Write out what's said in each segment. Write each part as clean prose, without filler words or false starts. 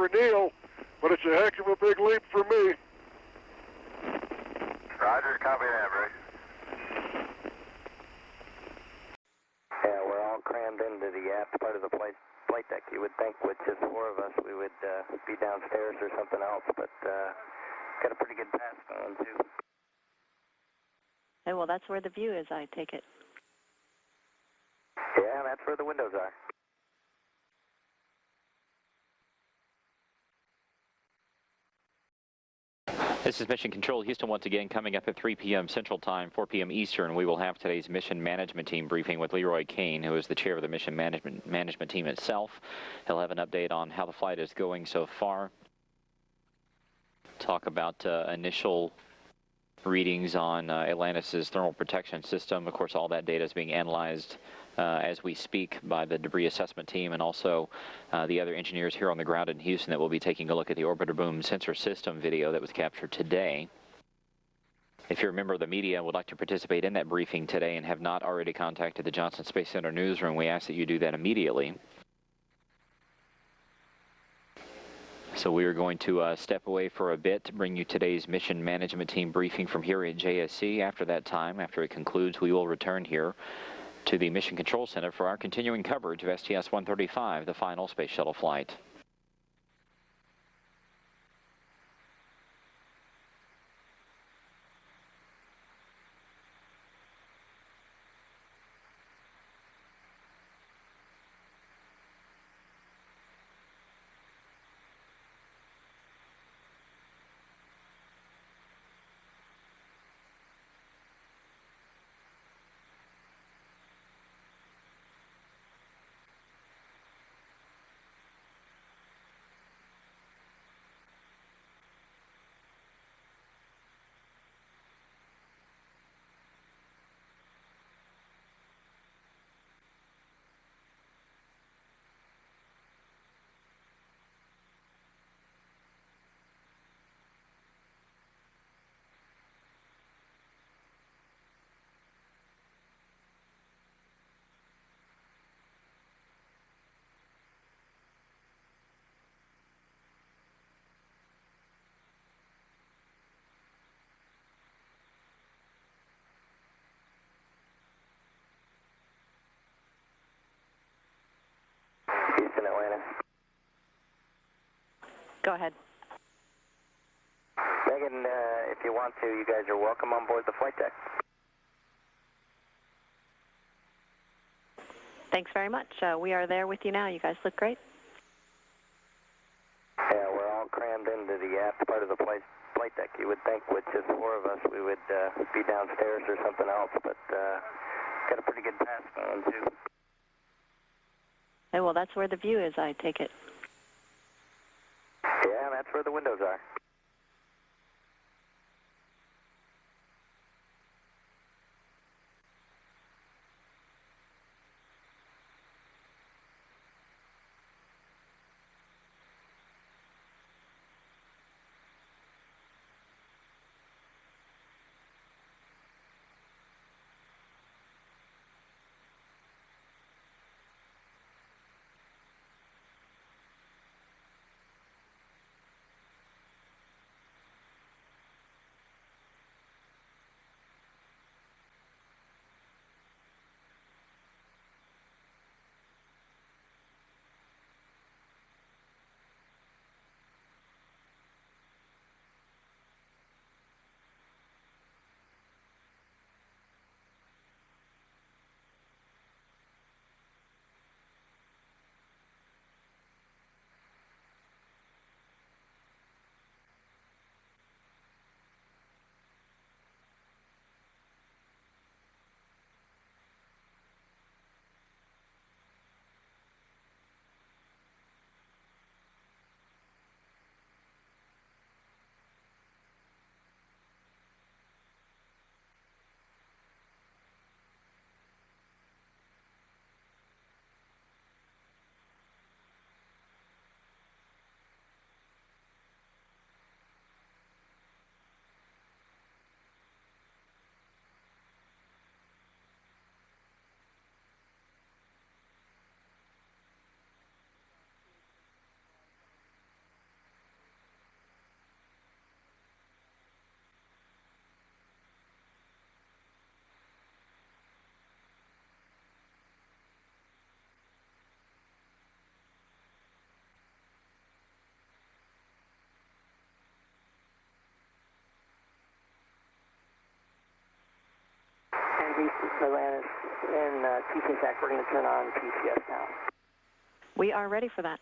for Neil, but it's a heck of a big leap for me. Roger, copy that, Bruce. Yeah, we're all crammed into the aft part of the flight deck. You would think with just 4 of us we would be downstairs or something else, but got a pretty good pass going too. Oh, well, that's where the view is, I take it. Yeah, that's where the windows are. This is Mission Control Houston once again, coming up at 3 p.m. Central Time, 4 p.m. Eastern. We will have today's Mission Management Team briefing with Leroy Kane, who is the chair of the Mission Management Team itself. He'll have an update on how the flight is going so far. Talk about initial readings on Atlantis' thermal protection system. Of course, all that data is being analyzed as we speak by the debris assessment team, and also the other engineers here on the ground in Houston that will be taking a look at the orbiter boom sensor system video that was captured today. If you're a member of the media and would like to participate in that briefing today and have not already contacted the Johnson Space Center newsroom, we ask that you do that immediately. So we are going to step away for a bit to bring you today's Mission Management Team briefing from here at JSC. After that time, after it concludes, we will return here to the Mission Control Center for our continuing coverage of STS-135, the final Space Shuttle flight. Houston, Atlanta. Go ahead. Megan, if you want to, you guys are welcome on board the flight deck. Thanks very much. We are there with you now. You guys look great. Yeah, we're all crammed into the aft part of the flight deck. You would think with just 4 of us we would be downstairs or something else, but got a pretty good pass going too. Oh, well, that's where the view is, I take it. Yeah, that's where the windows are. Atlantis and TCSAC, we're going to turn on PCS now. We are ready for that.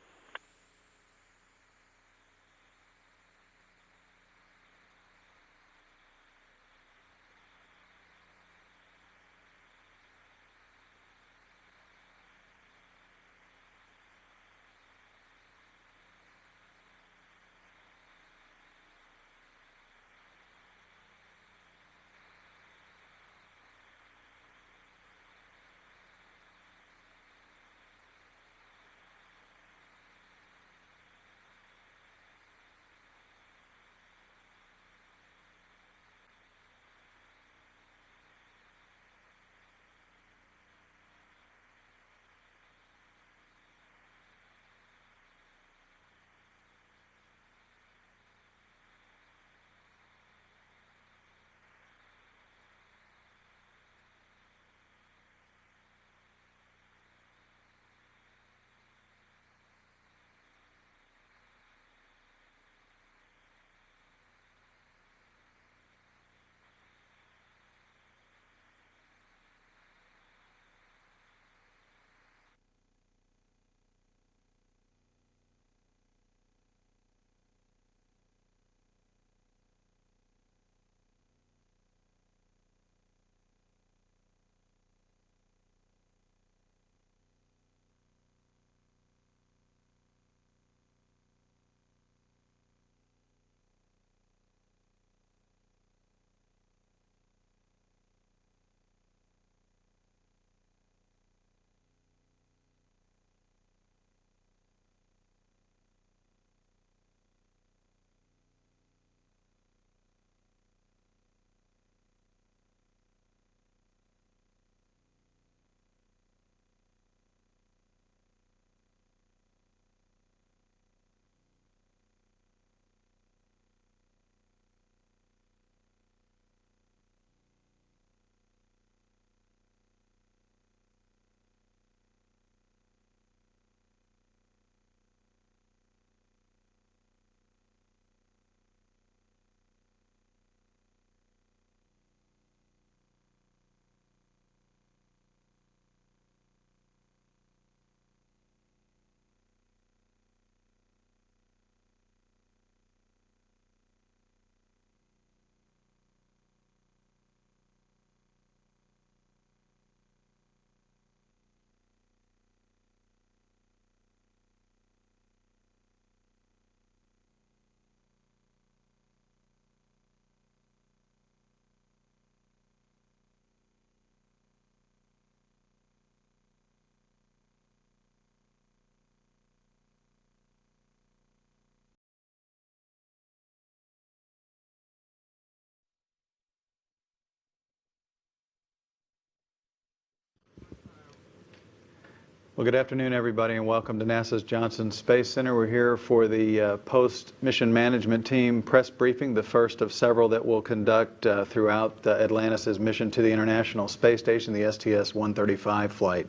Well, good afternoon, everybody, and welcome to NASA's Johnson Space Center. We're here for the post-mission management team press briefing, the first of several that we'll conduct throughout Atlantis' mission to the International Space Station, the STS-135 flight.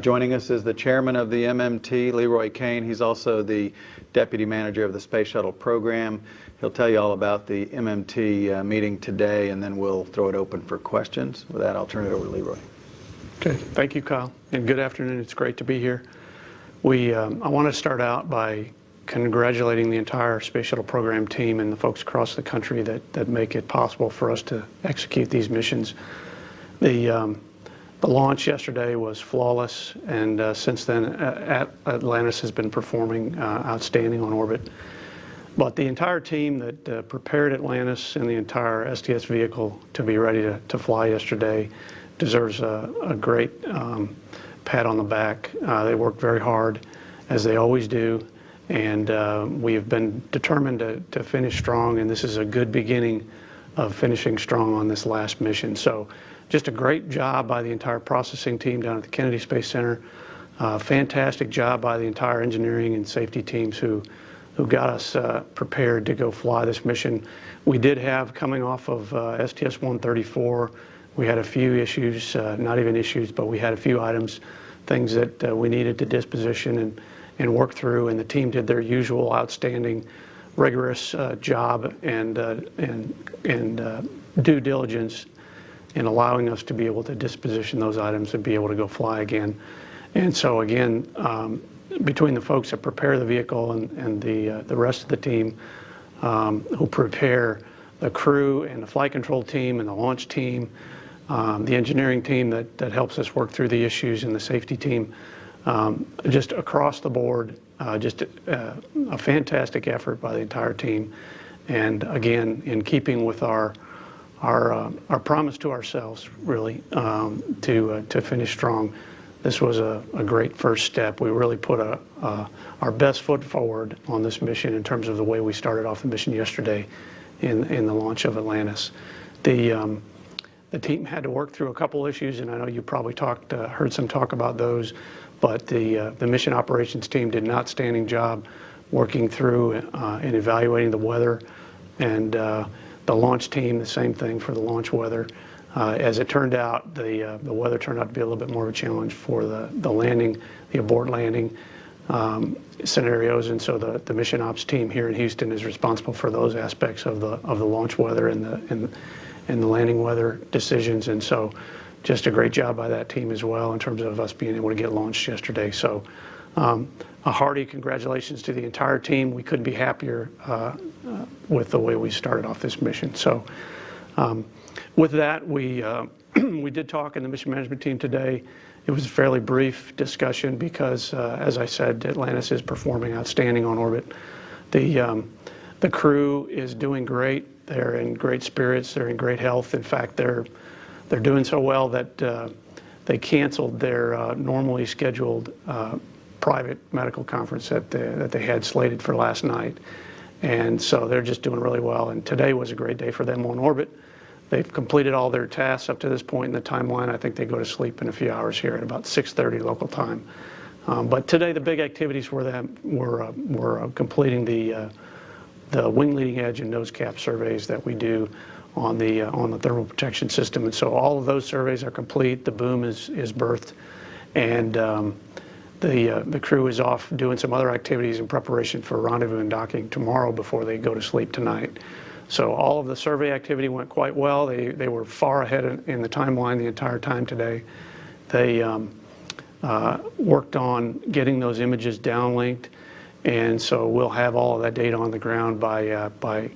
Joining us is the chairman of the MMT, Leroy Kane. He's also the deputy manager of the Space Shuttle program. He'll tell you all about the MMT meeting today, and then we'll throw it open for questions. With that, I'll turn it over to Leroy. Okay, thank you, Kyle, and good afternoon. It's great to be here. I want to start out by congratulating the entire Space Shuttle program team and the folks across the country that make it possible for us to execute these missions. The launch yesterday was flawless, and since then, Atlantis has been performing outstanding on orbit. But the entire team that prepared Atlantis and the entire STS vehicle to be ready to fly yesterday deserves a great pat on the back. They worked very hard, as they always do, and we have been determined to finish strong, and this is a good beginning of finishing strong on this last mission. So just a great job by the entire processing team down at the Kennedy Space Center. Fantastic job by the entire engineering and safety teams who got us prepared to go fly this mission. We did have, coming off of STS-134, we had a few issues, not even issues, but we had a few items, things that we needed to disposition and work through, and the team did their usual outstanding, rigorous job and due diligence in allowing us to be able to disposition those items and be able to go fly again. And so again, between the folks that prepare the vehicle and the rest of the team who prepare the crew and the flight control team and the launch team, the engineering team that helps us work through the issues, and the safety team, just across the board, just a fantastic effort by the entire team. And again, in keeping with our promise to ourselves, really, to finish strong. This was a great first step. We really put our best foot forward on this mission in terms of the way we started off the mission yesterday in the launch of Atlantis. The team had to work through a couple issues, and I know you probably heard some talk about those, but the mission operations team did an outstanding job working through and evaluating the weather, and the launch team, the same thing for the launch weather. As it turned out, the weather turned out to be a little bit more of a challenge for the landing, the abort landing scenarios, and so the mission ops team here in Houston is responsible for those aspects of the launch weather and the landing weather decisions. And so just a great job by that team as well in terms of us being able to get launched yesterday. So a hearty congratulations to the entire team. We couldn't be happier with the way we started off this mission. So with that, we did talk in the mission management team today. It was a fairly brief discussion because, as I said, Atlantis is performing outstanding on orbit. The crew is doing great. They're in great spirits. They're in great health. In fact, they're doing so well that they canceled their normally scheduled private medical conference that they had slated for last night. And so they're just doing really well. And today was a great day for them on orbit. They've completed all their tasks up to this point in the timeline. I think they go to sleep in a few hours here at about 6:30 local time. But today the big activities for them were completing the wing leading edge and nose cap surveys that we do on the thermal protection system. And so all of those surveys are complete. The boom is berthed, and the crew is off doing some other activities in preparation for rendezvous and docking tomorrow before they go to sleep tonight. So all of the survey activity went quite well. They were far ahead in the timeline the entire time today. They worked on getting those images downlinked, and so we'll have all of that data on the ground by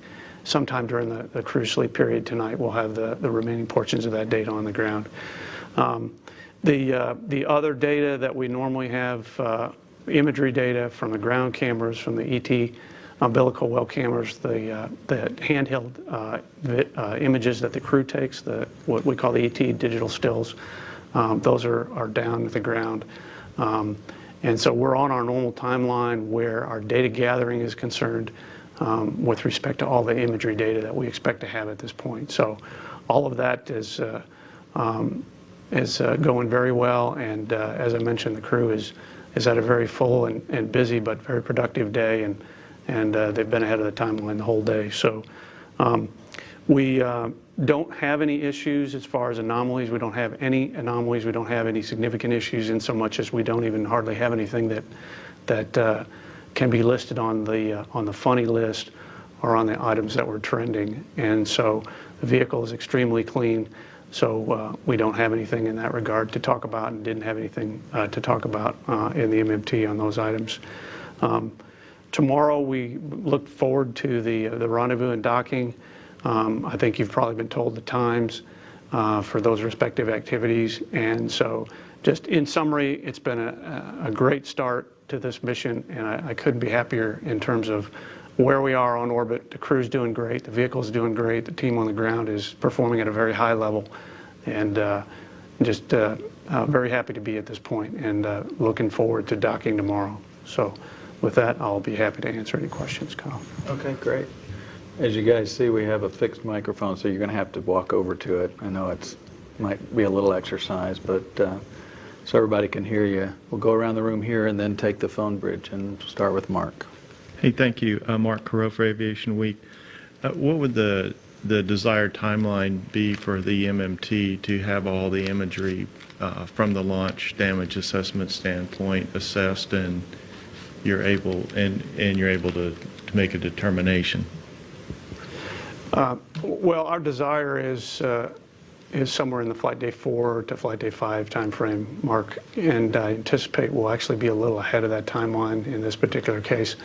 sometime during the crew sleep period tonight. We'll have the remaining portions of that data on the ground. The other data that we normally have, imagery data from the ground cameras, from the ET umbilical well cameras, the handheld images that the crew takes, what we call the ET digital stills, those are down at the ground. And so we're on our normal timeline where our data gathering is concerned with respect to all the imagery data that we expect to have at this point. So all of that is going very well, and as I mentioned, the crew is had a very full and busy but very productive day, and they've been ahead of the timeline the whole day. So we don't have any issues as far as anomalies. We don't have any anomalies. We don't have any significant issues, in so much as we don't even hardly have anything that can be listed on the funny list or on the items that were trending. And so the vehicle is extremely clean. So we don't have anything in that regard to talk about, and didn't have anything to talk about in the MMT on those items. Tomorrow we look forward to the rendezvous and docking. I think you've probably been told the times for those respective activities. And so just in summary, it's been a great start to this mission, and I couldn't be happier in terms of where we are on orbit. The crew's doing great, the vehicle's doing great, the team on the ground is performing at a very high level, and just very happy to be at this point, and looking forward to docking tomorrow. So with that, I'll be happy to answer any questions, Kyle. Okay, great. As you guys see, we have a fixed microphone, so you're going to have to walk over to it. I know it might be a little exercise, but so everybody can hear you. We'll go around the room here and then take the phone bridge, and start with Mark. Hey, thank you. Mark Carreau for Aviation Week. What would the desired timeline be for the MMT to have all the imagery from the launch damage assessment standpoint assessed, and you're able to make a determination? Well, our desire is is somewhere in the flight day 4 to flight day 5 time frame mark, and I anticipate we'll actually be a little ahead of that timeline in this particular case.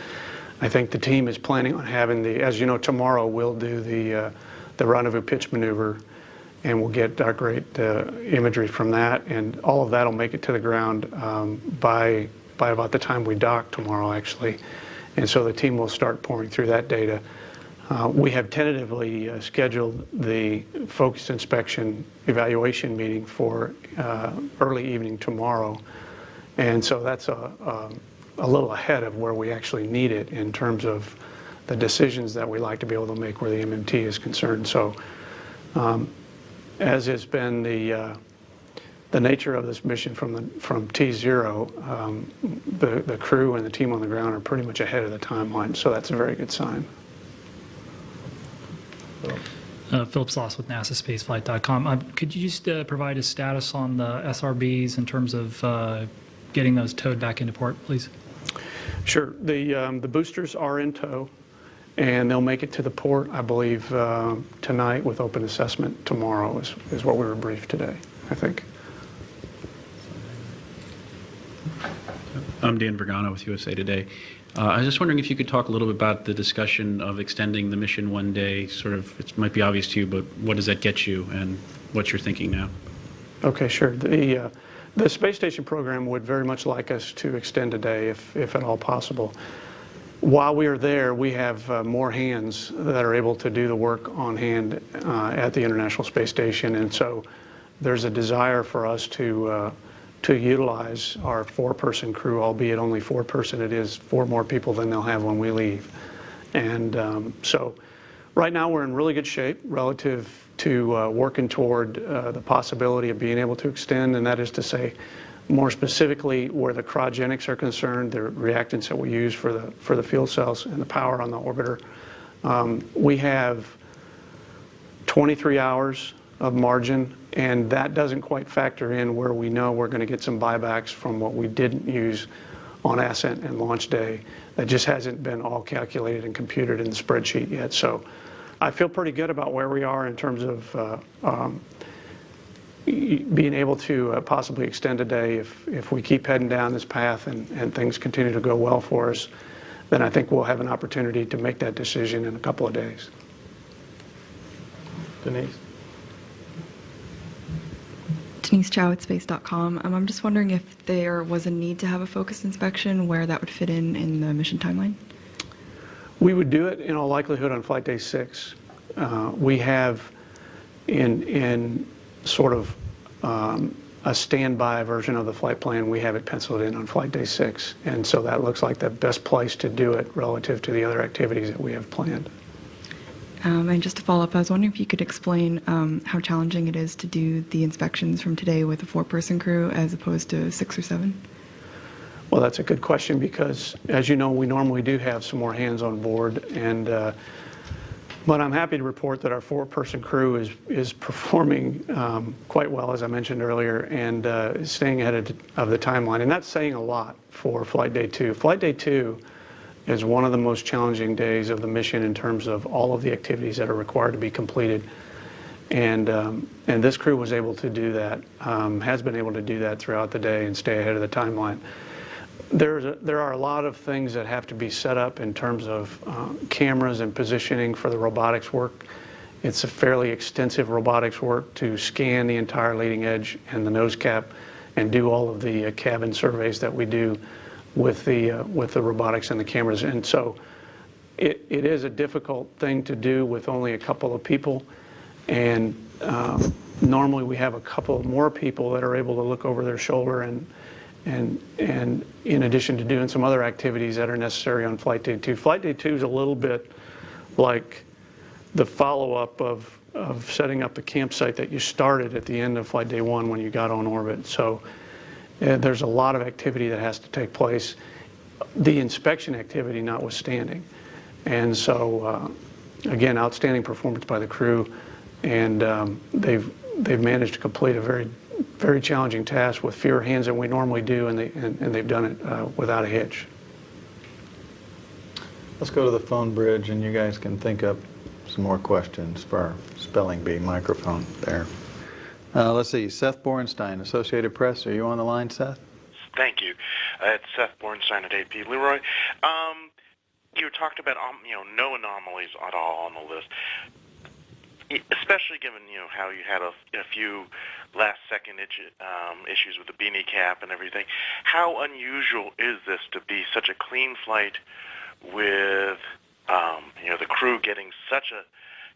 I think the team is planning on having as you know, tomorrow we'll do the rendezvous pitch maneuver, and we'll get our great imagery from that, and all of that will make it to the ground by about the time we dock tomorrow, actually. And so the team will start pouring through that data. We have tentatively scheduled the focus inspection evaluation meeting for early evening tomorrow, and so that's a little ahead of where we actually need it in terms of the decisions that we like to be able to make where the MMT is concerned. So as has been the nature of this mission from T0, the crew and the team on the ground are pretty much ahead of the timeline, so that's a very good sign. Philip Sloss with NASASpaceflight.com. Could you just provide a status on the SRBs in terms of getting those towed back into port, please? Sure. The boosters are in tow, and they'll make it to the port, I believe, tonight, with open assessment tomorrow is what we were briefed today, I think. I'm Dan Vergano with USA Today. I was just wondering if you could talk a little bit about the discussion of extending the mission one day. Sort of, it might be obvious to you, but what does that get you, and what you're thinking now? Okay, sure. The space station program would very much like us to extend a day, if at all possible. While we are there, we have more hands that are able to do the work on hand at the International Space Station, and so there's a desire for us to utilize our 4-person crew, albeit only 4-person. It is 4 more people than they'll have when we leave. And so right now we're in really good shape relative to working toward the possibility of being able to extend, and that is to say, more specifically, where the cryogenics are concerned, the reactants that we use for the fuel cells and the power on the orbiter. We have 23 hours of margin, and that doesn't quite factor in where we know we're going to get some buybacks from what we didn't use on ascent and launch day. That just hasn't been all calculated and computed in the spreadsheet yet. So I feel pretty good about where we are in terms of being able to possibly extend a day if we keep heading down this path and things continue to go well for us. Then I think we'll have an opportunity to make that decision in a couple of days. Denise? Denise Chow at space.com. I'm just wondering if there was a need to have a focus inspection, where that would fit in the mission timeline? We would do it in all likelihood on flight day 6. We have in sort of a standby version of the flight plan, we have it penciled in on flight day 6. And so that looks like the best place to do it relative to the other activities that we have planned. And just to follow up, I was wondering if you could explain how challenging it is to do the inspections from today with a 4-person crew as opposed to 6 or 7? Well, that's a good question because, as you know, we normally do have some more hands on board, and but I'm happy to report that our 4-person crew is performing quite well, as I mentioned earlier, and is staying ahead of the timeline, and that's saying a lot for Flight Day 2. Flight Day 2 is one of the most challenging days of the mission in terms of all of the activities that are required to be completed. And this crew was able to do that, has been able to do that throughout the day and stay ahead of the timeline. There are a lot of things that have to be set up in terms of cameras and positioning for the robotics work. It's a fairly extensive robotics work to scan the entire leading edge and the nose cap and do all of the cabin surveys that we do with the robotics and the cameras. And so it is a difficult thing to do with only a couple of people. And normally we have a couple more people that are able to look over their shoulder and in addition to doing some other activities that are necessary on Flight Day 2. Flight Day 2 is a little bit like the follow-up of setting up the campsite that you started at the end of Flight Day 1 when you got on orbit. So there's a lot of activity that has to take place, the inspection activity notwithstanding. And so, again, outstanding performance by the crew, and they've managed to complete a very challenging task with fewer hands than we normally do, and they've done it without a hitch. Let's go to the phone bridge, and you guys can think up some more questions for our spelling bee microphone there. Let's see, Seth Borenstein, Associated Press. Are you on the line, Seth? Thank you. It's Seth Borenstein at AP. Leroy, you talked about no anomalies at all on the list, especially given how you had a few last-second issues with the beanie cap and everything. How unusual is this to be such a clean flight with the crew getting such a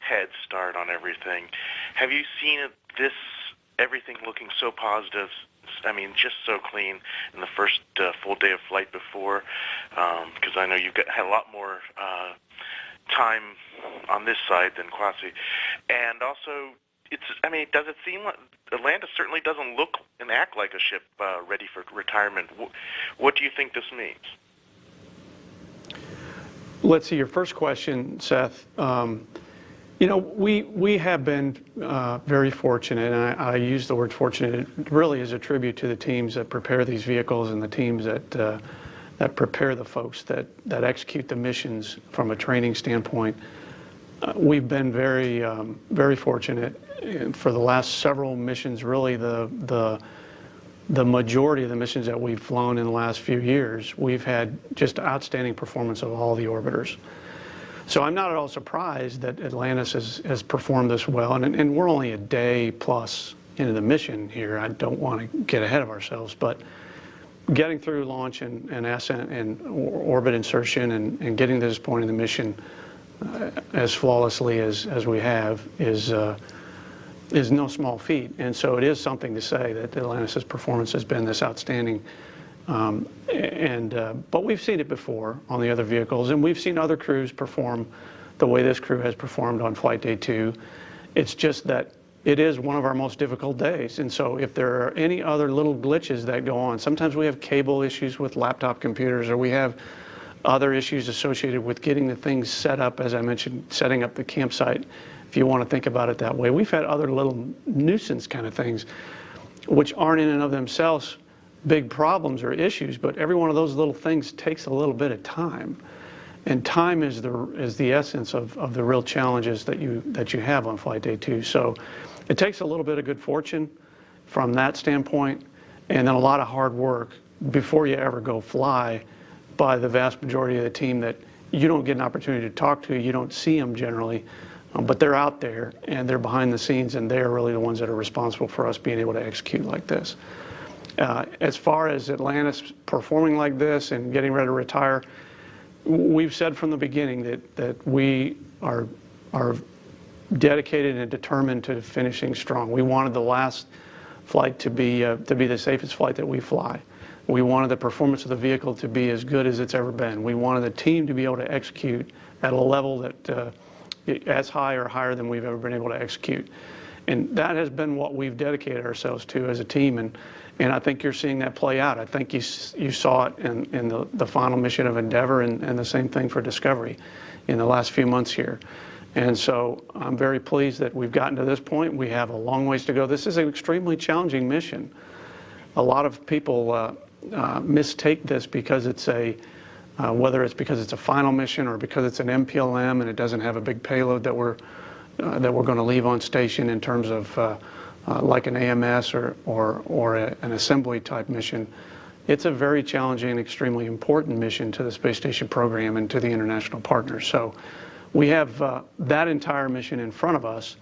head start on everything? Have you seen everything looking so positive? I mean, just so clean in the first full day of flight before, because I know you had a lot more time on this side than Kwasi. And also, does it seem like Atlantis certainly doesn't look and act like a ship ready for retirement? What do you think this means? Let's see, your first question, Seth. We have been very fortunate, and I use the word fortunate really as a tribute to the teams that prepare these vehicles and the teams that prepare the folks that execute the missions from a training standpoint. We've been very, very fortunate. For the last several missions, really the majority of the missions that we've flown in the last few years, we've had just outstanding performance of all the orbiters. So I'm not at all surprised that Atlantis has performed this well, and we're only a day plus into the mission here. I don't want to get ahead of ourselves, but getting through launch and ascent and orbit insertion and getting to this point in the mission as flawlessly as we have is no small feat. And so it is something to say that Atlantis' performance has been this outstanding. But we've seen it before on the other vehicles, and we've seen other crews perform the way this crew has performed on Flight Day 2. It's just that it is one of our most difficult days, and so if there are any other little glitches that go on, sometimes we have cable issues with laptop computers, or we have other issues associated with getting the things set up, as I mentioned, setting up the campsite, if you want to think about it that way. We've had other little nuisance kind of things, which aren't in and of themselves big problems or issues, but every one of those little things takes a little bit of time. And time is the essence of the real challenges that you have on Flight Day 2. So it takes a little bit of good fortune from that standpoint, and then a lot of hard work before you ever go fly by the vast majority of the team that you don't get an opportunity to talk to. You don't see them generally, but they're out there and they're behind the scenes, and they're really the ones that are responsible for us being able to execute like this. As far as Atlantis performing like this and getting ready to retire, we've said from the beginning that we are dedicated and determined to finishing strong. We wanted the last flight to be the safest flight that we fly. We wanted the performance of the vehicle to be as good as it's ever been. We wanted the team to be able to execute at a level that as high or higher than we've ever been able to execute. And that has been what we've dedicated ourselves to as a team, and I think you're seeing that play out. I think you saw it in the final mission of Endeavour, and the same thing for Discovery in the last few months here. And so I'm very pleased that we've gotten to this point. We have a long ways to go. This is an extremely challenging mission. A lot of people mistake this because it's whether it's because it's a final mission or because it's an MPLM and it doesn't have a big payload that we're going to leave on station in terms of like an AMS or an assembly type mission. It's a very challenging and extremely important mission to the space station program and to the international partners. So we have that entire mission in front of us,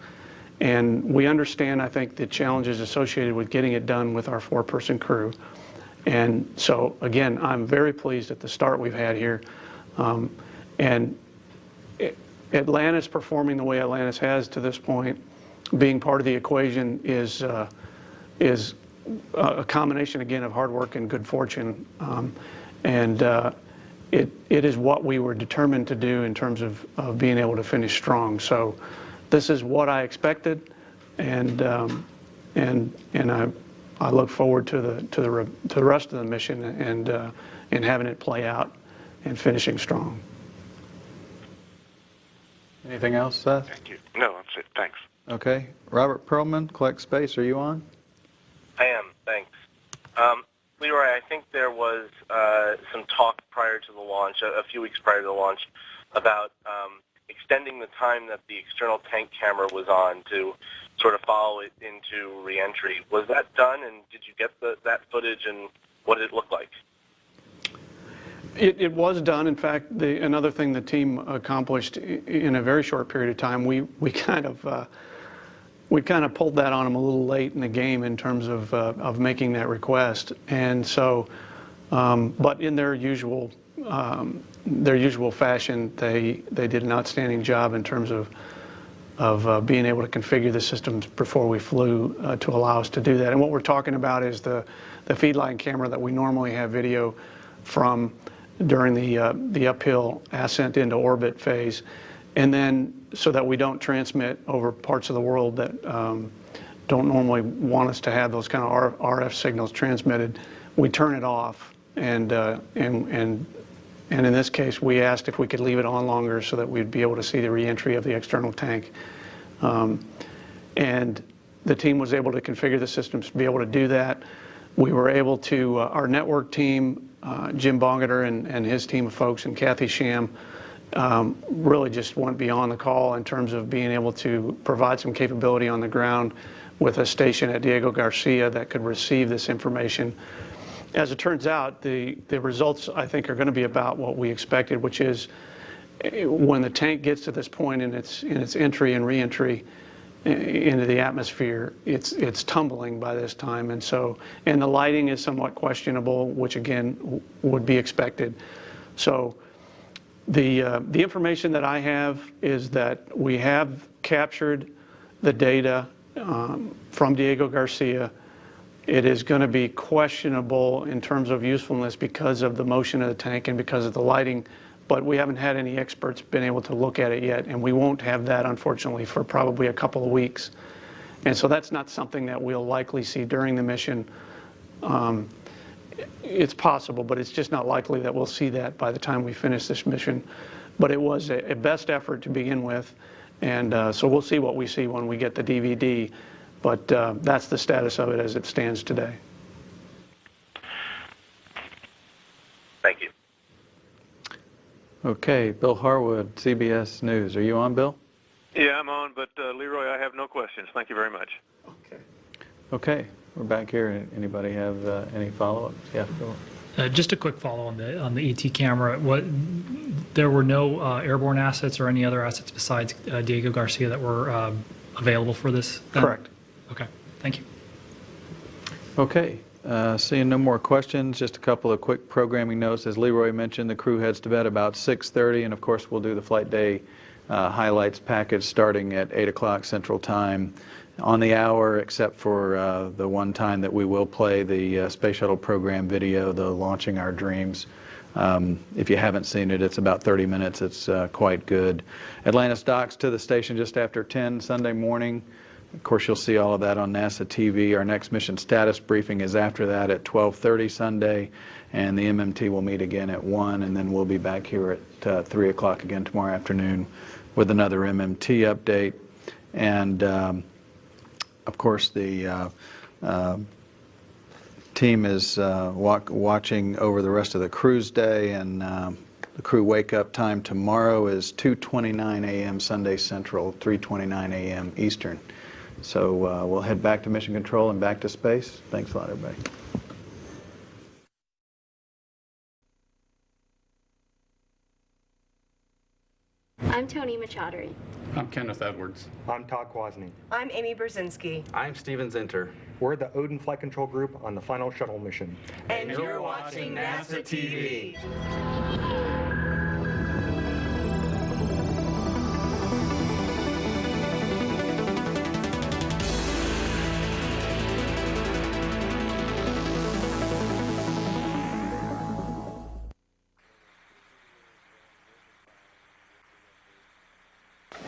and we understand, I think, the challenges associated with getting it done with our 4-person crew. And so again, I'm very pleased at the start we've had here. And Atlantis performing the way Atlantis has to this point, being part of the equation, is a combination again of hard work and good fortune, it is what we were determined to do in terms of being able to finish strong. So this is what I expected, and I look forward to the rest of the mission and having it play out and finishing strong. Anything else, Seth? Thank you. No, that's it. Thanks. Okay. Robert Perlman, Collect Space, are you on? I am, thanks. Leroy, I think there was some talk prior to the launch, a few weeks prior to the launch, about extending the time that the external tank camera was on to sort of follow it into reentry. Was that done, and did you get that footage, and what did it look like? It was done. In fact, another thing the team accomplished in a very short period of time, we kind of pulled that on them a little late in the game in terms of making that request. And so, but in their usual fashion, they did an outstanding job in terms of being able to configure the systems before we flew to allow us to do that. And what we're talking about is the feed line camera that we normally have video from during the uphill ascent into orbit phase, and then so that we don't transmit over parts of the world that don't normally want us to have those kind of RF signals transmitted, we turn it off. And in this case, we asked if we could leave it on longer so that we'd be able to see the reentry of the external tank. And the team was able to configure the systems to be able to do that. We were able to, our network team, Jim Bongeter and his team of folks, and Kathy Sham, really just went beyond the call in terms of being able to provide some capability on the ground with a station at Diego Garcia that could receive this information. As it turns out, the results, I think, are going to be about what we expected, which is when the tank gets to this point in its entry and reentry into the atmosphere, it's tumbling by this time, and the lighting is somewhat questionable, which again would be expected. So the information that I have is that we have captured the data from Diego Garcia. It is going to be questionable in terms of usefulness because of the motion of the tank and because of the lighting, but we haven't had any experts been able to look at it yet, and we won't have that, unfortunately, for probably a couple of weeks. And so that's not something that we'll likely see during the mission. It's possible, but it's just not likely that we'll see that by the time we finish this mission. But it was a best effort to begin with, and so we'll see what we see when we get the DVD. But that's the status of it as it stands today. Thank you. Okay, Bill Harwood, CBS News. Are you on, Bill? Yeah, I'm on, but Leroy, I have no questions. Thank you very much. Okay, we're back here. Anybody have any follow-ups? Yeah, Bill. Just a quick follow on the ET camera. There were no airborne assets or any other assets besides Diego Garcia that were available for this? Correct. Okay, thank you. Okay, seeing no more questions, just a couple of quick programming notes. As Leroy mentioned, the crew heads to bed about 6:30, and of course we'll do the flight day highlights package starting at 8 o'clock Central Time on the hour, except for the one time that we will play the Space Shuttle program video, the Launching Our Dreams. If you haven't seen it, it's about 30 minutes. It's quite good. Atlantis docks to the station just after 10 Sunday morning. Of course, you'll see all of that on NASA TV. Our next mission status briefing is after that at 12:30 Sunday, and the MMT will meet again at 1, and then we'll be back here at 3 o'clock again tomorrow afternoon with another MMT update. And of course, the team is watching over the rest of the cruise day, and the crew wake-up time tomorrow is 2:29 a.m. Sunday Central, 3:29 a.m. Eastern. So we'll head back to Mission Control and back to space. Thanks a lot, everybody. I'm Tony Machadri. I'm Kenneth Edwards. I'm Todd Kwasny. I'm Amy Brzezinski. I'm Steven Zinter. We're the Odin Flight Control Group on the final shuttle mission. And you're watching NASA TV.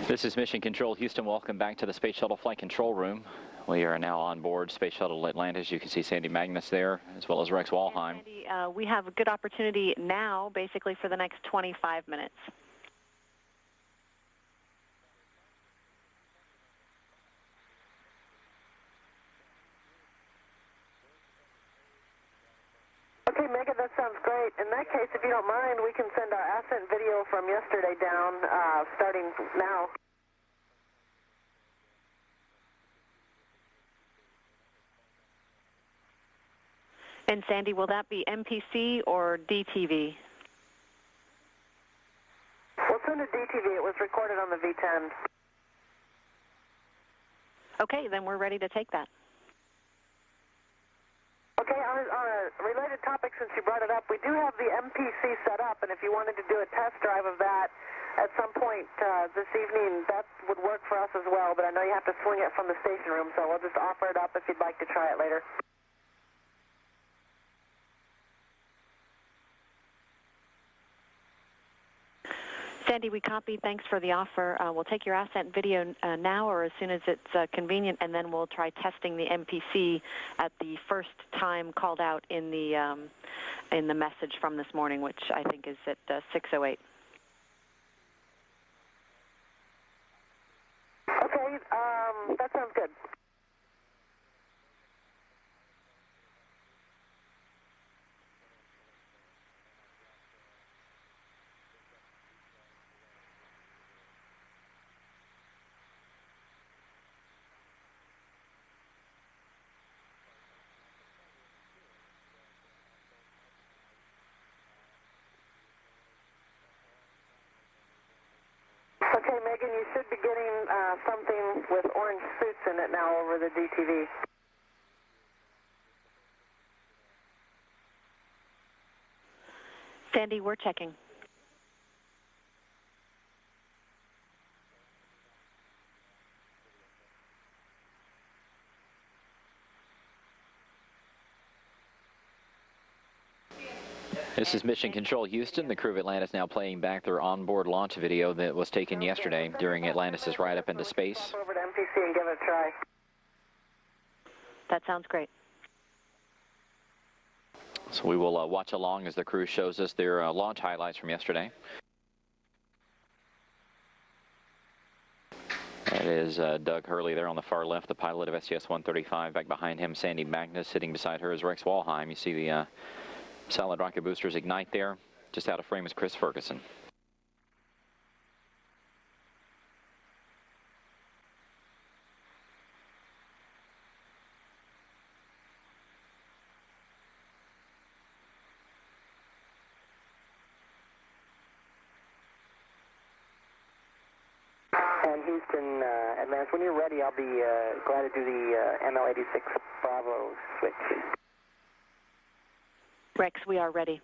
This is Mission Control Houston. Welcome back to the Space Shuttle Flight Control Room. We are now on board Space Shuttle Atlantis. You can see Sandy Magnus there, as well as Rex Walheim. Sandy, we have a good opportunity now, basically, for the next 25 minutes. Okay, Megan, that's sounds great. In that case, if you don't mind, we can send our ascent video from yesterday down, starting now. And Sandy, will that be MPC or DTV? We'll send a DTV. It was recorded on the V10. Okay, then we're ready to take that. Okay, on a related topic, since you brought it up, we do have the MPC set up, and if you wanted to do a test drive of that at some point this evening, that would work for us as well, but I know you have to swing it from the station room, so we'll just offer it up if you'd like to try it later. Sandy, we copy. Thanks for the offer. We'll take your ascent video now or as soon as it's convenient, and then we'll try testing the MPC at the first time called out in the message from this morning, which I think is at 6:08. Okay, that sounds good. Okay, Megan, you should be getting something with orange suits in it now over the DTV. Sandy, we're checking. This is Mission Control Houston. The crew of Atlantis now playing back their onboard launch video that was taken yesterday during Atlantis' ride up into space. Over to MPC and give it a try. That sounds great. So we will watch along as the crew shows us their launch highlights from yesterday. That is Doug Hurley there on the far left, the pilot of STS-135. Back behind him, Sandy Magnus. Sitting beside her is Rex Walheim. You see the solid rocket boosters ignite there. Just out of frame is Chris Ferguson. And Houston, Atlantis, when you're ready, I'll be glad to do the ML86 Bravo switch. Rex, we are ready.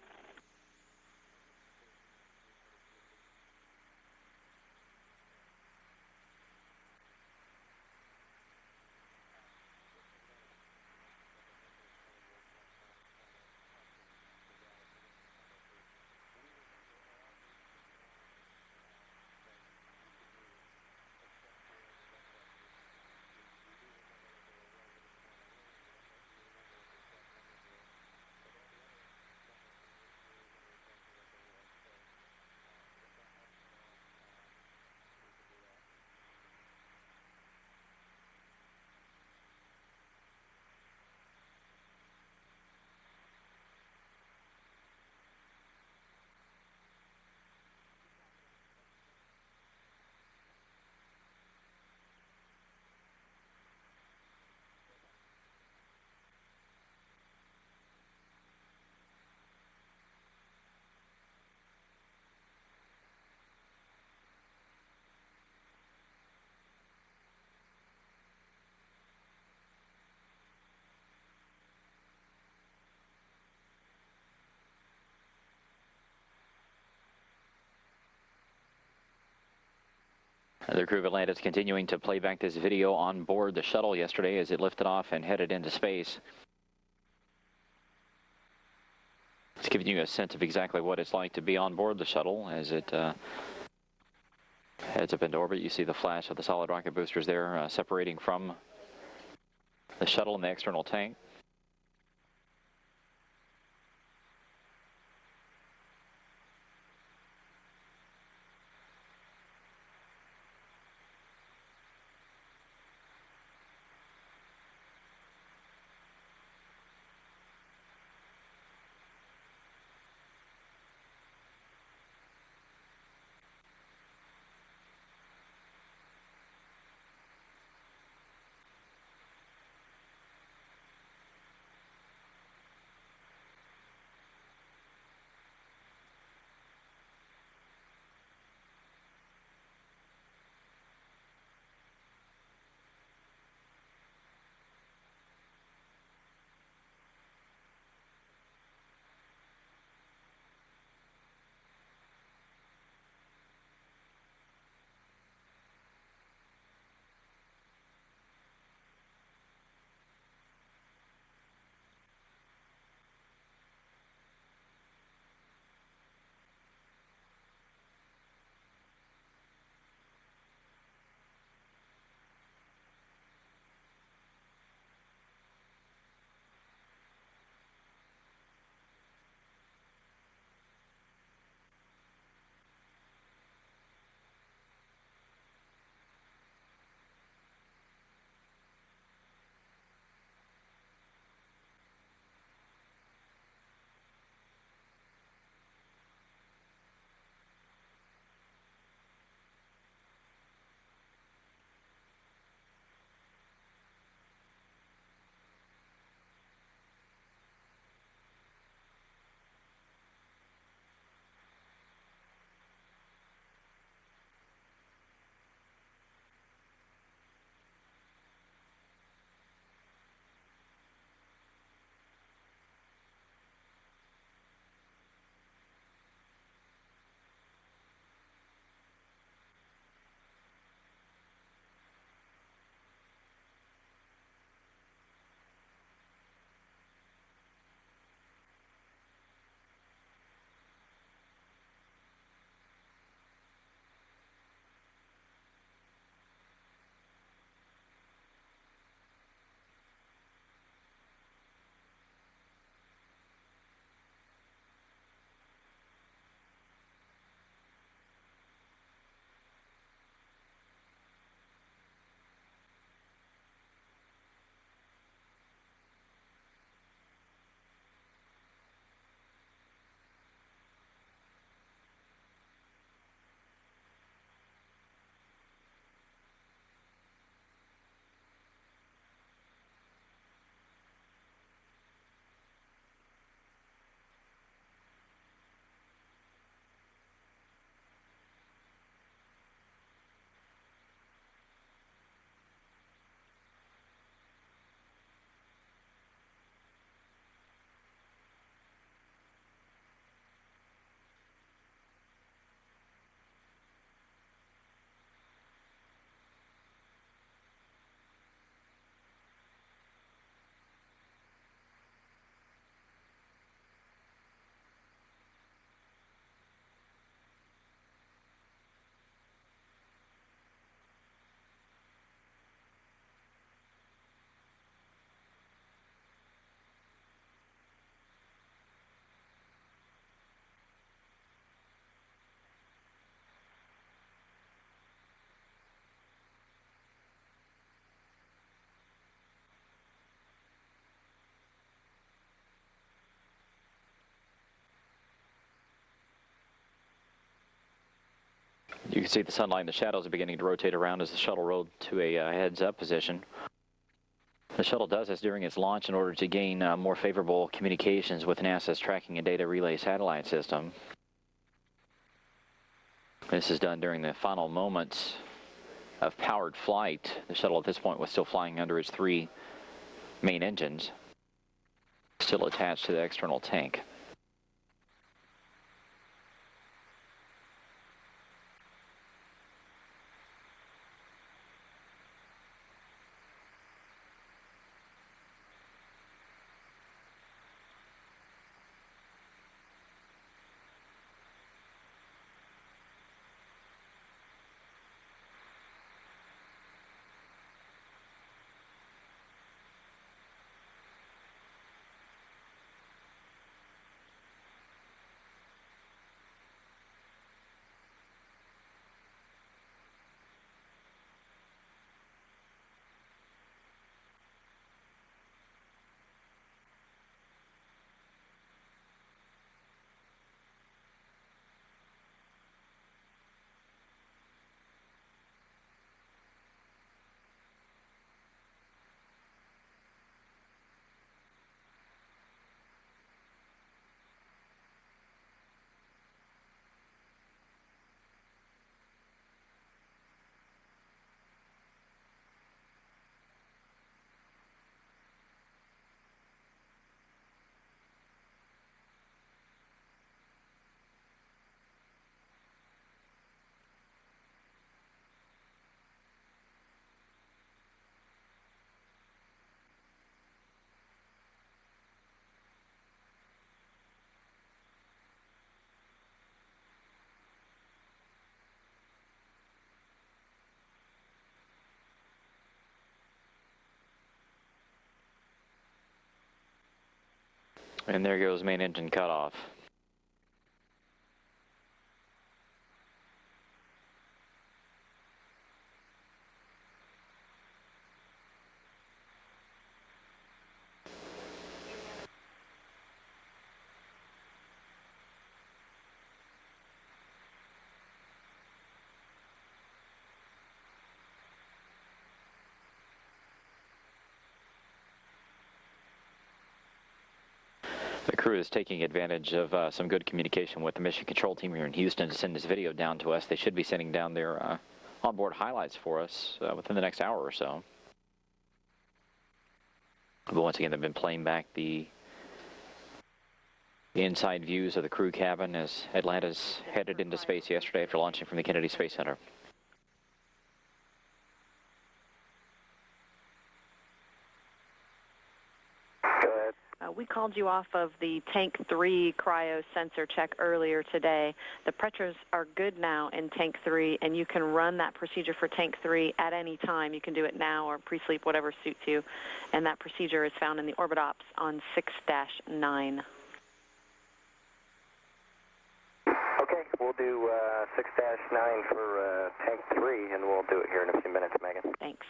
The crew of Atlantis continuing to play back this video on board the shuttle yesterday as it lifted off and headed into space. It's giving you a sense of exactly what it's like to be on board the shuttle as it heads up into orbit. You see the flash of the solid rocket boosters there separating from the shuttle and the external tank. You can see the sunlight and the shadows are beginning to rotate around as the shuttle rolled to a heads-up position. The shuttle does this during its launch in order to gain more favorable communications with NASA's Tracking and Data Relay satellite system. This is done during the final moments of powered flight. The shuttle at this point was still flying under its 3 main engines, still attached to the external tank. And there goes main engine cutoff. The crew is taking advantage of some good communication with the mission control team here in Houston to send this video down to us. They should be sending down their onboard highlights for us within the next hour or so. But once again, they've been playing back the inside views of the crew cabin as Atlanta's headed into space yesterday after launching from the Kennedy Space Center. We called you off of the Tank 3 cryo sensor check earlier today. The pressures are good now in Tank 3, and you can run that procedure for Tank 3 at any time. You can do it now or pre-sleep, whatever suits you. And that procedure is found in the orbit ops on 6-9. Okay, we'll do 6-9 for Tank 3, and we'll do it here in a few minutes, Megan. Thanks.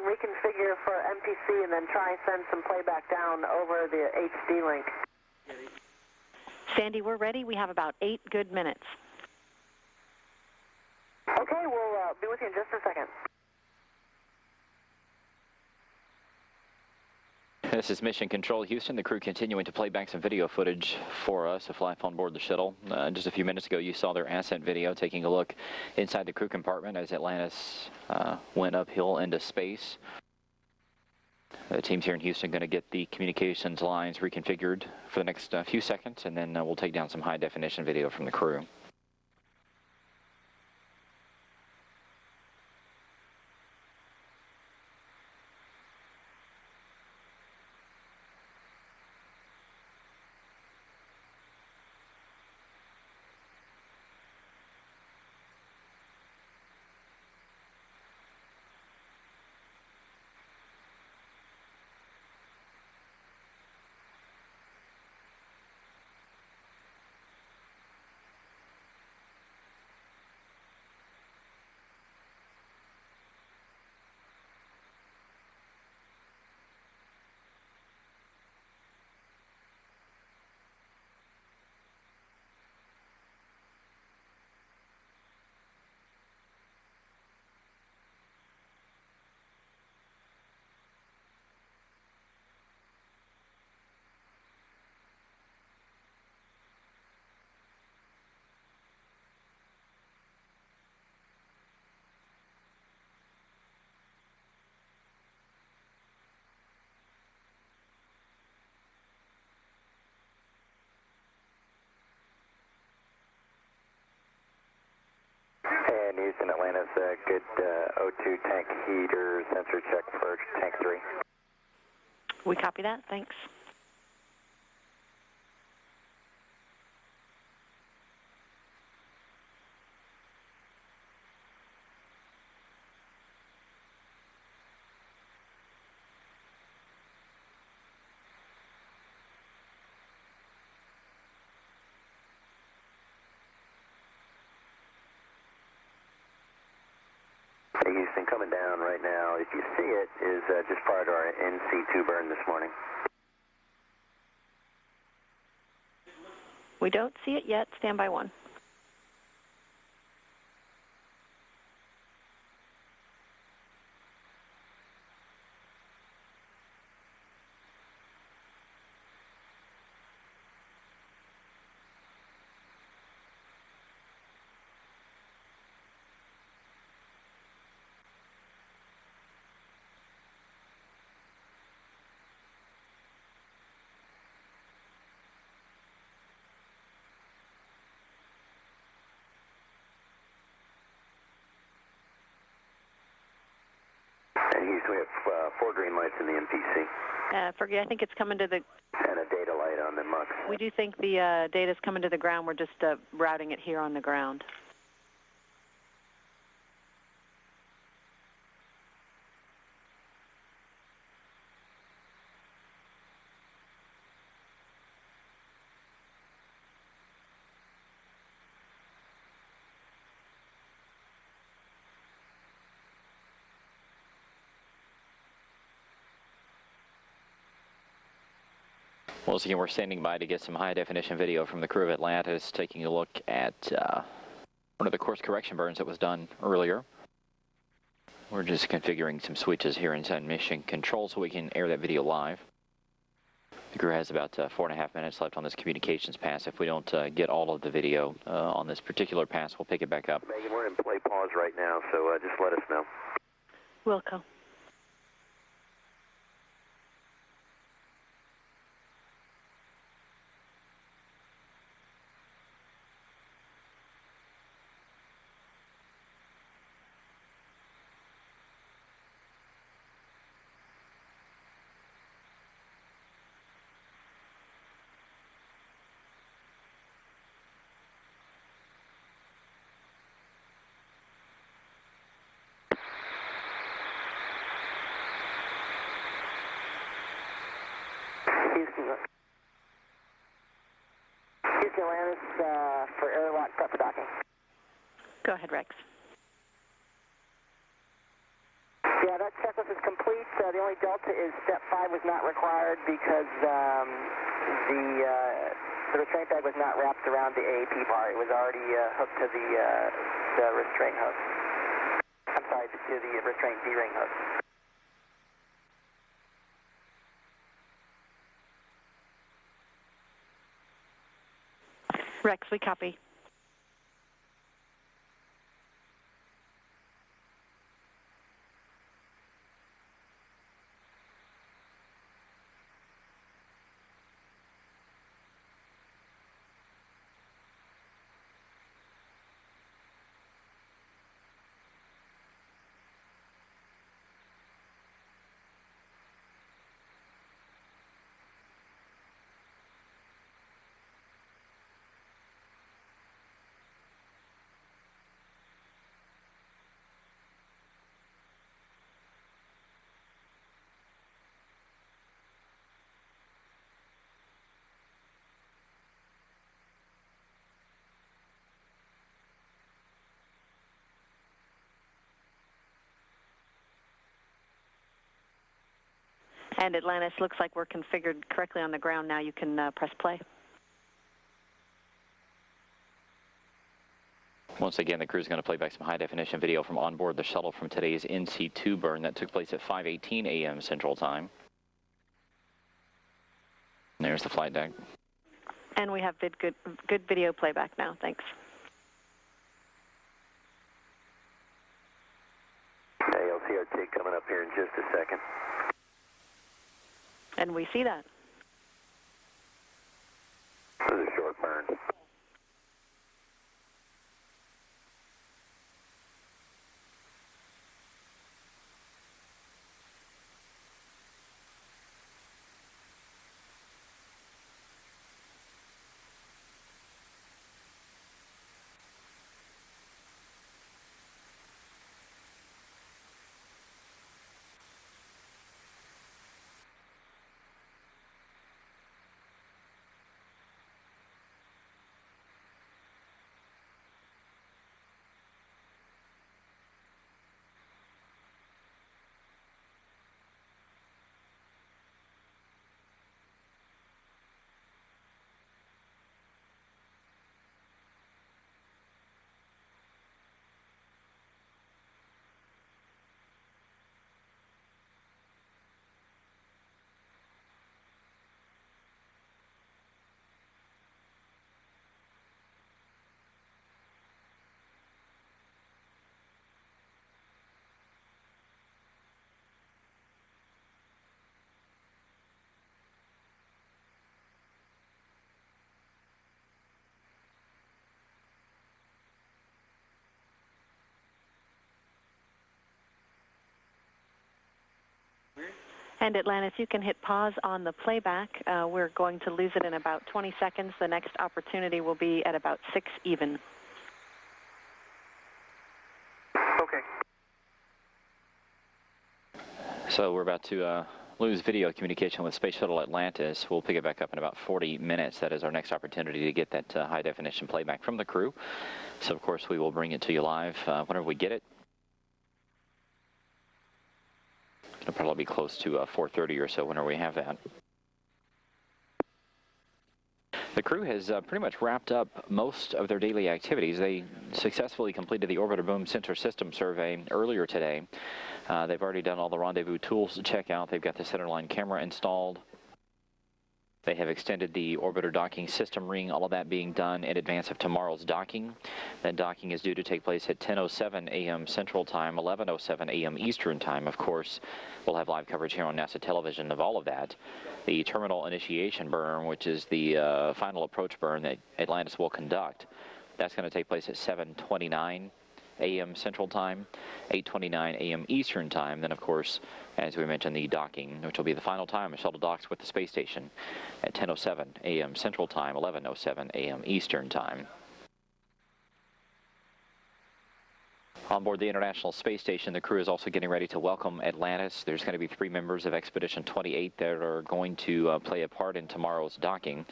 can reconfigure for MPC and then try and send some playback down over the HD link. Sandy, we're ready. We have about 8 good minutes. Okay, we'll be with you in just a second. This is Mission Control Houston. The crew continuing to play back some video footage for us of life on board the shuttle. Just a few minutes ago, you saw their ascent video taking a look inside the crew compartment as Atlantis went uphill into space. The teams here in Houston going to get the communications lines reconfigured for the next few seconds, and then we'll take down some high-definition video from the crew. And Houston, Atlantis, good O2 tank heater sensor check for tank 3. We copy that. Thanks. Houston, coming down right now. If you see it, is just prior to our NC2 burn this morning. We don't see it yet. Stand by 1. And Houston, we have 4 green lights in the MPC. I think it's coming to the... And a data light on the MUX. We do think the data's coming to the ground. We're just routing it here on the ground. Once again, we're standing by to get some high-definition video from the crew of Atlantis, taking a look at one of the course correction burns that was done earlier. We're just configuring some switches here inside Mission Control so we can air that video live. The crew has about 4.5 minutes left on this communications pass. If we don't get all of the video on this particular pass, we'll pick it back up. Megan, we're in play pause right now, so just let us know. Wilco. Houston, Atlantis for airlock prep for docking. Go ahead, Rex. Yeah, that checklist is complete. The only delta is step 5 was not required because the restraint bag was not wrapped around the AAP bar. It was already hooked to the restraint hook. I'm sorry, to the restraint D-ring hook. Rex, we copy. And Atlantis, looks like we're configured correctly on the ground now. You can press play. Once again, the crew is going to play back some high-definition video from onboard the shuttle from today's NC2 burn that took place at 5:18 a.m. Central Time. And there's the flight deck. And we have good video playback now. Thanks. Hey, you'll see our jig coming up here in just a second. And we see that. This is a short burn. And Atlantis, you can hit pause on the playback. We're going to lose it in about 20 seconds. The next opportunity will be at about 6 even. Okay. So we're about to lose video communication with Space Shuttle Atlantis. We'll pick it back up in about 40 minutes. That is our next opportunity to get that high-definition playback from the crew. So, of course, we will bring it to you live whenever we get it. It'll probably be close to 4:30 or so whenever we have that. The crew has pretty much wrapped up most of their daily activities. They successfully completed the orbiter boom sensor system survey earlier today. They've already done all the rendezvous tools to check out. They've got the centerline camera installed. They have extended the orbiter docking system ring, all of that being done in advance of tomorrow's docking. That docking is due to take place at 10:07 a.m. Central Time, 11:07 a.m. Eastern Time. Of course, we'll have live coverage here on NASA television of all of that. The terminal initiation burn, which is the final approach burn that Atlantis will conduct, that's going to take place at 7:29 a.m. Central Time, 8:29 a.m. Eastern Time. Then, of course, as we mentioned, the docking, which will be the final time the shuttle docks with the space station at 10:07 a.m. Central Time, 11:07 a.m. Eastern Time. On board the International Space Station, the crew is also getting ready to welcome Atlantis. There's going to be 3 members of Expedition 28 that are going to play a part in tomorrow's docking.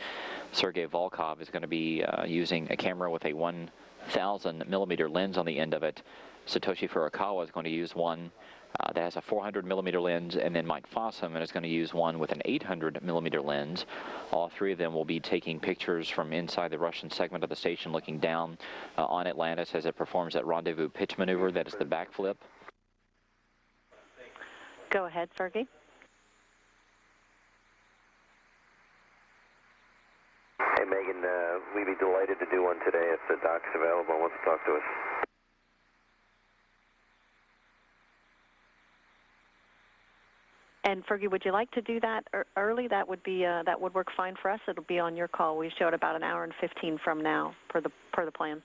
Sergei Volkov is going to be using a camera with a 1,000 millimeter lens on the end of it. Satoshi Furukawa is going to use one that has a 400 millimeter lens, and then Mike Fossum is going to use one with an 800 millimeter lens. All three of them will be taking pictures from inside the Russian segment of the station, looking down on Atlantis as it performs that rendezvous pitch maneuver. That is the backflip. Go ahead, Sergey. Hey, Megan, we'd be delighted to do one today if the doc's available and wants to talk to us. And Fergie, would you like to do that early? That would be that would work fine for us. It'll be on your call. We show it about an hour and 15 from now per the plan.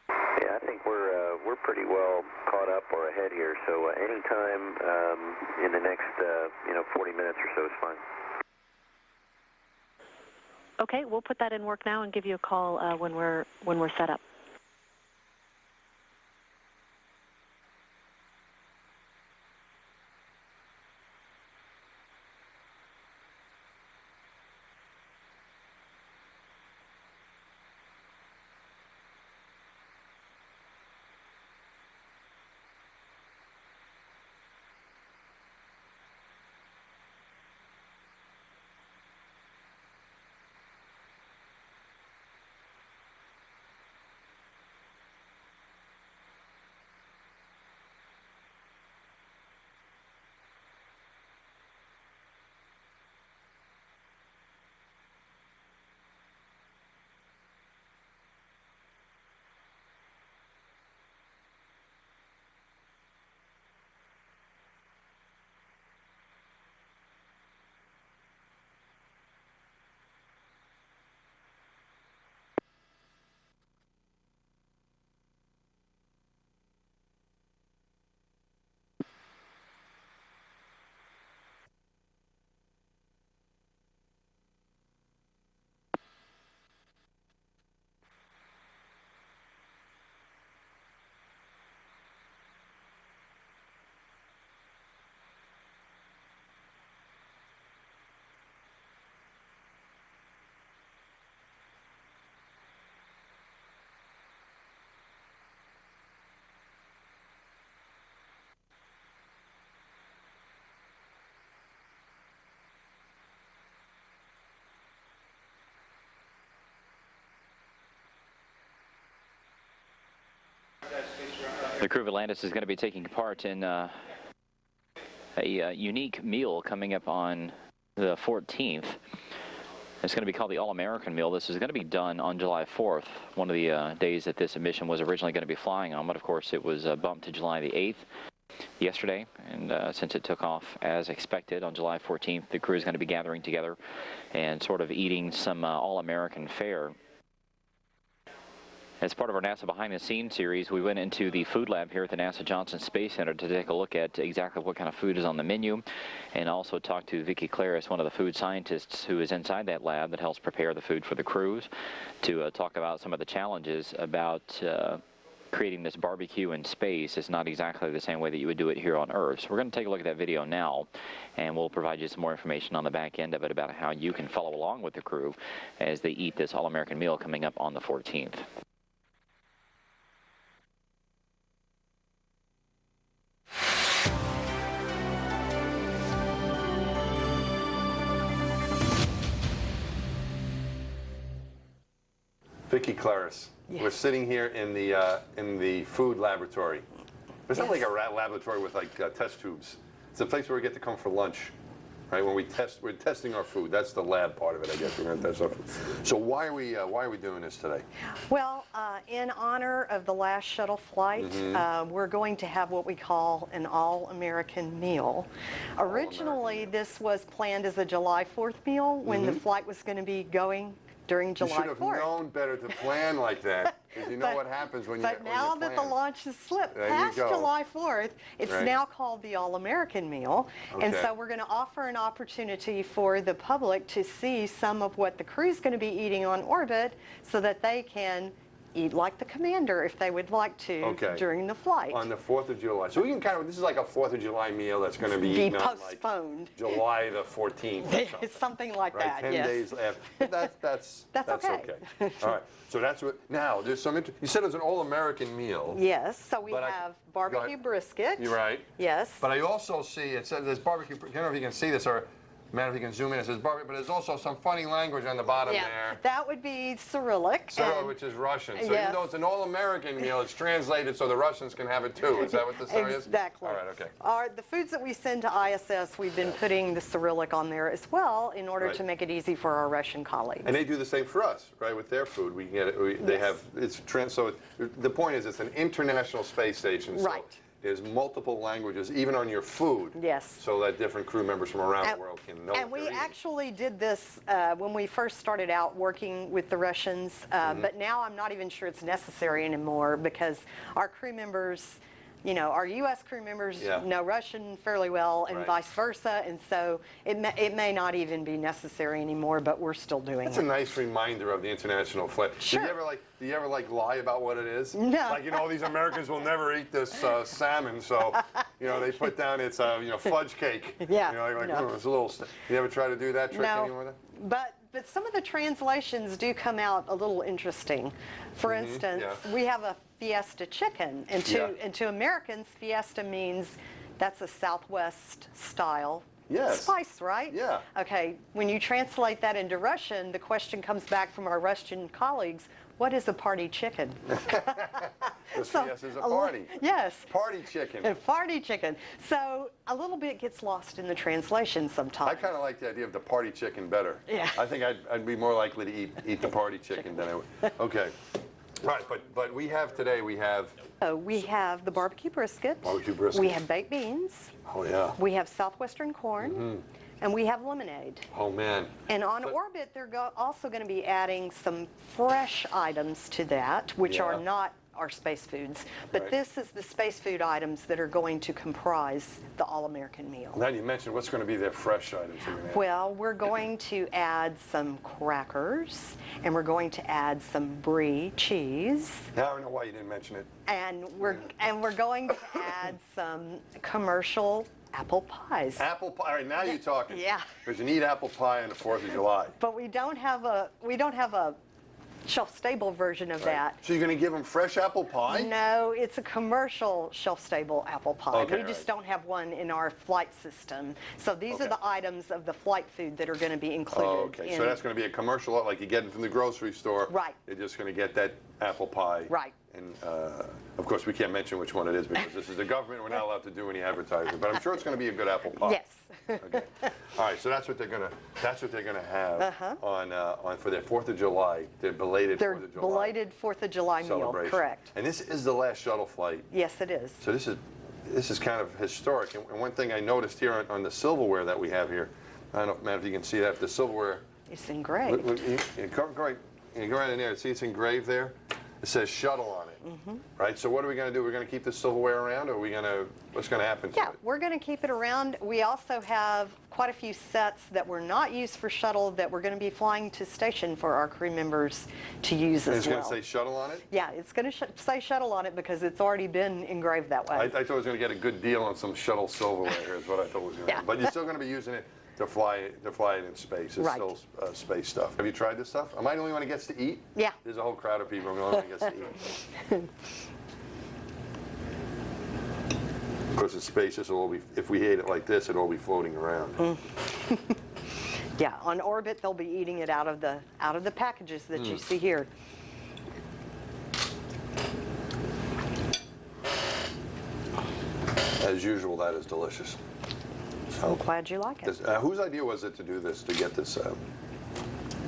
Yeah, I think we're pretty well caught up or ahead here. So anytime in the next 40 minutes or so is fine. Okay, we'll put that in work now and give you a call when we're set up. The crew of Atlantis is going to be taking part in a unique meal coming up on the 14th. It's going to be called the All-American meal. This is going to be done on July 4th, one of the days that this mission was originally going to be flying on, but of course it was bumped to July the 8th yesterday, and since it took off as expected on July 14th, the crew is going to be gathering together and sort of eating some All-American fare. As part of our NASA Behind the Scenes series, we went into the food lab here at the NASA Johnson Space Center to take a look at exactly what kind of food is on the menu, and also talk to Vicki Claris, one of the food scientists who is inside that lab that helps prepare the food for the crews, to talk about some of the challenges about creating this barbecue in space. Is not exactly the same way that you would do it here on Earth. So we're going to take a look at that video now, and we'll provide you some more information on the back end of it about how you can follow along with the crew as they eat this All-American meal coming up on the 14th. Vicki Claris. Yes. We're sitting here in the food laboratory. It's not like a laboratory with like test tubes. It's a place where we get to come for lunch, right? When we're testing our food. That's the lab part of it, I guess. We're going to test our food. So why are we doing this today? Well, in honor of the last shuttle flight, we're going to have what we call an all-American meal. Originally, this was planned as a July 4th meal when the flight was going to be going during July 4th. You should have known better to plan like that, because you know what happens when you plan. But now that the launch has slipped past July 4th, it's now called the All-American meal. Okay. And so we're going to offer an opportunity for the public to see some of what the crew's going to be eating on orbit so that they can eat like the commander if they would like to during the flight. On the 4th of July. So we can kind of, this is like a 4th of July meal that's going to be eaten postponed. On like July the 14th. It's something like right? that, 10 days after. That's okay. All right. So that's what, now there's some, you said it was an all-American meal. Yes, so we have barbecue brisket. You're right. Yes. But I also see, it says there's barbecue, I don't know if you can see this, or man, if you can zoom in, it says barbecue, but there's also some funny language on the bottom there. That would be Cyrillic. Cyrillic, which is Russian. So even though it's an all-American meal, it's translated so the Russians can have it too. Is that what the story is? Exactly. All right, okay. The foods that we send to ISS, we've been putting the Cyrillic on there as well in order to make it easy for our Russian colleagues. And they do the same for us, right? With their food, we can get it. They have so the point is, it's an international space station. So right. There's multiple languages, even on your food. Yes. So that different crew members from around the world can know. And we actually did this when we first started out working with the Russians, but now I'm not even sure it's necessary anymore because our crew members, you know, our U.S. crew members know Russian fairly well and vice versa, and so it may not even be necessary anymore, but we're still doing it. That's a nice reminder of the international flight. Sure. Do you ever lie about what it is? No. Like, you know, these Americans will never eat this salmon, so, you know, they put down it's, you know, fudge cake. Yeah. You know, like, it's a little, you ever try to do that trick anymore? But some of the translations do come out a little interesting. For instance, we have a Fiesta chicken, and to Americans, Fiesta means that's a Southwest style spice, right? Yeah. Okay, when you translate that into Russian, the question comes back from our Russian colleagues, what is a party chicken? The Fiesta is a party. Yes. Party chicken. A party chicken. So a little bit gets lost in the translation sometimes. I kind of like the idea of the party chicken better. Yeah. I think I'd be more likely to eat the party chicken than I would. Okay. Right, but we have today, we have the barbecue brisket. Barbecue brisket. We have baked beans. Oh, yeah. We have southwestern corn. And we have lemonade. Oh, man. And on orbit, they're also going to be adding some fresh items to that, which are not our space foods. But this is the space food items that are going to comprise the all-American meal. Now you mentioned what's going to be their fresh items. Well, we're going to add some crackers, and we're going to add some brie cheese. Now I don't know why you didn't mention it. And we're going to add some commercial apple pies. Apple pie. All right, now you're talking. Yeah. Because you need apple pie on the 4th of July. But we don't have a shelf-stable version of that. So you're going to give them fresh apple pie? No, it's a commercial shelf-stable apple pie. Okay, we just don't have one in our flight system. So these are the items of the flight food that are going to be included. Oh, okay. So that's going to be a commercial, like you get it from the grocery store. Right. You're just going to get that apple pie. Right. And, of course, we can't mention which one it is because this is the government. We're not allowed to do any advertising. But I'm sure it's going to be a good apple pie. Yes. Okay. All right. So that's what they're going to have on for their 4th of July. Their belated 4th of July. Belated 4th of July meal. Correct. And this is the last shuttle flight. Yes, it is. So this is kind of historic. And one thing I noticed here on the silverware that we have here, I don't know, Matt, if you can see that, the silverware. It's engraved. Go right in there. See, it's engraved there. It says shuttle on it, right? So what are we going to do? We're going to keep the silverware around, or are we going to? What's going to happen to it? Yeah, we're going to keep it around. We also have quite a few sets that were not used for shuttle that we're going to be flying to station for our crew members to use as well. It's going to say shuttle on it? Yeah, it's going to say shuttle on it because it's already been engraved that way. I thought I was going to get a good deal on some shuttle silverware. Is what I thought was going to happen. But you're still going to be using it to fly it in space. It's still space stuff. Have you tried this stuff? Am I the only one who gets to eat? Yeah. There's a whole crowd of people. I'm the only one who gets to eat. Of course, in space, this will all be, if we ate it like this, it'll all be floating around. Yeah, on orbit, they'll be eating it out of the packages that you see here. As usual, that is delicious. I'm glad you like it. Whose idea was it to do this, to get this,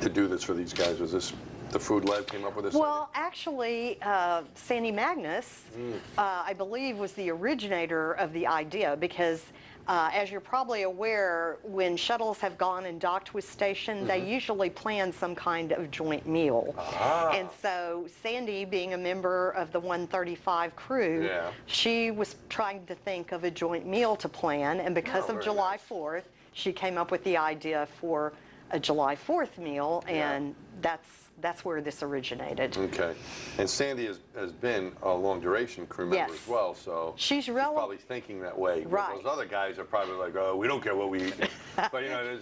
to do this for these guys? Was this the Food Lab came up with this? Well, actually, Sandy Magnus, I believe, was the originator of the idea because, as you're probably aware, when shuttles have gone and docked with station, they usually plan some kind of joint meal. And so Sandy, being a member of the 135 crew, she was trying to think of a joint meal to plan, and because of July 4th, she came up with the idea for a July 4th meal, and that's that's where this originated. Okay. And Sandy has been a long-duration crew member Yes. as well, so She's probably thinking that way. Right. Those other guys are probably like, oh, we don't care what we eat. But, you know,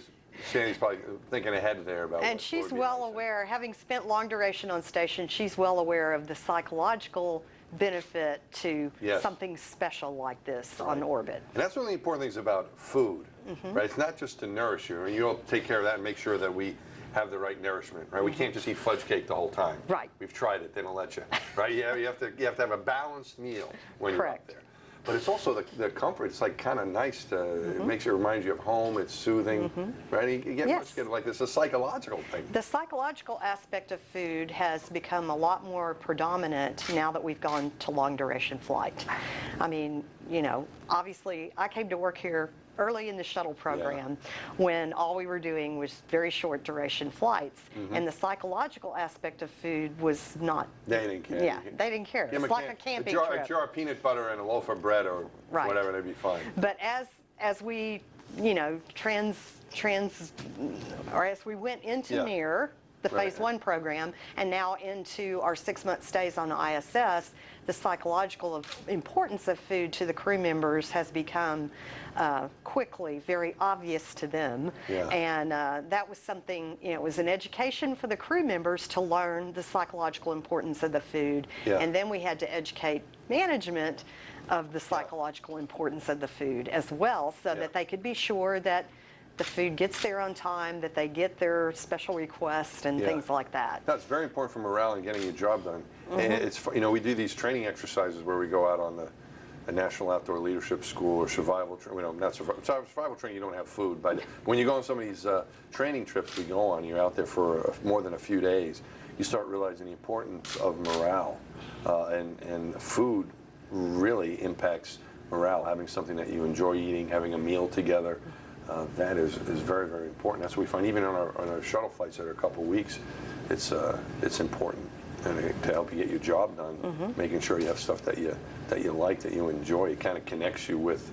Sandy's probably thinking ahead there about And what she's would be well nice. aware, having spent long duration on station, she's well aware of the psychological benefit to Yes. something special like this on orbit. And that's one of the important things about food, Mhm. right? It's not just to nourish you. And you'll take care of that and make sure that we have the right nourishment, right? We can't just eat fudge cake the whole time. Right. We've tried it; they don't let you, right? You have to have a balanced meal when you're up there. But it's also the comfort. It's like kind of nice to. It makes you remind you of home. It's soothing, right? You get much get like this. It's a psychological thing. The psychological aspect of food has become a lot more predominant now that we've gone to long duration flight. I mean, you know, obviously I came to work here early in the shuttle program when all we were doing was very short duration flights, and the psychological aspect of food was not. They didn't care. Yeah, they didn't care. Give 'em It's like a camping trip. A jar of peanut butter and a loaf of bread or whatever, they'd be fine. But as we, you know, as we went into NEAR, the Phase 1 program, and now into our 6-month stays on the ISS, the psychological importance of food to the crew members has become quickly very obvious to them. And that was something, you know, it was an education for the crew members to learn the psychological importance of the food. And then we had to educate management of the psychological importance of the food as well, so that they could be sure that the food gets there on time, that they get their special requests and things like that. That's very important for morale and getting your job done. And it's, you know, we do these training exercises where we go out on the National Outdoor Leadership School or survival training. You know, not survival training, you don't have food, but when you go on some of these training trips we go on, you're out there for more than a few days, you start realizing the importance of morale. And food really impacts morale, having something that you enjoy eating, having a meal together. That is very, very important. That's what we find even on our shuttle flights that are a couple weeks. It's important and to help you get your job done. Making sure you have stuff that you like, that you enjoy. It kind of connects you with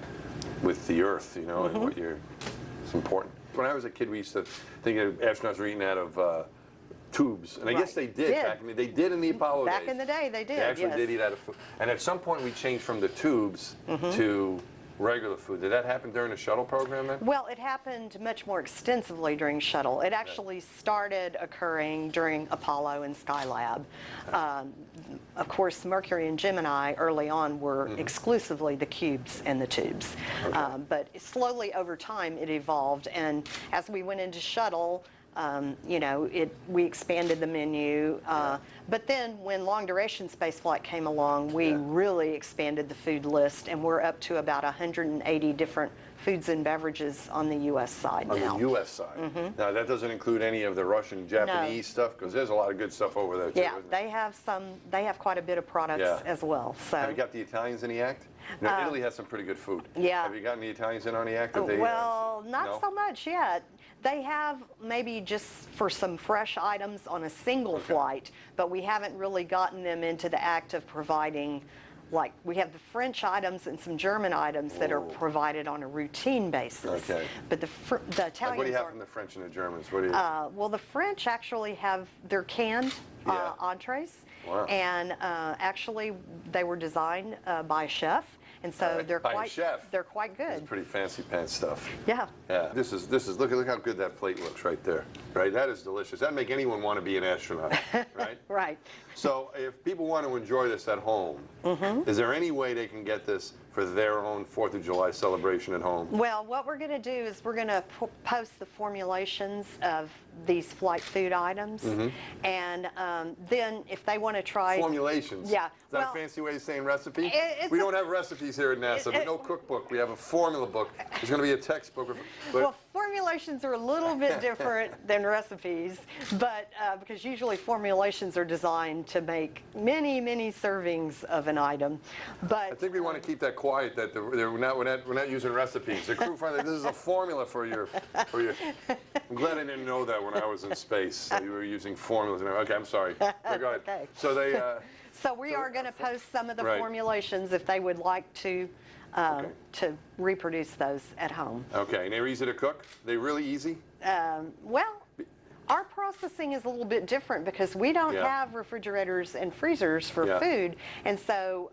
the Earth, you know, and what it's important. When I was a kid, we used to think astronauts were eating out of tubes, and I guess they did back in the, they did in the Apollo days. Back in the day, they did. They actually did eat out of food. And at some point, we changed from the tubes to regular food. Did that happen during the shuttle program then? Well, it happened much more extensively during shuttle. It actually started occurring during Apollo and Skylab. Of course, Mercury and Gemini early on were exclusively the cubes and the tubes. But slowly over time it evolved, and as we went into shuttle, you know, we expanded the menu. But then when long duration spaceflight came along, we really expanded the food list, and we're up to about 180 different foods and beverages on the U.S. side now. On the U.S. side. Now that doesn't include any of the Russian, Japanese stuff, because there's a lot of good stuff over there too. Yeah, they have quite a bit of products as well. So. Have you got the Italians in the act? No, Italy has some pretty good food. Yeah. Have you gotten the Italians in on the act? Well, not so much yet. They have maybe just for some fresh items on a single flight, but we haven't really gotten them into the act of providing, like, we have the French items and some German items that are provided on a routine basis. But the Italians like what do you have from the French and the Germans? What do you? Well, the French actually have their canned entrees. Wow. And actually, they were designed by a chef, and so they're quite good. This is pretty fancy pants stuff. Yeah. Yeah. This is look how good that plate looks right there. Right. That is delicious. That'd make anyone want to be an astronaut. Right. Right. So if people want to enjoy this at home, is there any way they can get this for their own 4th of July celebration at home? Well, what we're going to do is we're going to post the formulations of these flight food items, and then if they want to try formulations. Yeah. Is that a fancy way of saying recipe? We don't have recipes here at NASA. But no cookbook. We have a formula book. There's going to be a textbook. Well, formulations are a little bit different than recipes, but because usually formulations are designed to make many, many servings of an item. But I think we want to keep that quiet. That we're not using recipes. The crew find that this is a formula for your. I'm glad I didn't know that when I was in space. You were using formulas. Okay, I'm sorry. Go ahead. Okay. So they. So we are going to post some of the formulations if they would like to reproduce those at home. Okay, and they're easy to cook? They're really easy? Well, Our processing is a little bit different because we don't have refrigerators and freezers for food, and so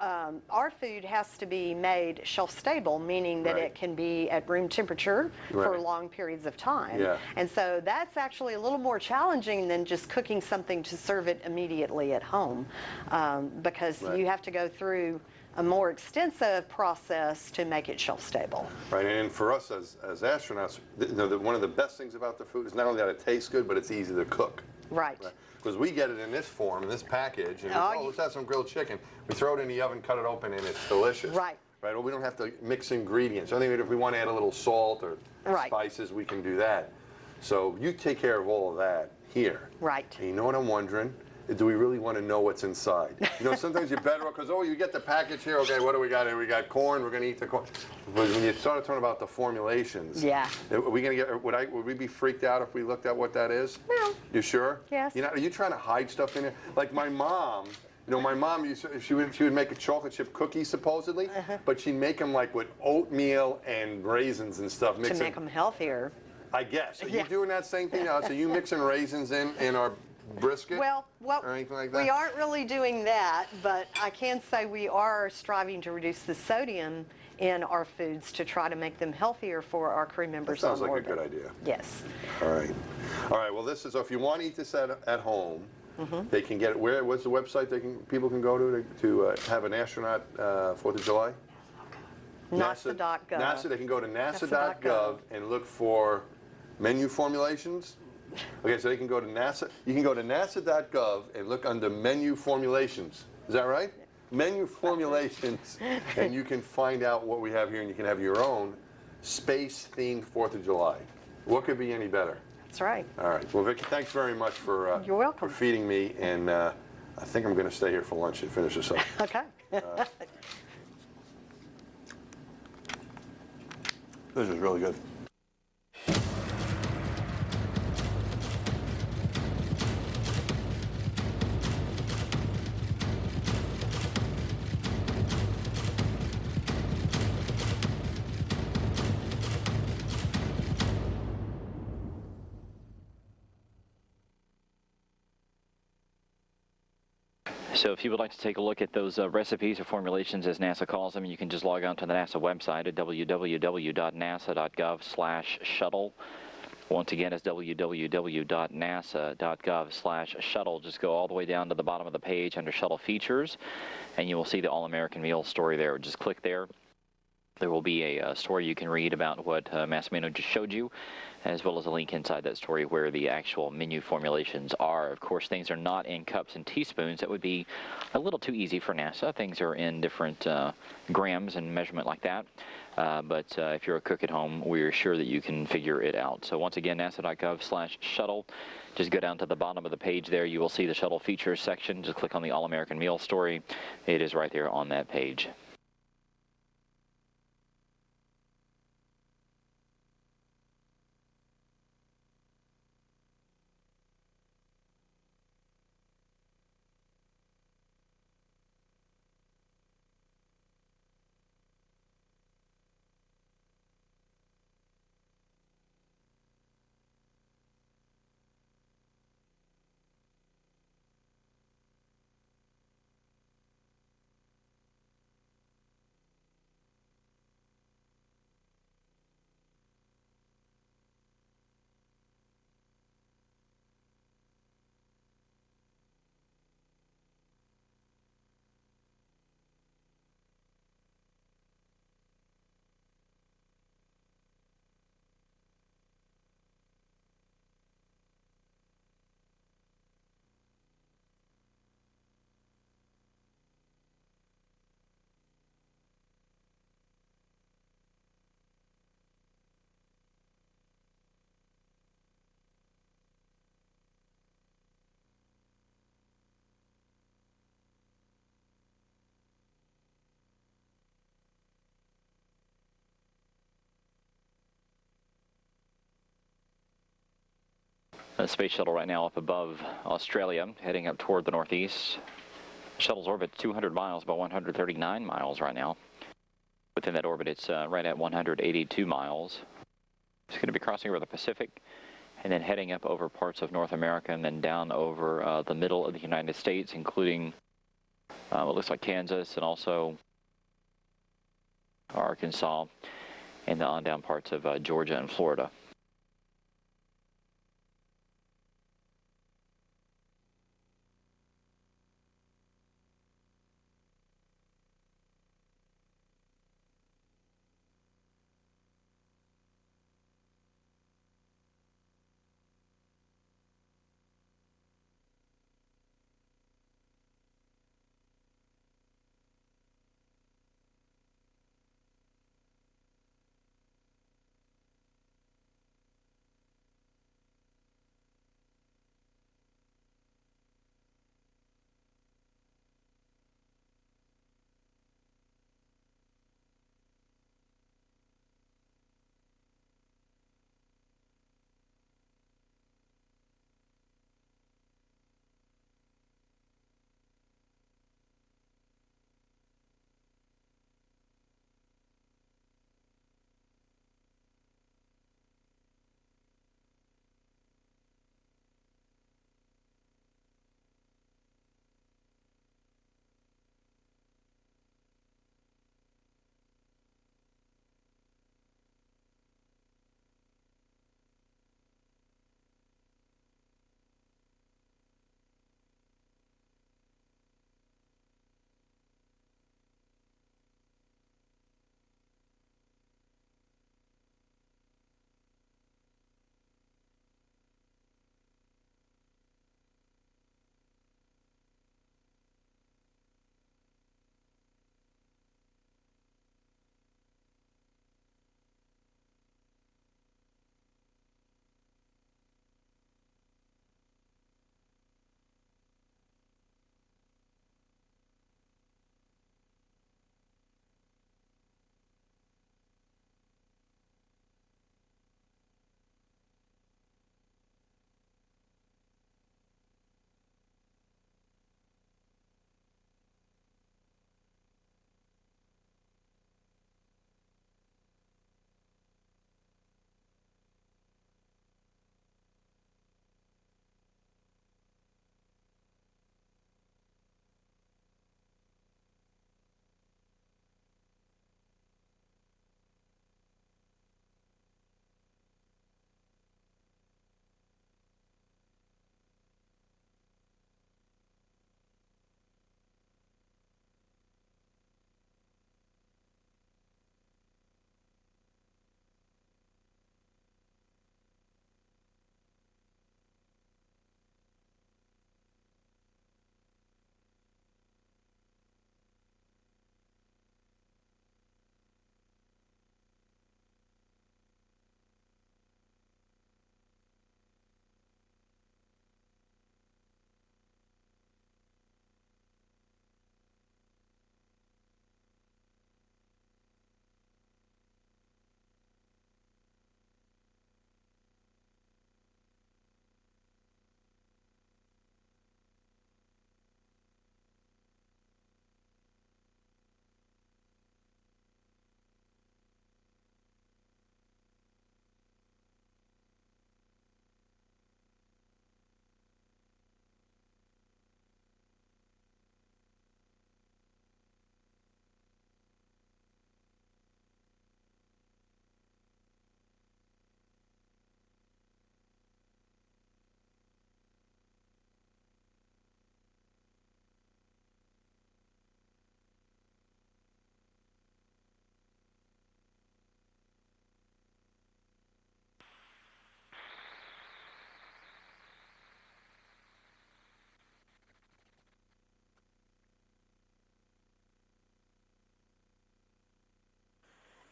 our food has to be made shelf stable, meaning that it can be at room temperature for long periods of time. And so that's actually a little more challenging than just cooking something to serve it immediately at home, because you have to go through a more extensive process to make it shelf stable. Right, and for us as astronauts, one of the best things about the food is not only that it tastes good, but it's easy to cook. Right. Because we get it in this form, in this package, and let's have some grilled chicken. We throw it in the oven, cut it open, and it's delicious. Right. Right, well, we don't have to mix ingredients. I think if we want to add a little salt or spices, we can do that. So you take care of all of that here. Right. And you know what I'm wondering? Do we really want to know what's inside? You know, sometimes you're better off because, you get the package here. Okay, what do we got here? We got corn. We're going to eat the corn. But when you started talking about the formulations, are we going to get? Would we be freaked out if we looked at what that is? No. You sure? Yes. Are you trying to hide stuff in there? Like my mom. My mom she would make a chocolate chip cookie supposedly, but she'd make them like with oatmeal and raisins and stuff. To make them healthier. I guess. Are you doing that same thing now? So you mixing raisins in our brisket? Well, or anything like that? we aren't really doing that, but I can say we are striving to reduce the sodium in our foods to try to make them healthier for our crew members on orbit. Sounds like a good idea. Yes. All right. All right. Well, this is, if you want to eat this at home, they can get it. What's the website people can go to have an astronaut 4th of July? NASA.gov. NASA. They can go to NASA.gov and look for menu formulations. Okay, so they can go to NASA. You can go to NASA.gov and look under menu formulations. Is that right? Menu formulations, and you can find out what we have here, and you can have your own space-themed 4th of July. What could be any better? That's right. All right. Well, Vicki, thanks very much for You're welcome. for feeding me, and I think I'm going to stay here for lunch and finish this up. Okay. This is really good. So if you would like to take a look at those recipes or formulations, as NASA calls them, you can just log on to the NASA website at www.nasa.gov/shuttle. Once again, it's www.nasa.gov/shuttle. Just go all the way down to the bottom of the page under Shuttle Features, and you will see the All-American Meal story there. Just click there. There will be a story you can read about what Massimino just showed you, as well as a link inside that story where the actual menu formulations are. Of course, things are not in cups and teaspoons. That would be a little too easy for NASA. Things are in different grams and measurement like that. But if you're a cook at home, we're sure that you can figure it out. So once again, nasa.gov/shuttle. Just go down to the bottom of the page there. You will see the Shuttle Features section. Just click on the All-American Meal story. It is right there on that page. The Space Shuttle right now up above Australia, heading up toward the northeast. The shuttle's orbit 200 miles, about 139 miles right now. Within that orbit, it's right at 182 miles. It's going to be crossing over the Pacific and then heading up over parts of North America and then down over the middle of the United States, including what looks like Kansas and also Arkansas and the on down parts of Georgia and Florida.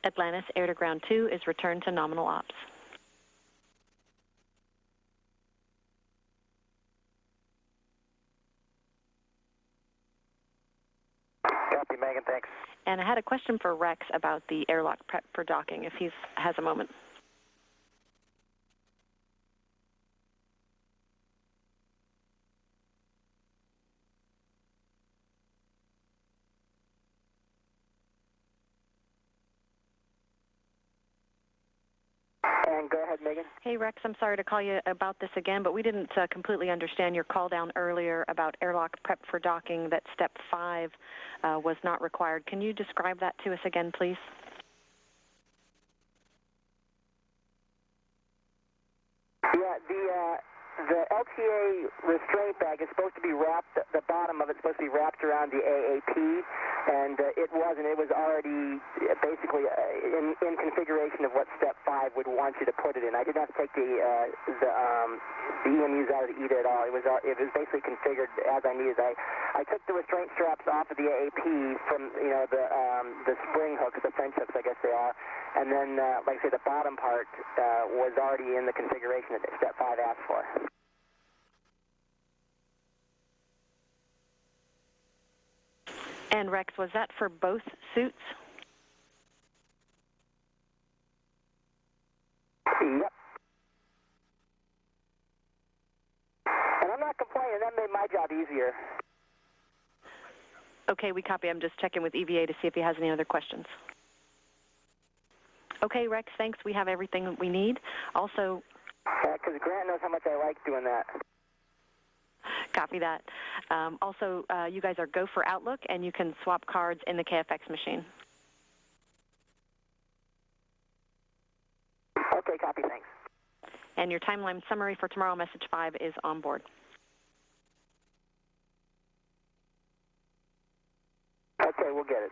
Atlantis Air to Ground 2 is returned to nominal ops. Copy, Megan, thanks. And I had a question for Rex about the airlock prep for docking, if he has a moment. And go ahead, Megan. Hey, Rex, I'm sorry to call you about this again, but we didn't completely understand your call down earlier about airlock prep for docking, that step 5 was not required. Can you describe that to us again, please? Yeah, the LTA restraint bag is supposed to be wrapped, the bottom of it's supposed to be wrapped around the AAP, and it wasn't. It was already basically in configuration of what Step 5 would want you to put it in. I did not take the EMUs out of the ETA at all. It was basically configured as I needed. I took the restraint straps off of the AAP from the spring hooks, the French hooks, I guess they are, and then like I say, the bottom part was already in the configuration that Step 5 asked for. And Rex, was that for both suits? Yep. And I'm not complaining. That made my job easier. Okay, we copy. I'm just checking with EVA to see if he has any other questions. Okay, Rex, thanks. We have everything we need. Also... because Grant knows how much I like doing that. Copy that. Also, you guys are go for Outlook, and you can swap cards in the KFX machine. Okay, copy, thanks. And your timeline summary for tomorrow, message 5, is on board. Okay, we'll get it.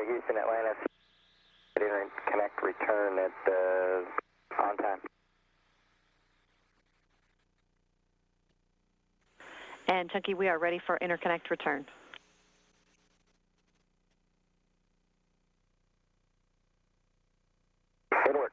Houston, Atlantis, interconnect return at on time. And Chunky, we are ready for interconnect return. Good work.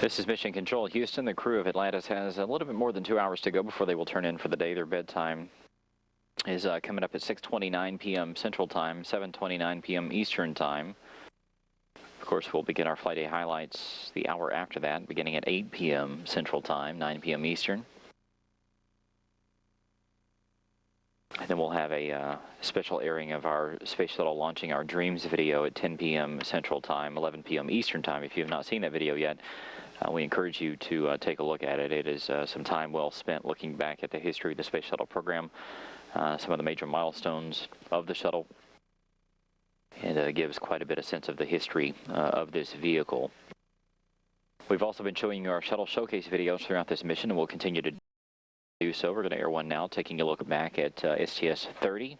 This is Mission Control, Houston. The crew of Atlantis has a little bit more than 2 hours to go before they will turn in for the day. Their bedtime is coming up at 6:29 p.m. Central Time, 7:29 p.m. Eastern Time. Of course, we'll begin our flight day highlights the hour after that, beginning at 8 p.m. Central Time, 9 p.m. Eastern. And then we'll have a special airing of our Space Shuttle launching our Dreams video at 10 p.m. Central Time, 11 p.m. Eastern Time. If you have not seen that video yet, we encourage you to take a look at it. It is some time well spent looking back at the history of the Space Shuttle program, some of the major milestones of the shuttle, and gives quite a bit of sense of the history of this vehicle. We've also been showing you our shuttle showcase videos throughout this mission, and we'll continue to do so. We're going to air one now, taking a look back at STS-30.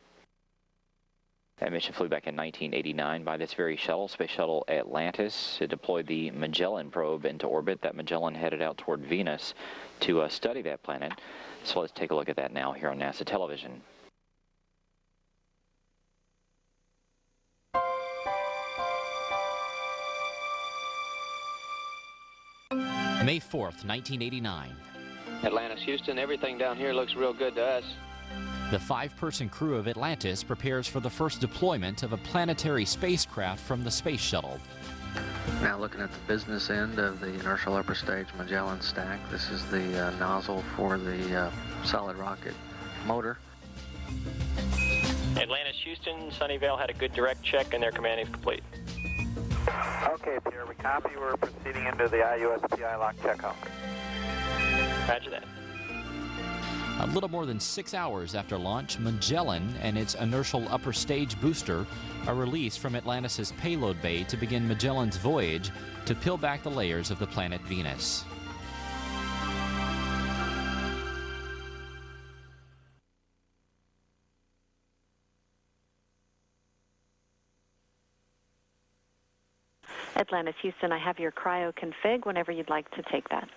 That mission flew back in 1989 by this very shuttle, Space Shuttle Atlantis. It deployed the Magellan probe into orbit. That Magellan headed out toward Venus to study that planet. So let's take a look at that now here on NASA television. May 4th, 1989. Atlantis, Houston, everything down here looks real good to us. The 5-person crew of Atlantis prepares for the first deployment of a planetary spacecraft from the Space Shuttle. Now looking at the business end of the inertial upper stage Magellan stack. This is the nozzle for the solid rocket motor. Atlantis, Houston, Sunnyvale had a good direct check and their command is complete. Okay, Pierre, we copy. We're proceeding into the IUSPI lock checkout. Roger that. A little more than 6 hours after launch, Magellan and its inertial upper stage booster are released from Atlantis' payload bay to begin Magellan's voyage to peel back the layers of the planet Venus. Atlantis, Houston, I have your cryo config whenever you'd like to take that.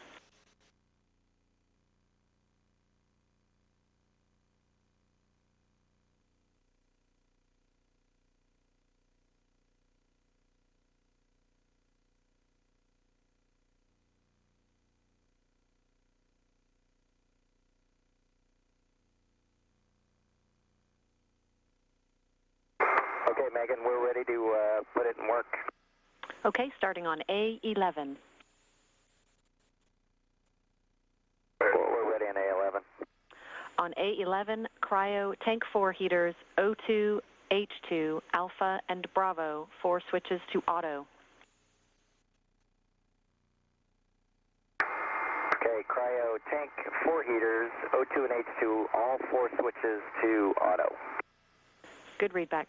Okay, Megan, we're ready to put it in work. Okay, starting on A11. We're ready on A11. On A11, cryo tank 4 heaters, O2, H2, Alpha, and Bravo, 4 switches to auto. Okay, cryo tank 4 heaters, O2 and H2, all 4 switches to auto. Good readback.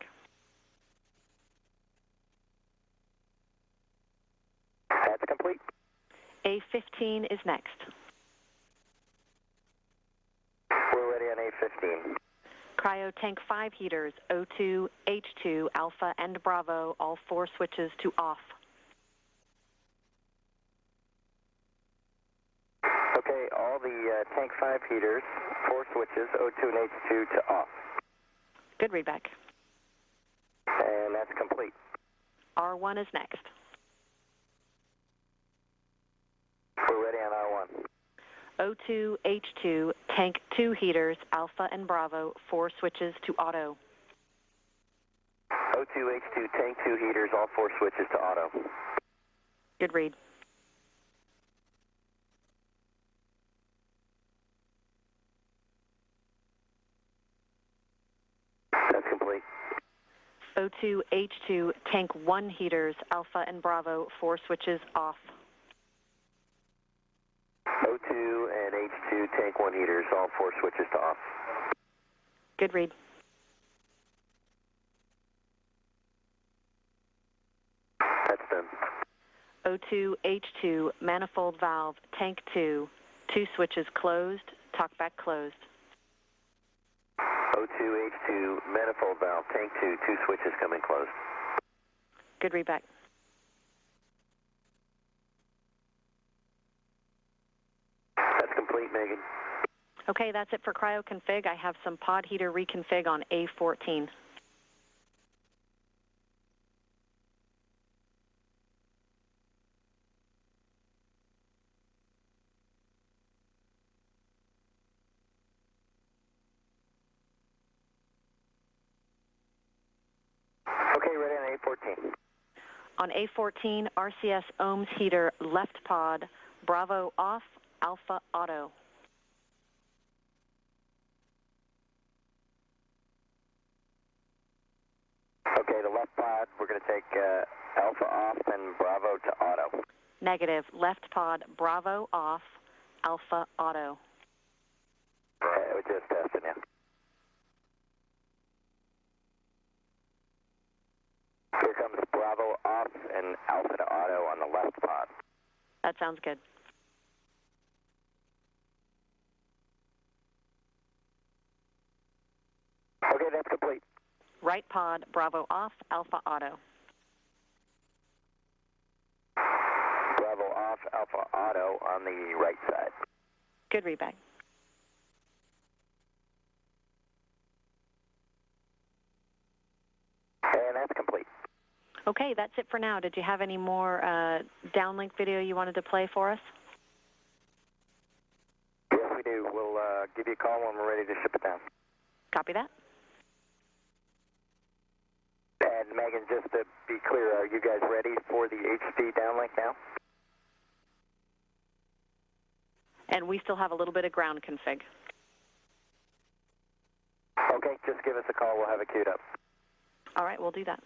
That's complete. A15 is next. We're ready on A15. Cryo tank 5 heaters, O2, H2, Alpha, and Bravo, all 4 switches to off. Okay, all the tank 5 heaters, 4 switches, O2 and H2 to off. Good readback. And that's complete. R1 is next. We're ready on R1. O2, H2, tank 2 heaters, Alpha and Bravo, 4 switches to auto. O2H2, tank 2 heaters, all 4 switches to auto. Good read. That's complete. O2H2, tank 1 heaters, Alpha and Bravo, 4 switches off. O2 and H2, tank 1 heaters, all 4 switches to off. Good read. That's done. O2H2, manifold valve, tank 2, 2 switches closed, talkback closed. O2H2, manifold valve, tank 2, 2 switches coming closed. Good read back. That's complete, Megan. Okay, that's it for cryo config. I have some pod heater reconfig on A14. Okay, ready on A14. On A14, RCS ohms heater left pod, Bravo off, Alpha auto. Okay, the left pod, we're going to take Alpha off and Bravo to auto. Negative, left pod, Bravo off, Alpha auto. We're just testing now. Here comes Bravo off and Alpha to auto on the left pod. That sounds good. Okay, that's complete. Right pod, Bravo off, Alpha auto. Bravo off, Alpha auto on the right side. Good read back. And that's complete. Okay, that's it for now. Did you have any more downlink video you wanted to play for us? Yes, we do. We'll give you a call when we're ready to ship it down. Copy that. And Megan, just to be clear, are you guys ready for the HD downlink now? And we still have a little bit of ground config. Okay, just give us a call. We'll have it queued up. All right, we'll do that.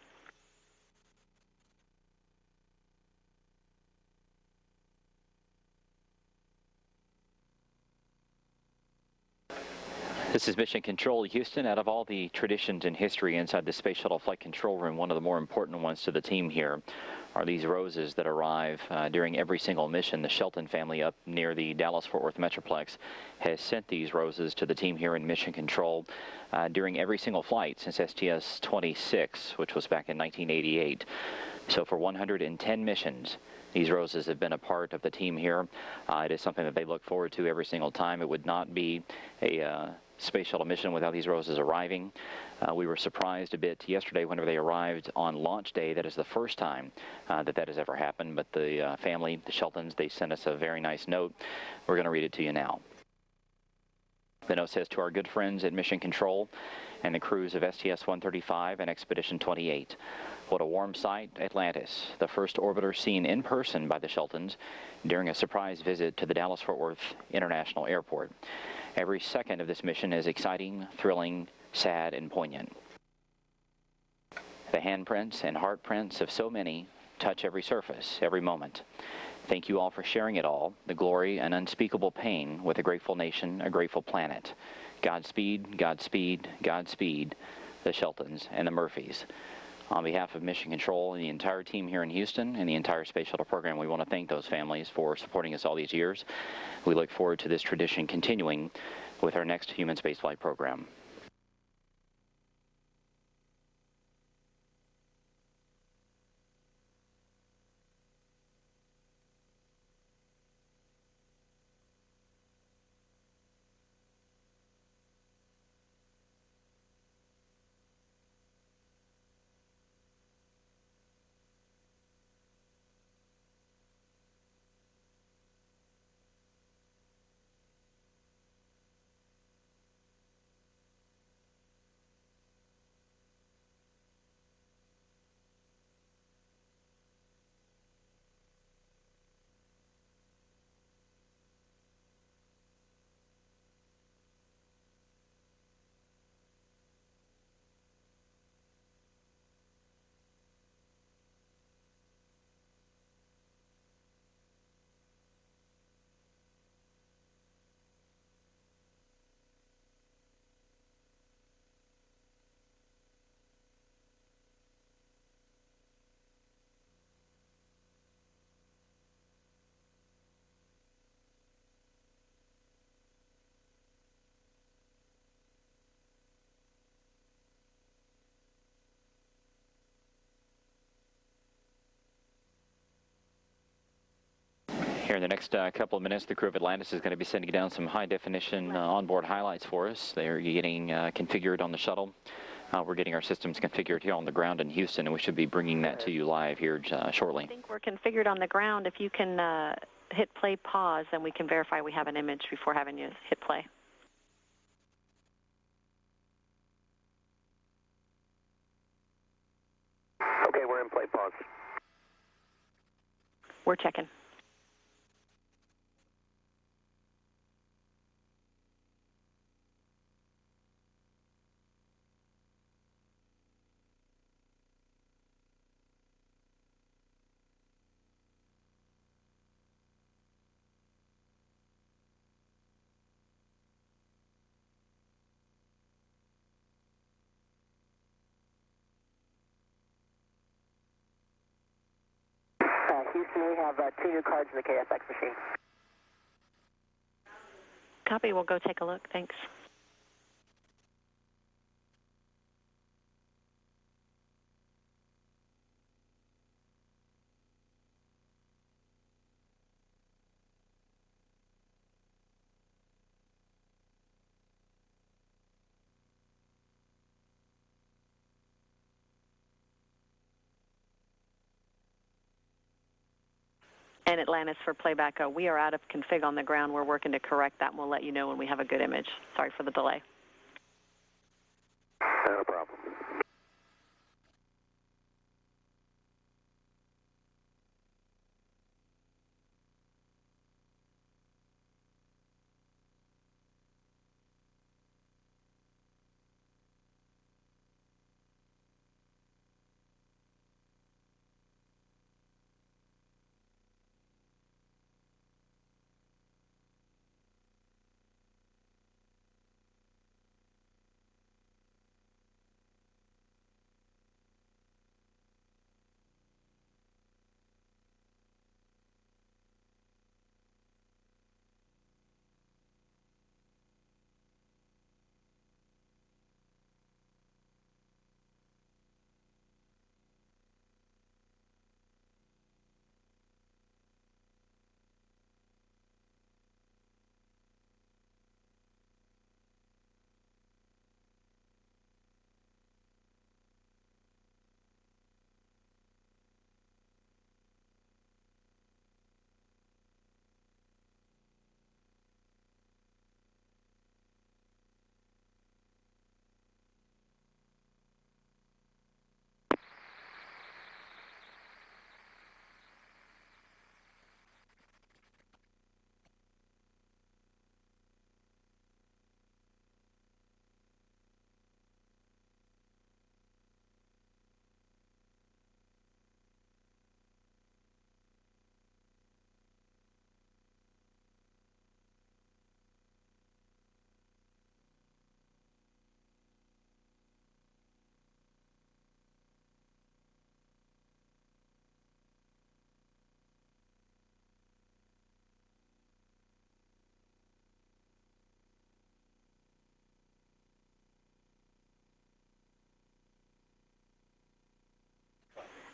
This is Mission Control, Houston. Out of all the traditions and history inside the Space Shuttle Flight Control Room, one of the more important ones to the team here are these roses that arrive during every single mission. The Shelton family up near the Dallas-Fort Worth Metroplex has sent these roses to the team here in Mission Control during every single flight since STS-135, which was back in 1988. So for 110 missions, these roses have been a part of the team here. It is something that they look forward to every single time. It would not be a Space Shuttle mission without these roses arriving. We were surprised a bit yesterday whenever they arrived on launch day. That is the first time that has ever happened. But the family, the Sheltons, they sent us a very nice note. We're going to read it to you now. The note says, to our good friends at Mission Control and the crews of STS-135 and Expedition 28. What a warm sight, Atlantis, the first orbiter seen in person by the Sheltons during a surprise visit to the Dallas-Fort Worth International Airport. Every second of this mission is exciting, thrilling, sad, and poignant. The handprints and heartprints of so many touch every surface, every moment. Thank you all for sharing it all, the glory and unspeakable pain with a grateful nation, a grateful planet. Godspeed, Godspeed, Godspeed, the Sheltons and the Murphys. On behalf of Mission Control and the entire team here in Houston and the entire Space Shuttle program, we want to thank those families for supporting us all these years. We look forward to this tradition continuing with our next human spaceflight program. Here in the next couple of minutes, the crew of Atlantis is going to be sending down some high-definition onboard highlights for us. They're getting configured on the shuttle. We're getting our systems configured here on the ground in Houston, and we should be bringing that to you live here shortly. I think we're configured on the ground. If you can hit play pause, then we can verify we have an image before having you hit play. Okay, we're in play pause. We're checking. Houston, we have 2 new cards in the KFX machine. Copy. We'll go take a look. Thanks. And Atlantis for playback. We are out of config on the ground. We're working to correct that, and we'll let you know when we have a good image. Sorry for the delay. Not a problem.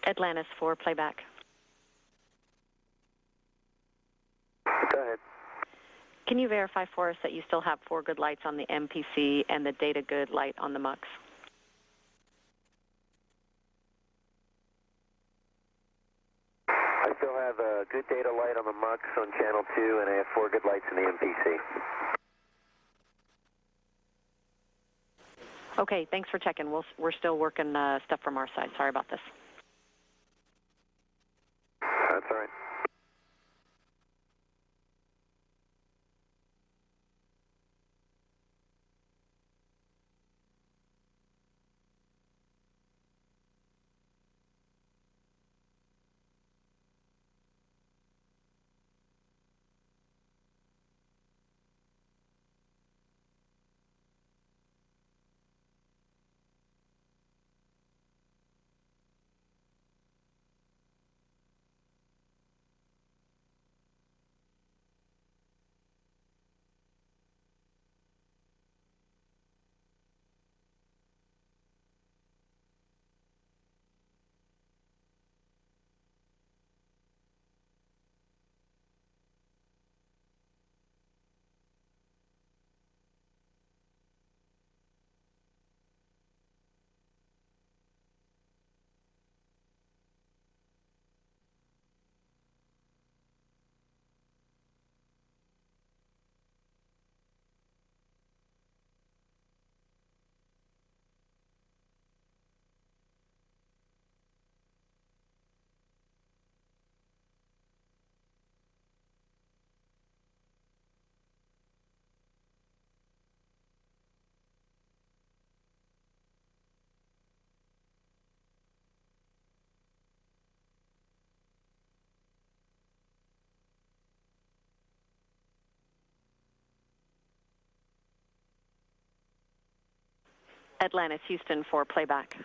Atlantis for playback. Go ahead. Can you verify for us that you still have 4 good lights on the MPC and the data good light on the MUX? I still have a good data light on the MUX on channel 2, and I have 4 good lights in the MPC. Okay, thanks for checking. We're still working stuff from our side. Sorry about this. That's all right. Atlantis, Houston for playback.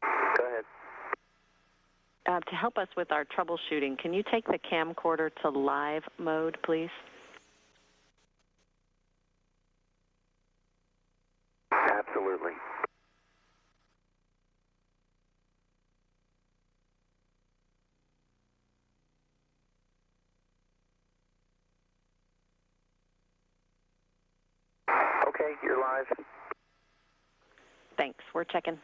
Go ahead. To help us with our troubleshooting, can you take the camcorder to live mode, please? Absolutely. Okay, you're live. Thanks. We're checking.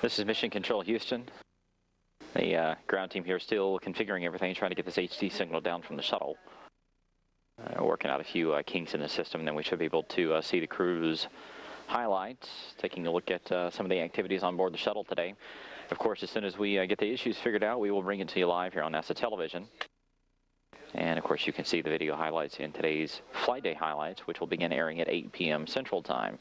This is Mission Control Houston. The ground team here still configuring everything, trying to get this HD signal down from the shuttle. Working out a few kinks in the system, and then we should be able to see the crew's highlights, taking a look at some of the activities on board the shuttle today. Of course, as soon as we get the issues figured out, we will bring it to you live here on NASA television. And of course, you can see the video highlights in today's flight day highlights, which will begin airing at 8 p.m. Central Time.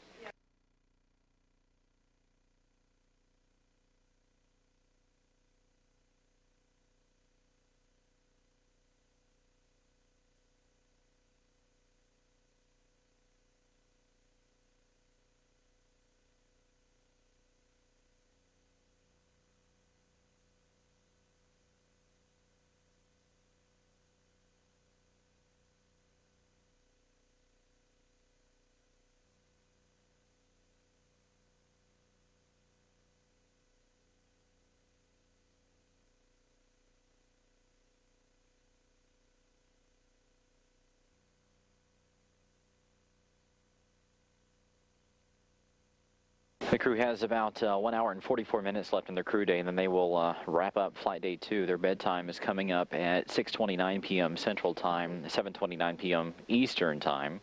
The crew has about 1 hour and 44 minutes left in their crew day, and then they will wrap up flight day 2. Their bedtime is coming up at 6:29 p.m. Central Time, 7:29 p.m. Eastern Time.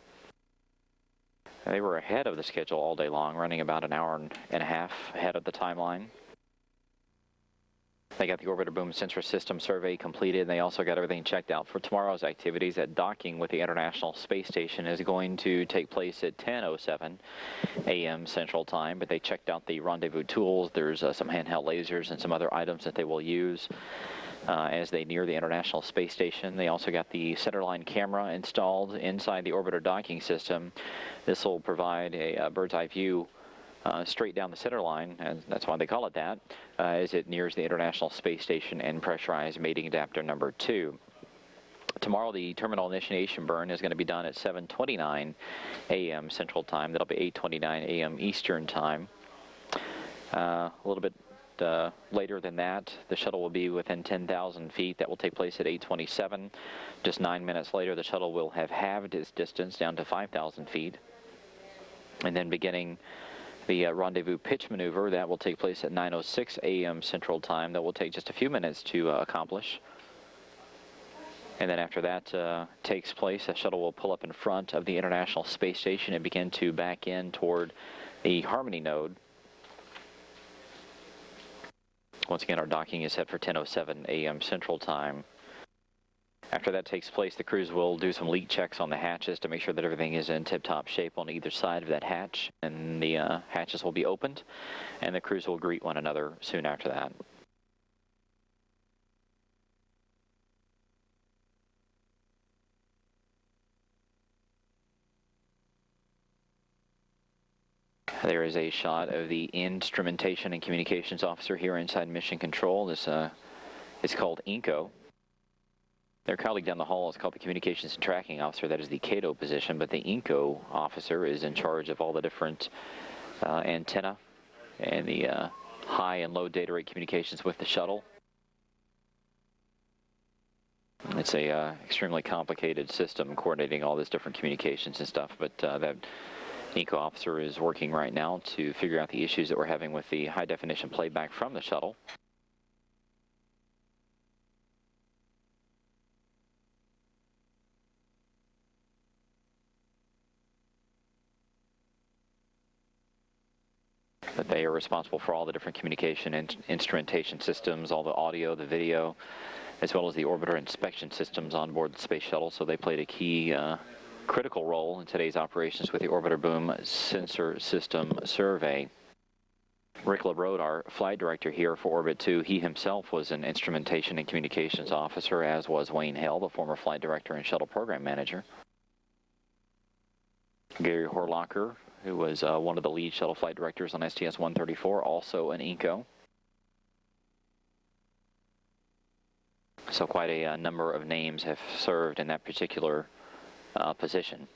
They were ahead of the schedule all day long, running about an hour and a half ahead of the timeline. They got the orbiter boom sensor system survey completed, and they also got everything checked out for tomorrow's activities. At docking with the International Space Station is going to take place at 10:07 a.m. Central Time, but they checked out the rendezvous tools. There's some handheld lasers and some other items that they will use as they near the International Space Station. They also got the centerline camera installed inside the orbiter docking system. This will provide a bird's eye view straight down the center line, and that's why they call it that, as it nears the International Space Station and pressurized mating adapter number 2. Tomorrow, the terminal initiation burn is going to be done at 7:29 a.m. Central Time. That'll be 8:29 a.m. Eastern Time. A little bit later than that, the shuttle will be within 10,000 feet. That will take place at 8:27. Just 9 minutes later, the shuttle will have halved its distance down to 5,000 feet. And then beginning the rendezvous pitch maneuver, that will take place at 9:06 a.m. Central Time. That will take just a few minutes to accomplish. And then after that takes place, the shuttle will pull up in front of the International Space Station and begin to back in toward the Harmony node. Once again, our docking is set for 10:07 a.m. Central Time. After that takes place, the crews will do some leak checks on the hatches to make sure that everything is in tip-top shape on either side of that hatch. And the hatches will be opened, and the crews will greet one another soon after that. There is a shot of the Instrumentation and Communications Officer here inside Mission Control. This is called INCO. Their colleague down the hall is called the Communications and Tracking Officer. That is the CATO position, but the INCO officer is in charge of all the different antenna and the high and low data rate communications with the shuttle. It's a extremely complicated system coordinating all this different communications and stuff, but that Eco officer is working right now to figure out the issues that we're having with the high-definition playback from the shuttle. But they are responsible for all the different communication and instrumentation systems, all the audio, the video, as well as the orbiter inspection systems on board the Space Shuttle. So they played a key, critical role in today's operations with the orbiter boom sensor system survey. Rick LeBrode, our flight director here for Orbit 2, he himself was an instrumentation and communications officer, as was Wayne Hale, the former flight director and shuttle program manager. Gary Horlocker, who was one of the lead shuttle flight directors on STS-135, also an ECO. So quite a number of names have served in that particular position.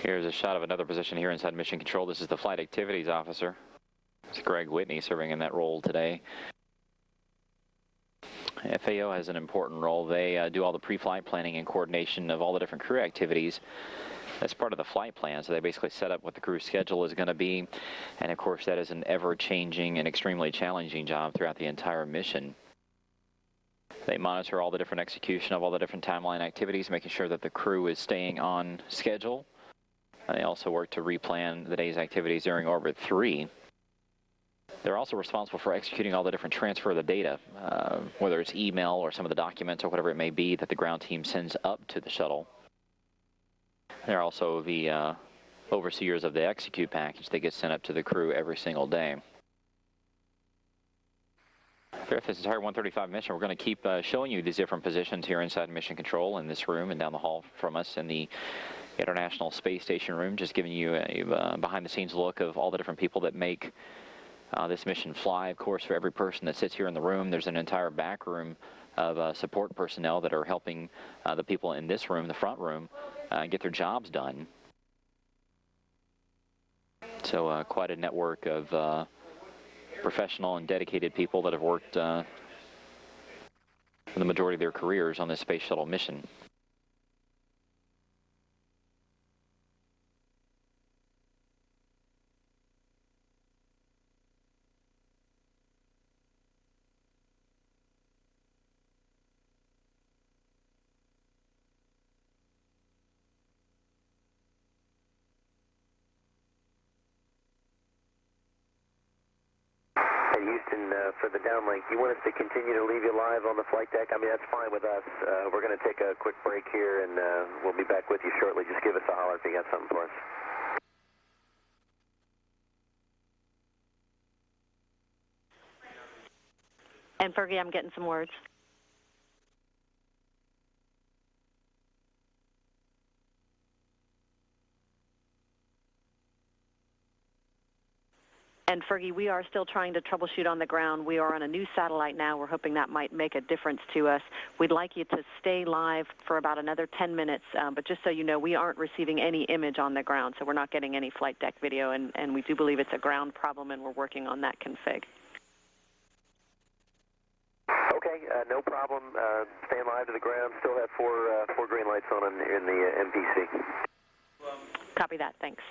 Here's a shot of another position here inside Mission Control. This is the Flight Activities Officer. It's Greg Whitney serving in that role today. FAO has an important role. They do all the pre-flight planning and coordination of all the different crew activities. That's part of the flight plan, so they basically set up what the crew schedule is going to be. And of course, that is an ever-changing and extremely challenging job throughout the entire mission. They monitor all the different execution of all the different timeline activities, making sure that the crew is staying on schedule. And they also work to replan the day's activities during Orbit 3. They're also responsible for executing all the different transfer of the data, whether it's email or some of the documents or whatever it may be that the ground team sends up to the shuttle. They're also the overseers of the execute package that gets sent up to the crew every single day. Throughout this entire 135 mission, we're going to keep showing you these different positions here inside Mission Control in this room and down the hall from us in the International Space Station room, just giving you a behind-the-scenes look of all the different people that make this mission fly. Of course, for every person that sits here in the room, there's an entire back room of support personnel that are helping the people in this room, the front room, get their jobs done. So quite a network of professional and dedicated people that have worked the majority of their careers on this Space Shuttle mission. Houston, for the downlink, you want us to continue to leave you live on the flight deck? I mean, that's fine with us. We're going to take a quick break here, and we'll be back with you shortly. Just give us a holler if you got something for us. And Fergie, I'm getting some words. And Fergie, we are still trying to troubleshoot on the ground. We are on a new satellite now. We're hoping that might make a difference to us. We'd like you to stay live for about another 10 minutes, but just so you know, we aren't receiving any image on the ground, so we're not getting any flight deck video, and we do believe it's a ground problem, and we're working on that config. Okay, no problem. Staying live to the ground. Still have four green lights on in the MPC. Copy that. Thanks.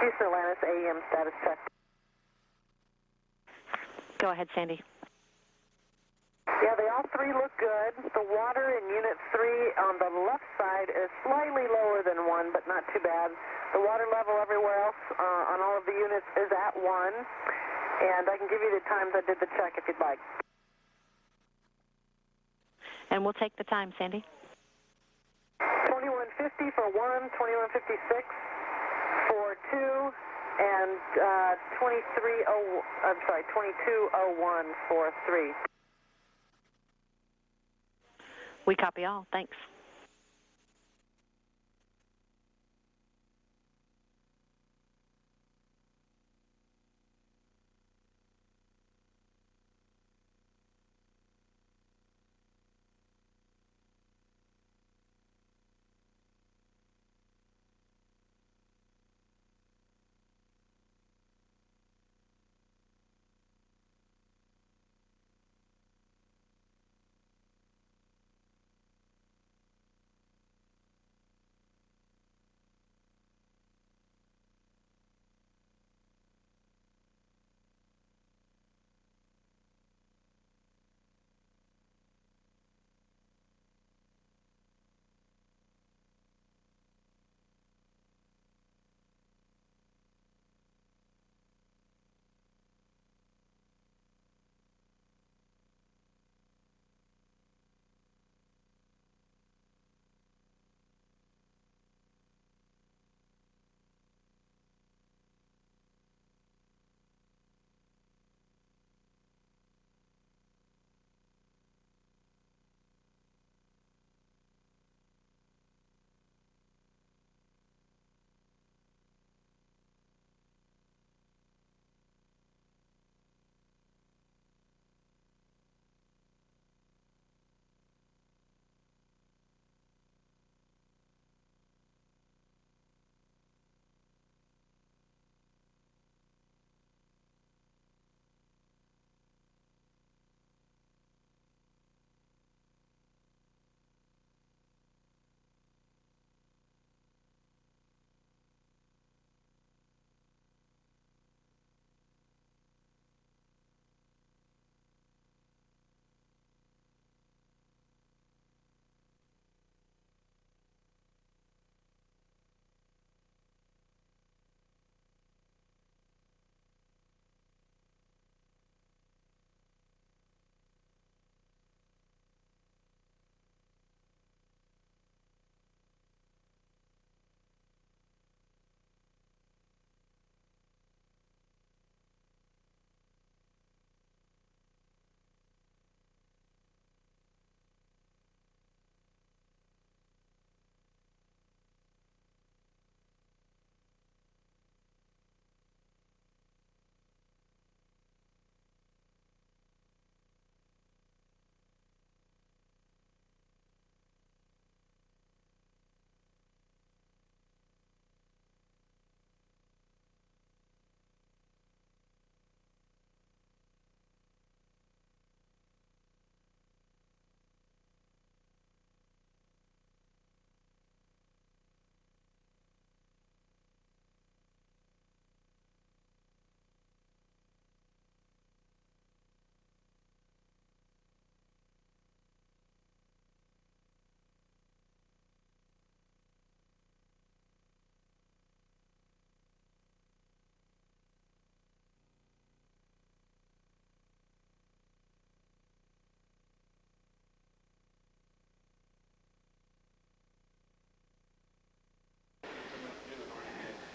Houston Atlantis, AEM status check. Go ahead, Sandy. Yeah, they all three look good. The water in Unit 3 on the left side is slightly lower than 1, but not too bad. The water level everywhere else on all of the units is at 1, and I can give you the times I did the check if you'd like. And we'll take the time, Sandy. 2150 for 1, 2156 for 2, and 2201 for 3. We copy all. Thanks.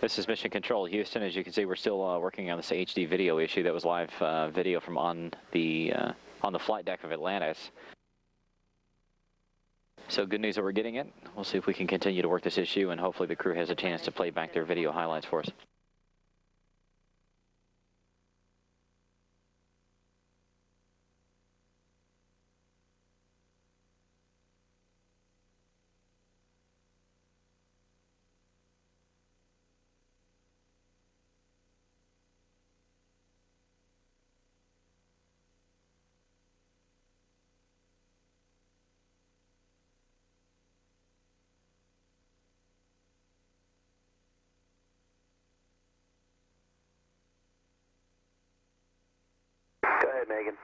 This is Mission Control, Houston. As you can see, we're still working on this HD video issue that was live video from on the flight deck of Atlantis. So good news that we're getting it. We'll see if we can continue to work this issue, and hopefully the crew has a chance to play back their video highlights for us. Megan.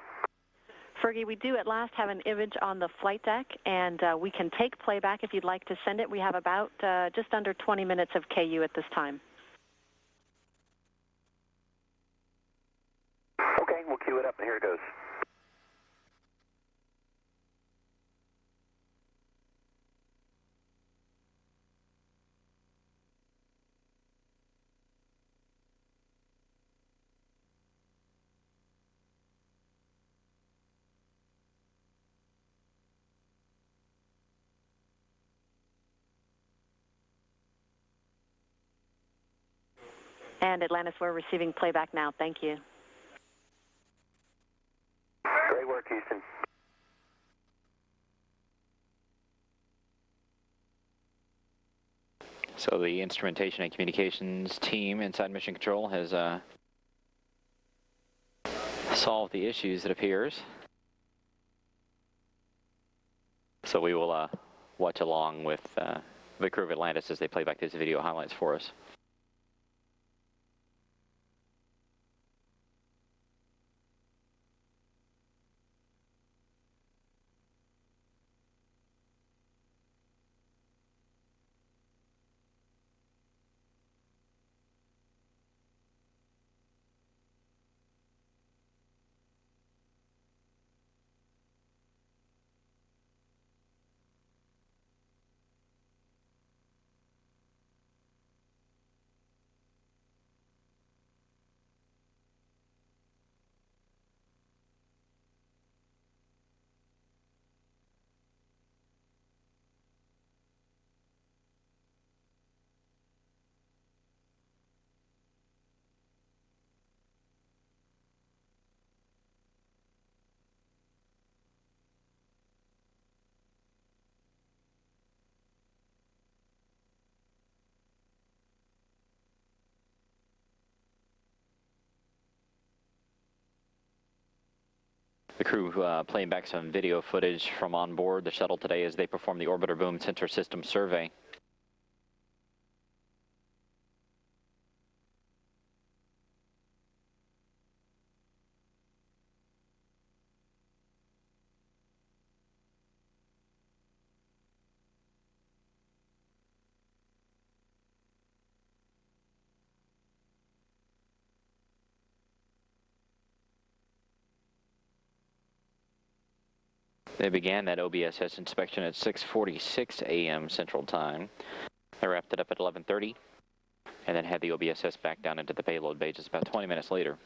Fergie, we do at last have an image on the flight deck, and we can take playback if you'd like to send it. We have about just under 20 minutes of KU at this time. Okay, we'll cue it up, and here it goes. And Atlantis, we're receiving playback now. Thank you. Great work, Houston. So the instrumentation and communications team inside Mission Control has solved the issues, it appears. So we will watch along with the crew of Atlantis as they play back these video highlights for us. The crew playing back some video footage from on board the shuttle today as they perform the orbiter boom sensor system survey. They began that OBSS inspection at 6:46 a.m. Central Time. They wrapped it up at 11:30 and then had the OBSS back down into the payload bay just about 20 minutes later.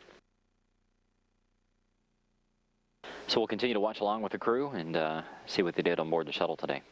So we'll continue to watch along with the crew and see what they did on board the shuttle today.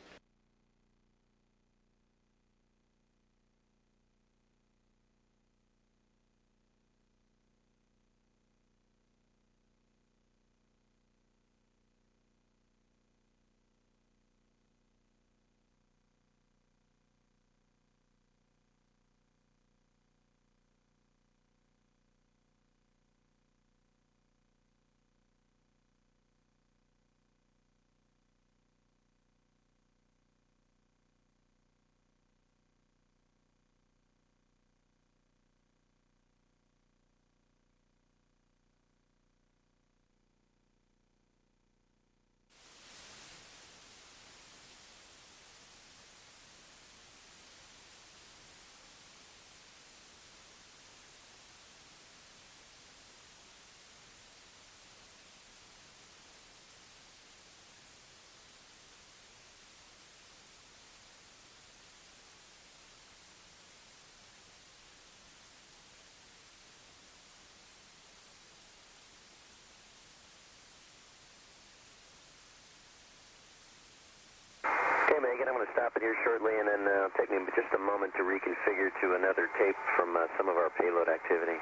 Okay, Megan, I'm going to stop it here shortly, and then take me just a moment to reconfigure to another tape from some of our payload activity.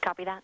Copy that.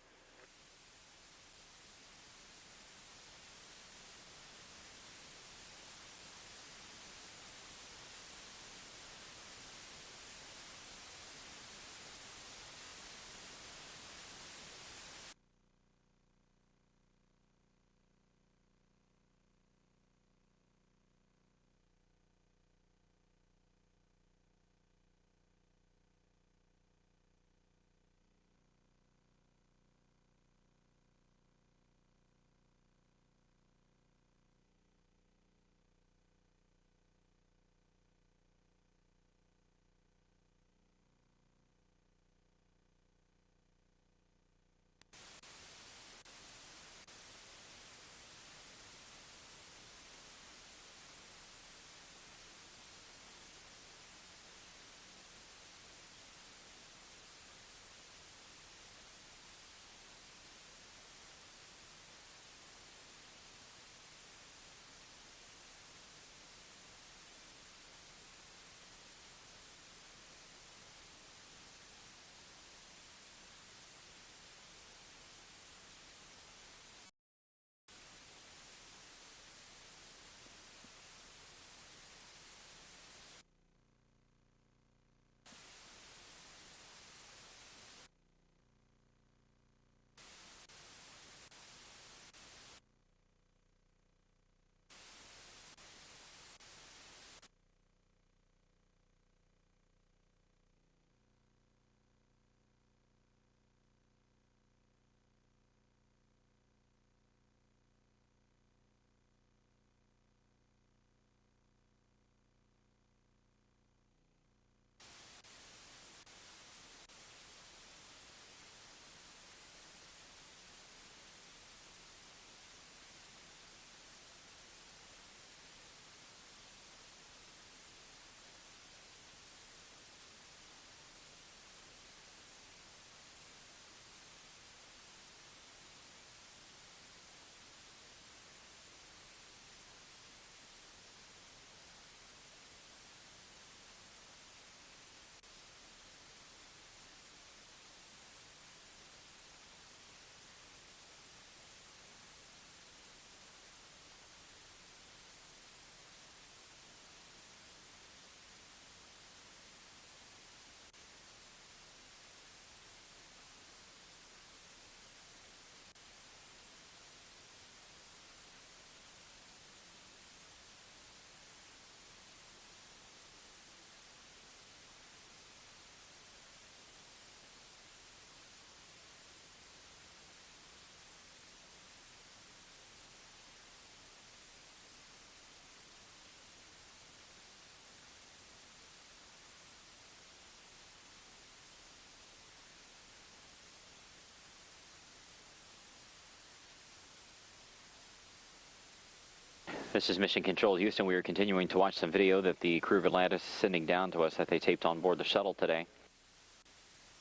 This is Mission Control Houston. We are continuing to watch some video that the crew of Atlantis is sending down to us that they taped on board the shuttle today.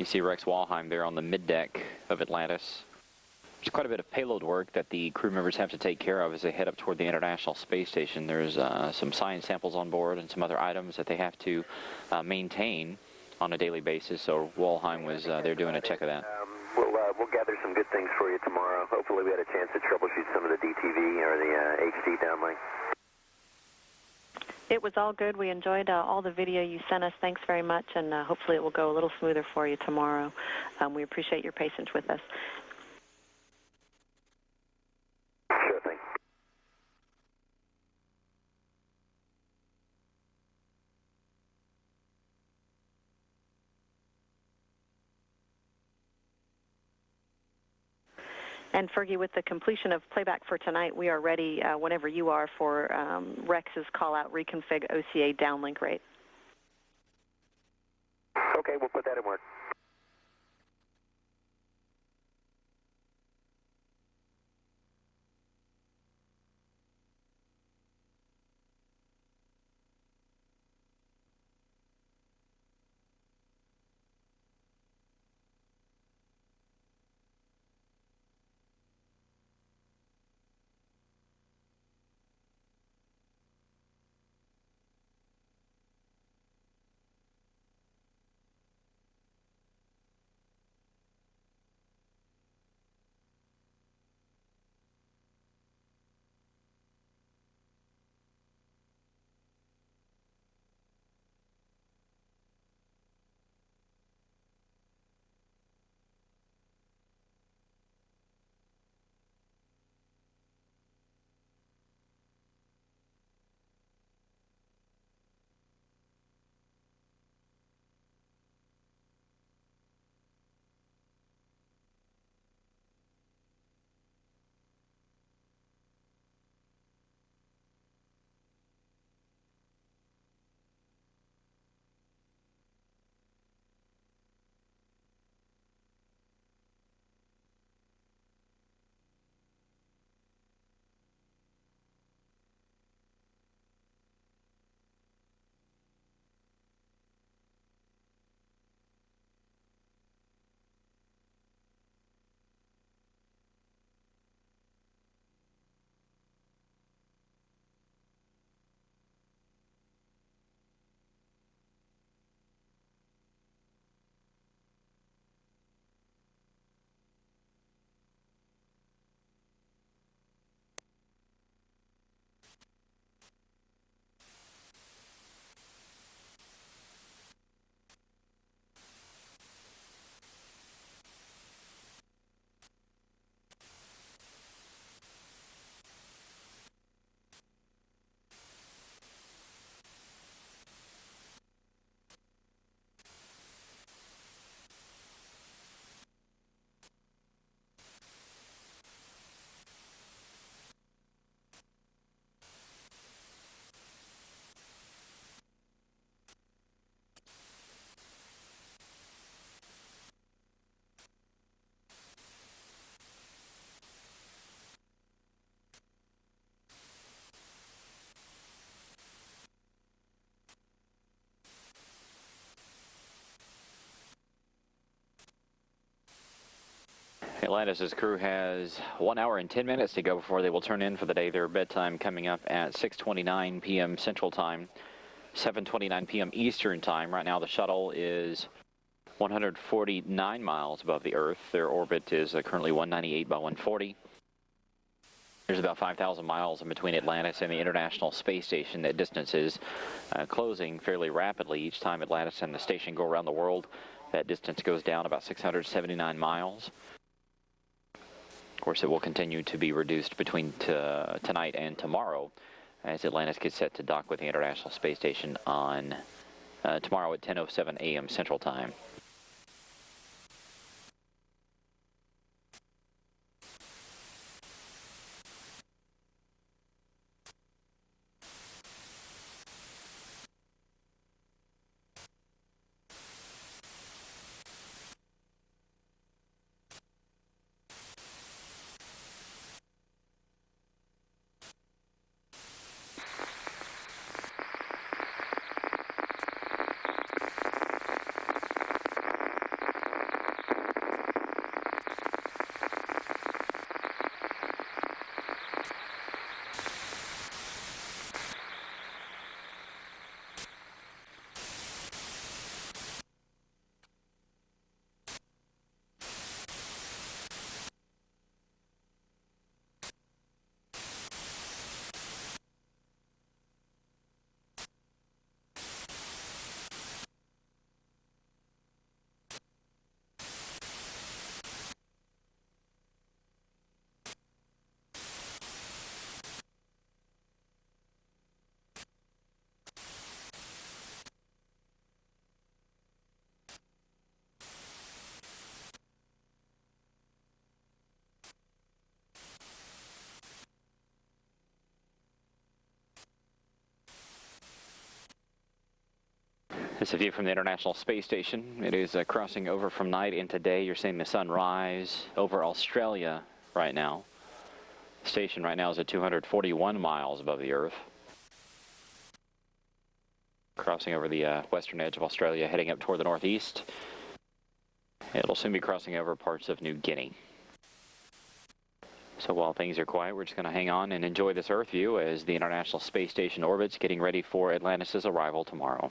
You see Rex Walheim there on the middeck of Atlantis. There's quite a bit of payload work that the crew members have to take care of as they head up toward the International Space Station. There's some science samples on board and some other items that they have to maintain on a daily basis. So Walheim was there doing a check of that. We'll gather some good things for you tomorrow. Hopefully we had a chance to troubleshoot some of the DTV or the HD downlink. It was all good. We enjoyed all the video you sent us. Thanks very much, and hopefully it will go a little smoother for you tomorrow. We appreciate your patience with us. Sure thing. And Fergie, with the completion of playback for tonight, we are ready whenever you are for Rex's call-out reconfig OCA downlink rate. Okay, we'll put that in work. Atlantis' crew has 1 hour and 10 minutes to go before they will turn in for the day. Their bedtime coming up at 6:29 p.m. Central Time, 7:29 p.m. Eastern Time. Right now the shuttle is 149 miles above the Earth. Their orbit is currently 198 by 140. There's about 5,000 miles in between Atlantis and the International Space Station. That distance is closing fairly rapidly. Each time Atlantis and the station go around the world, that distance goes down about 679 miles. Of course, it will continue to be reduced between tonight and tomorrow as Atlantis gets set to dock with the International Space Station on tomorrow at 10:07 a.m. Central Time. This is a view from the International Space Station. It is crossing over from night into day. You're seeing the sun rise over Australia right now. The station right now is at 241 miles above the Earth. Crossing over the western edge of Australia, heading up toward the northeast. It'll soon be crossing over parts of New Guinea. So while things are quiet, we're just going to hang on and enjoy this Earth view as the International Space Station orbits, getting ready for Atlantis' arrival tomorrow.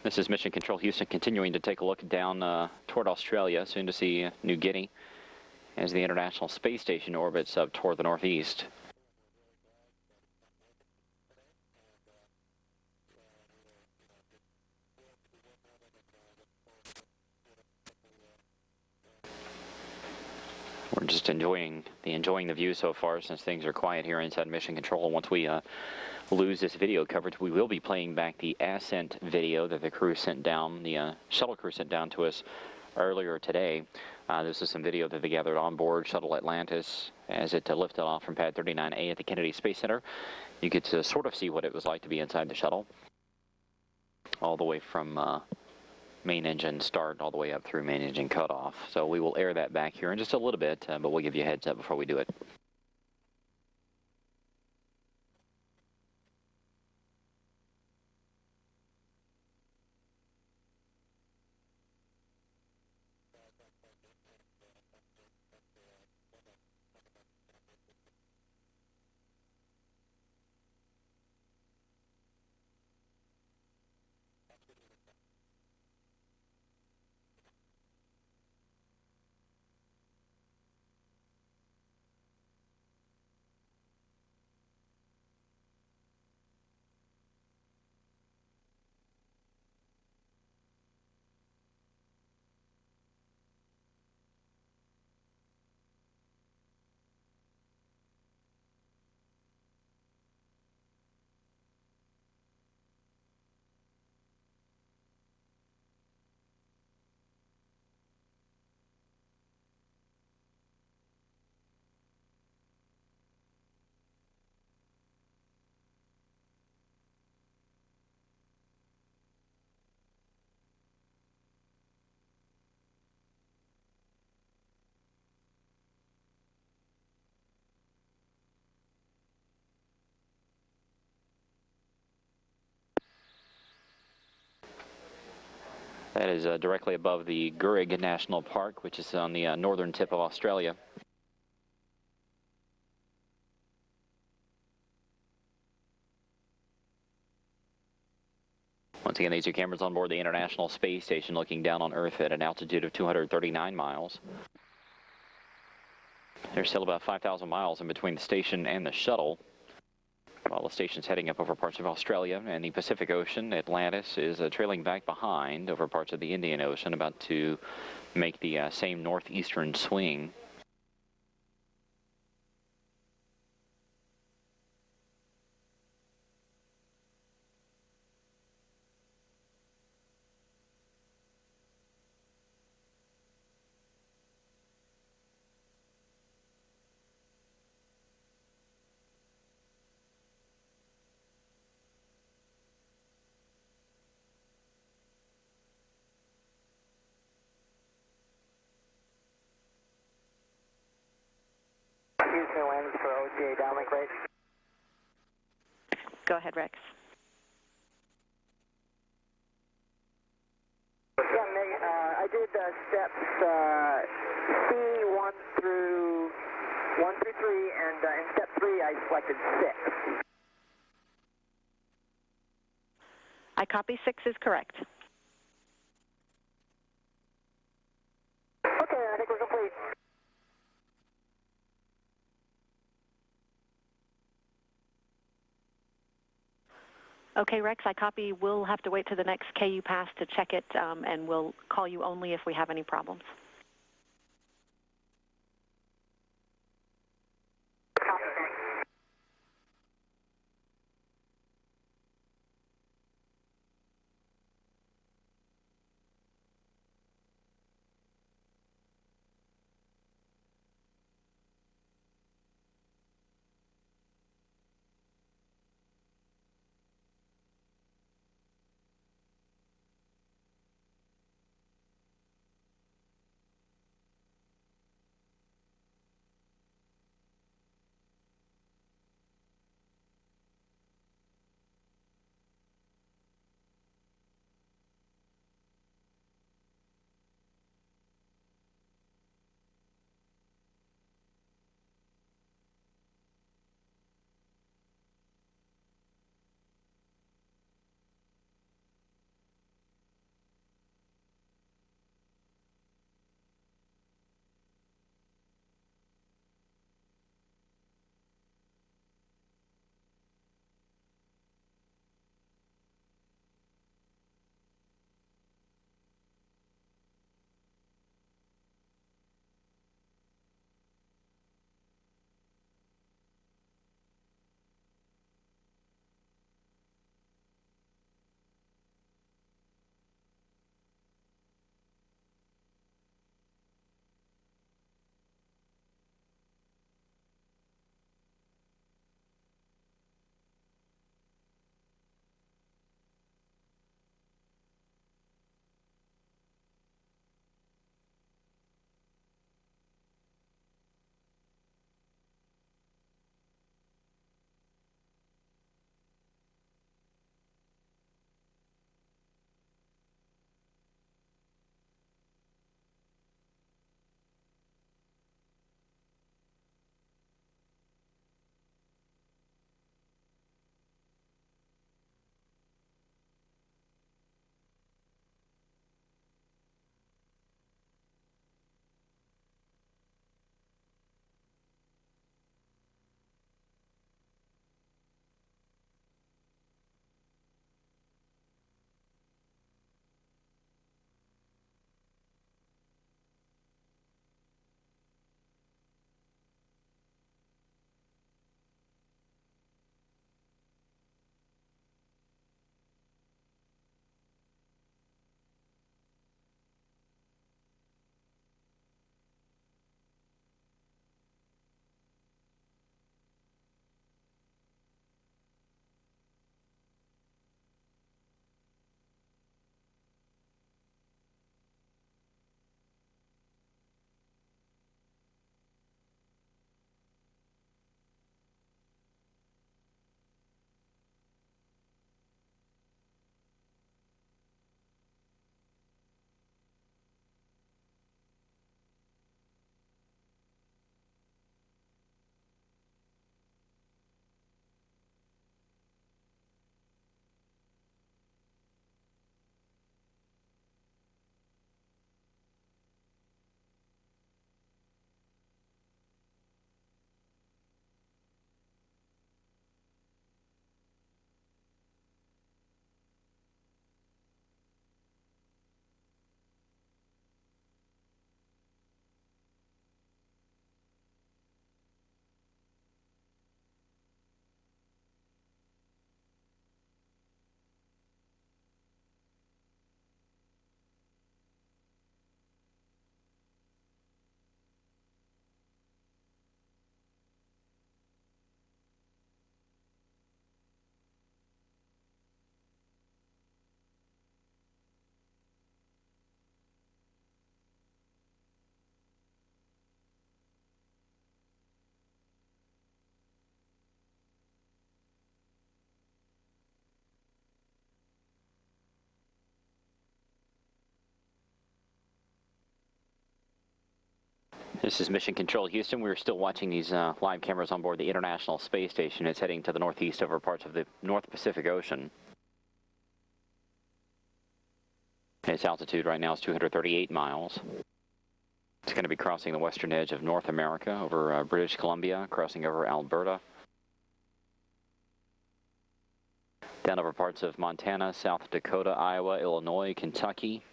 This is Mission Control Houston continuing to take a look down toward Australia, soon to see New Guinea, as the International Space Station orbits up toward the northeast. We're just enjoying the view so far, since things are quiet here inside Mission Control. Once we lose this video coverage, we will be playing back the ascent video that the crew sent down, the shuttle crew sent down to us earlier today. This is some video that they gathered on board Shuttle Atlantis as it lifted off from Pad 39A at the Kennedy Space Center. You get to sort of see what it was like to be inside the shuttle, all the way from main engine start all the way up through main engine cutoff. So we will air that back here in just a little bit, but we'll give you a heads up before we do it. That is directly above the Gurrig National Park, which is on the northern tip of Australia. Once again, these are cameras on board the International Space Station looking down on Earth at an altitude of 239 miles. There's still about 5,000 miles in between the station and the shuttle. While the station's heading up over parts of Australia and the Pacific Ocean, Atlantis is trailing back behind over parts of the Indian Ocean, about to make the same northeastern swing. OTA downlink rate. Go ahead, Rex. Yeah, Megan, I did steps C1 through 3, and in step 3 I selected 6. I copy 6 is correct. Okay, I think we're complete. Okay, Rex, I copy. We'll have to wait to the next KU pass to check it, and we'll call you only if we have any problems. This is Mission Control Houston. We're still watching these live cameras on board the International Space Station. It's heading to the northeast over parts of the North Pacific Ocean. Its altitude right now is 238 miles. It's going to be crossing the western edge of North America over British Columbia, crossing over Alberta, down over parts of Montana, South Dakota, Iowa, Illinois, Kentucky,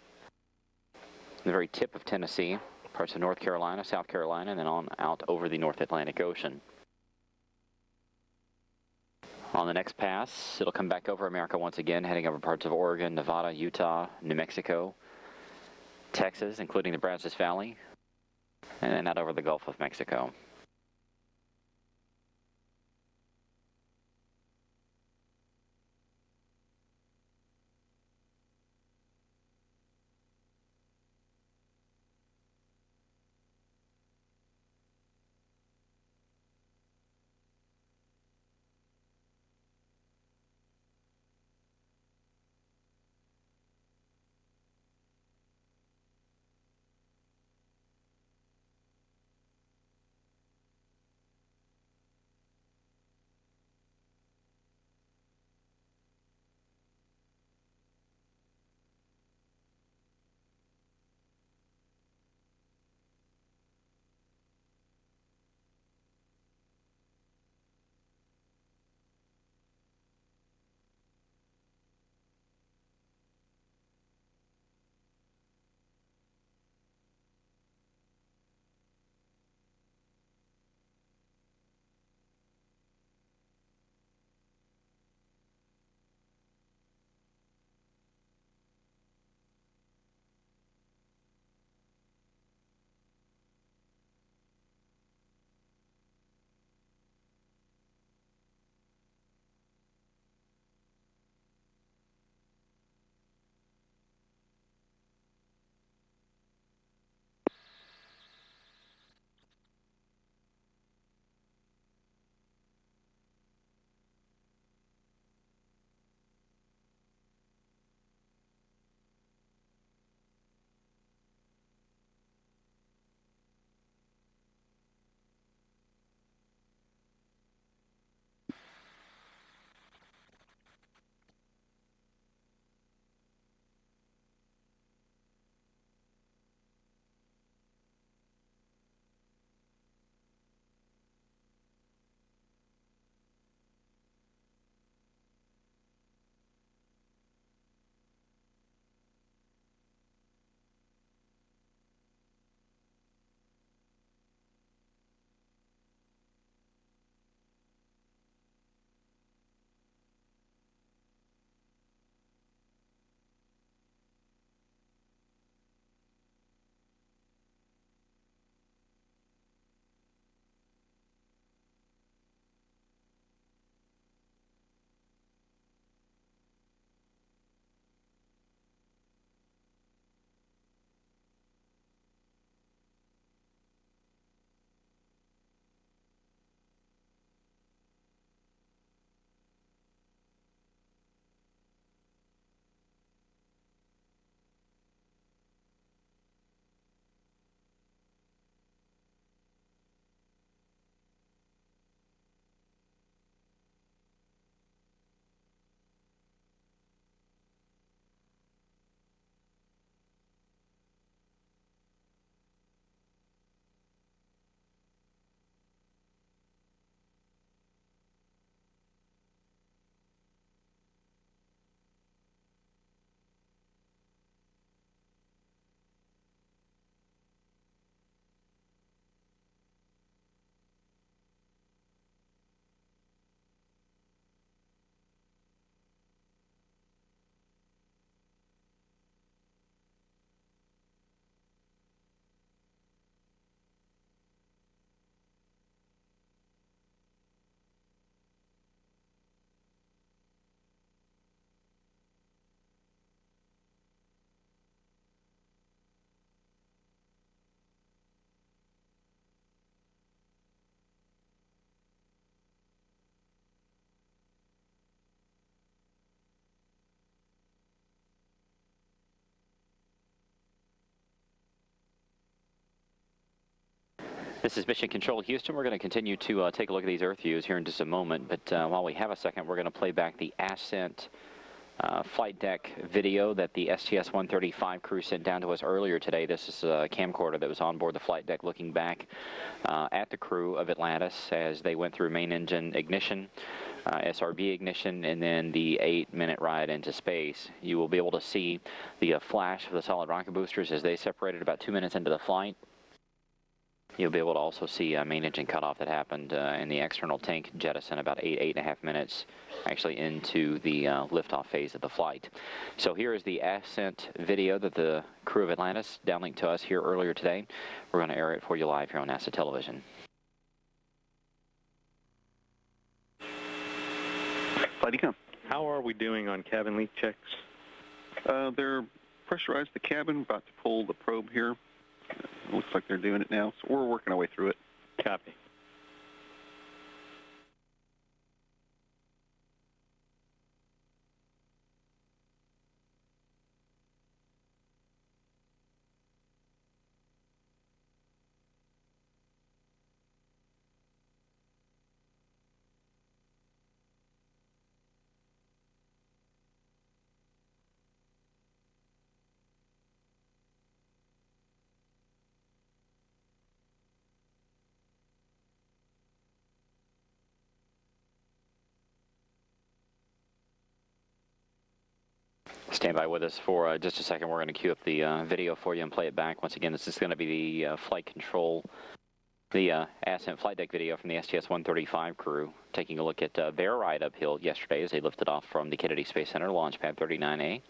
the very tip of Tennessee, parts of North Carolina, South Carolina, and then on out over the North Atlantic Ocean. On the next pass, it'll come back over America once again, heading over parts of Oregon, Nevada, Utah, New Mexico, Texas, including the Brazos Valley, and then out over the Gulf of Mexico. This is Mission Control Houston. We're going to continue to take a look at these Earth views here in just a moment, but while we have a second, we're going to play back the ascent flight deck video that the STS-135 crew sent down to us earlier today. This is a camcorder that was on board the flight deck looking back at the crew of Atlantis as they went through main engine ignition, SRB ignition, and then the 8-minute ride into space. You will be able to see the flash of the solid rocket boosters as they separated about 2 minutes into the flight. You'll be able to also see a main engine cutoff that happened in the external tank jettison about 8.5 minutes actually into the liftoff phase of the flight. So here is the ascent video that the crew of Atlantis downlinked to us here earlier today. We're going to air it for you live here on NASA television. Flight How are we doing on cabin leak checks? They're pressurized the cabin, about to pull the probe here. Looks like they're doing it now, so we're working our way through it. Copy. Stand by with us for just a second. We're going to queue up the video for you and play it back. Once again, this is going to be the flight control, the ascent flight deck video from the STS-135 crew, taking a look at their ride uphill yesterday as they lifted off from the Kennedy Space Center, launch pad 39A.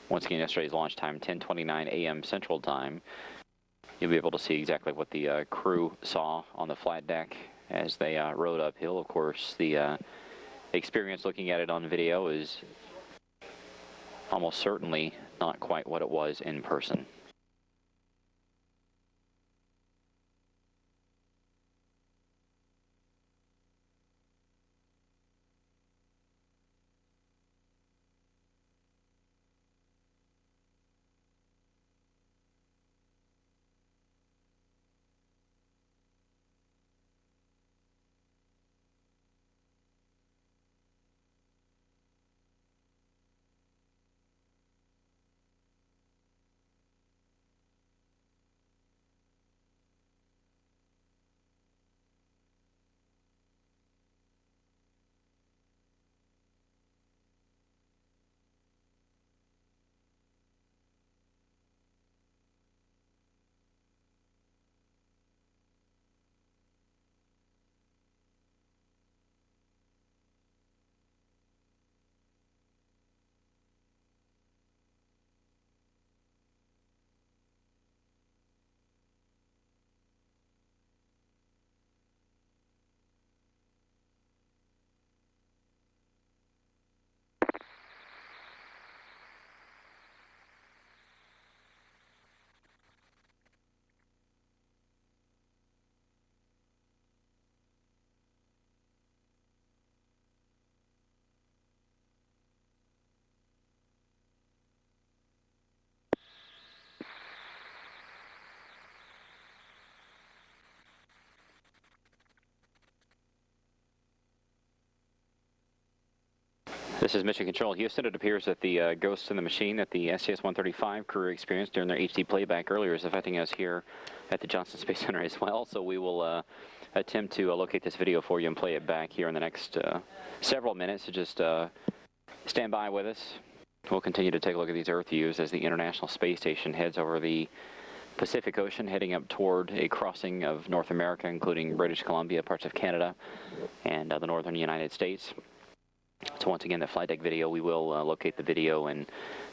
Once again, yesterday's launch time, 10:29 a.m. Central Time. You'll be able to see exactly what the crew saw on the flight deck as they rode uphill. Of course, the experience looking at it on video is almost certainly not quite what it was in person. This is Mission Control Houston. It appears that the ghost in the machine that the STS-135 crew experienced during their HD playback earlier is affecting us here at the Johnson Space Center as well. So we will attempt to locate this video for you and play it back here in the next several minutes. So just stand by with us. We'll continue to take a look at these Earth views as the International Space Station heads over the Pacific Ocean, heading up toward a crossing of North America, including British Columbia, parts of Canada, and the northern United States. So once again, the flight deck video, we will locate the video and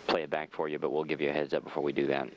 play it back for you, but we'll give you a heads up before we do that.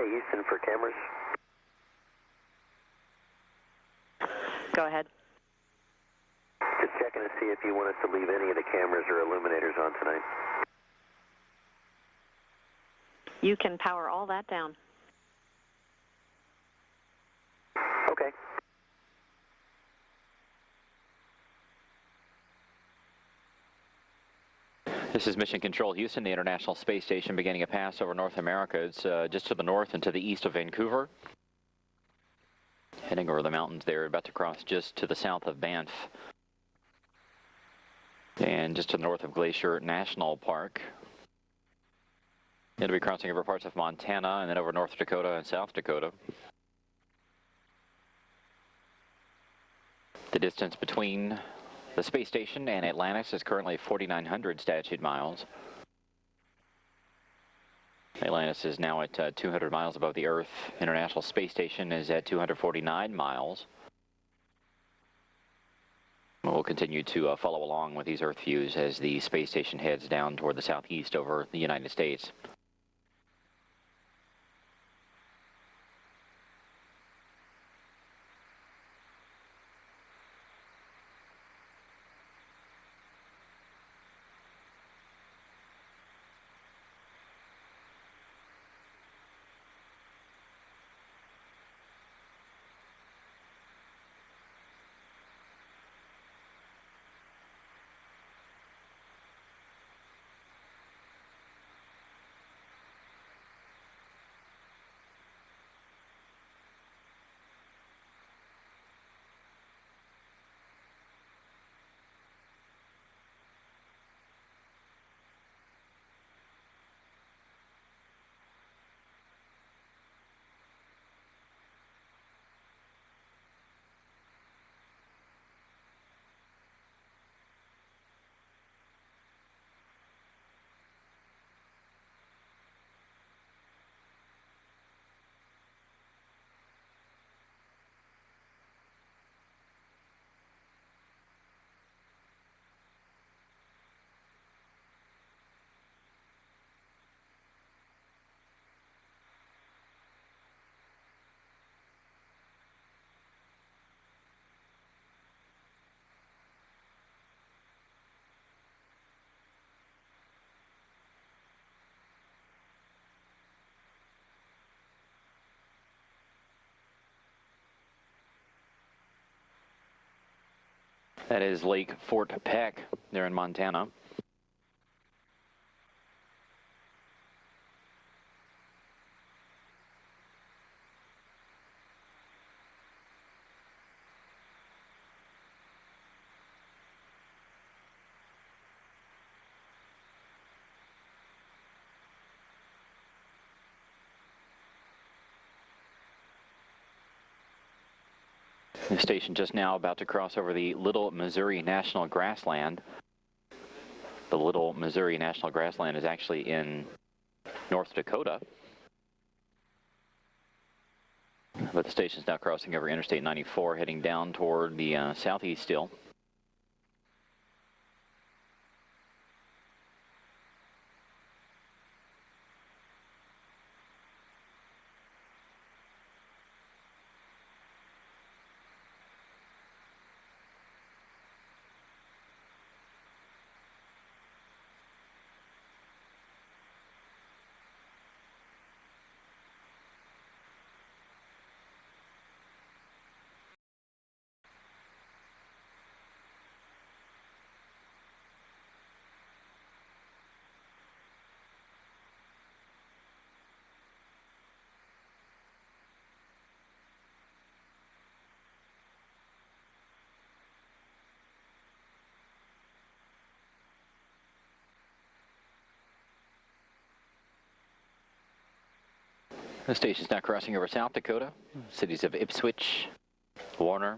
Hey, Houston, for cameras. Go ahead. Just checking to see if you want us to leave any of the cameras or illuminators on tonight. You can power all that down. Okay. This is Mission Control Houston, the International Space Station, beginning a pass over North America. It's just to the north and to the east of Vancouver. Heading over the mountains there, about to cross just to the south of Banff. And just to the north of Glacier National Park. It'll be crossing over parts of Montana and then over North Dakota and South Dakota. The distance between the space station and Atlantis is currently 4,900 statute miles. Atlantis is now at 200 miles above the Earth. International Space Station is at 249 miles. We'll continue to follow along with these Earth views as the space station heads down toward the southeast over the United States. That is Lake Fort Peck there in Montana. The station just now about to cross over the Little Missouri National Grassland. The Little Missouri National Grassland is actually in North Dakota. But the station's now crossing over Interstate 94, heading down toward the southeast still. The station's now crossing over South Dakota, cities of Ipswich, Warner,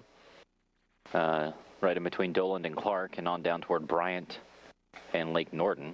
right in between Doland and Clark, and on down toward Bryant and Lake Norton.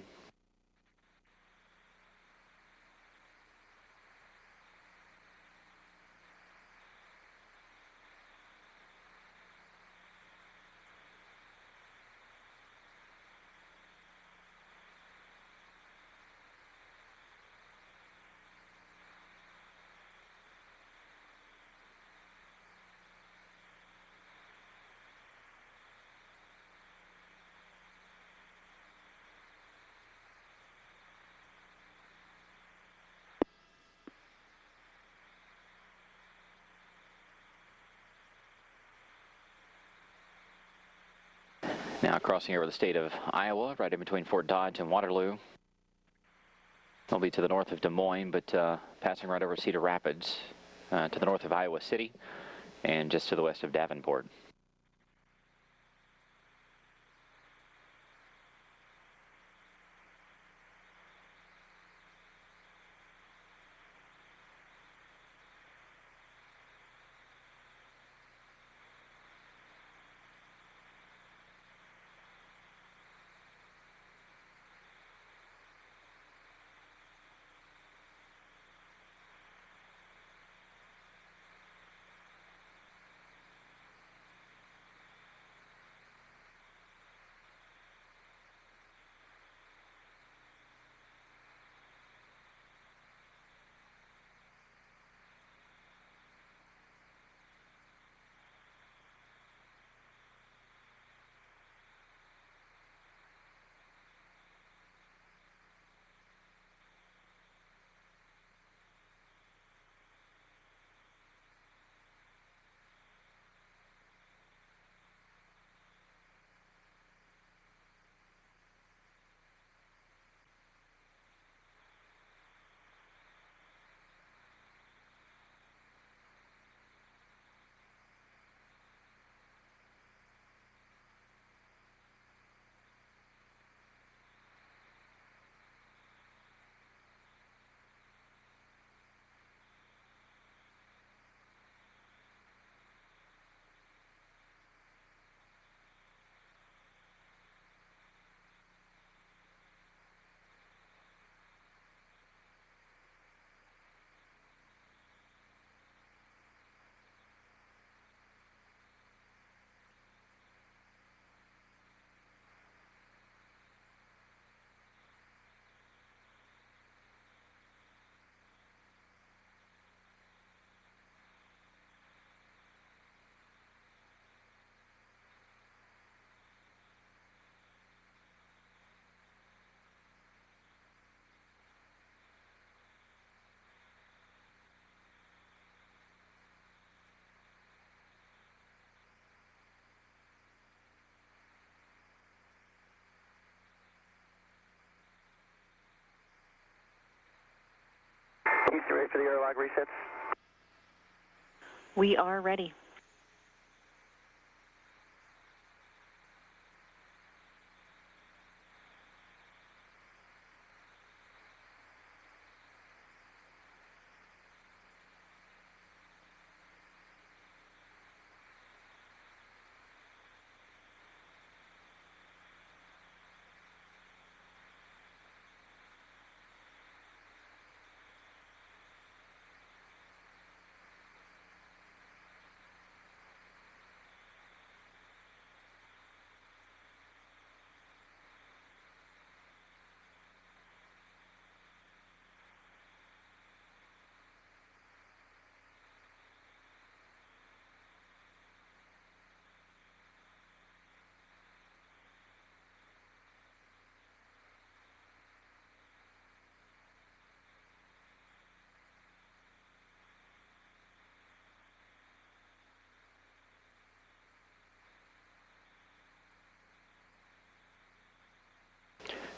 Now crossing over the state of Iowa, right in between Fort Dodge and Waterloo. They'll be to the north of Des Moines, but passing right over Cedar Rapids, to the north of Iowa City, and just to the west of Davenport. Houston, ready for the airlock resets? We are ready.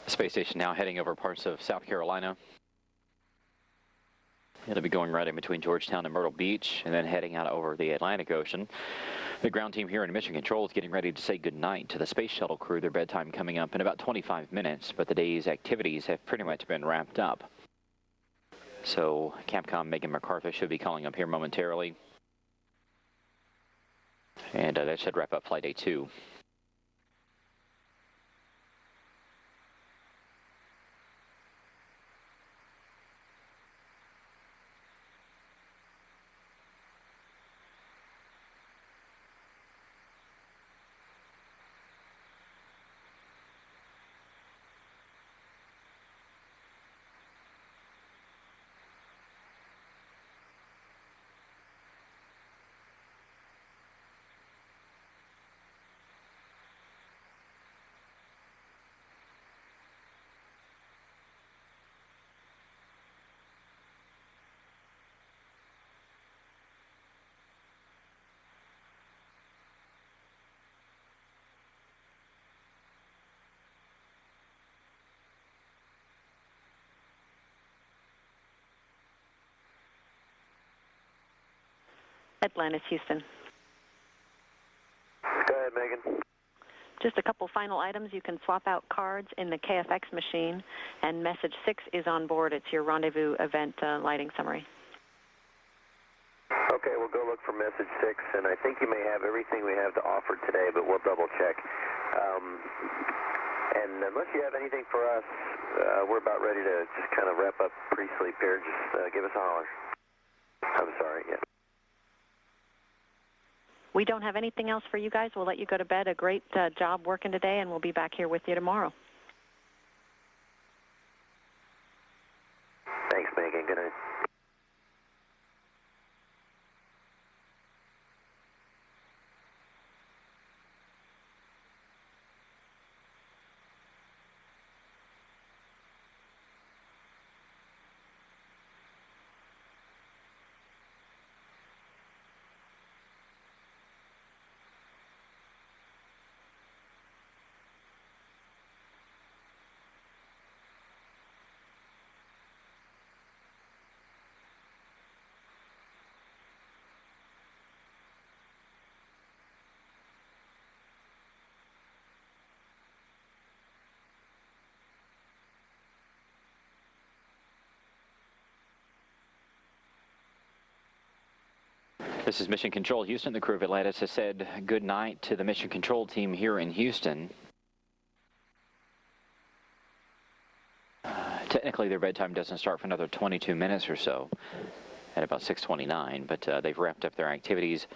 The space station now heading over parts of South Carolina. It'll be going right in between Georgetown and Myrtle Beach, and then heading out over the Atlantic Ocean. The ground team here in Mission Control is getting ready to say goodnight to the Space Shuttle crew. Their bedtime coming up in about 25 minutes, but the day's activities have pretty much been wrapped up. So Capcom Megan McCarthy should be calling up here momentarily. And that should wrap up Flight Day 2. Atlantis, Houston. Go ahead, Megan. Just a couple final items. You can swap out cards in the KFX machine, and message 6 is on board. It's your rendezvous event lighting summary. Okay, we'll go look for message 6, and I think you may have everything we have to offer today, but we'll double check. And unless you have anything for us, we're about ready to just kind of wrap up pre-sleep here. Just give us a holler. I'm sorry, yeah. We don't have anything else for you guys. We'll let you go to bed. A great job working today, and we'll be back here with you tomorrow. Thanks, Megan. Good night. This is Mission Control Houston. The crew of Atlantis has said good night to the Mission Control team here in Houston. Technically, their bedtime doesn't start for another 22 minutes or so at about 6:29, but they've wrapped up their activities.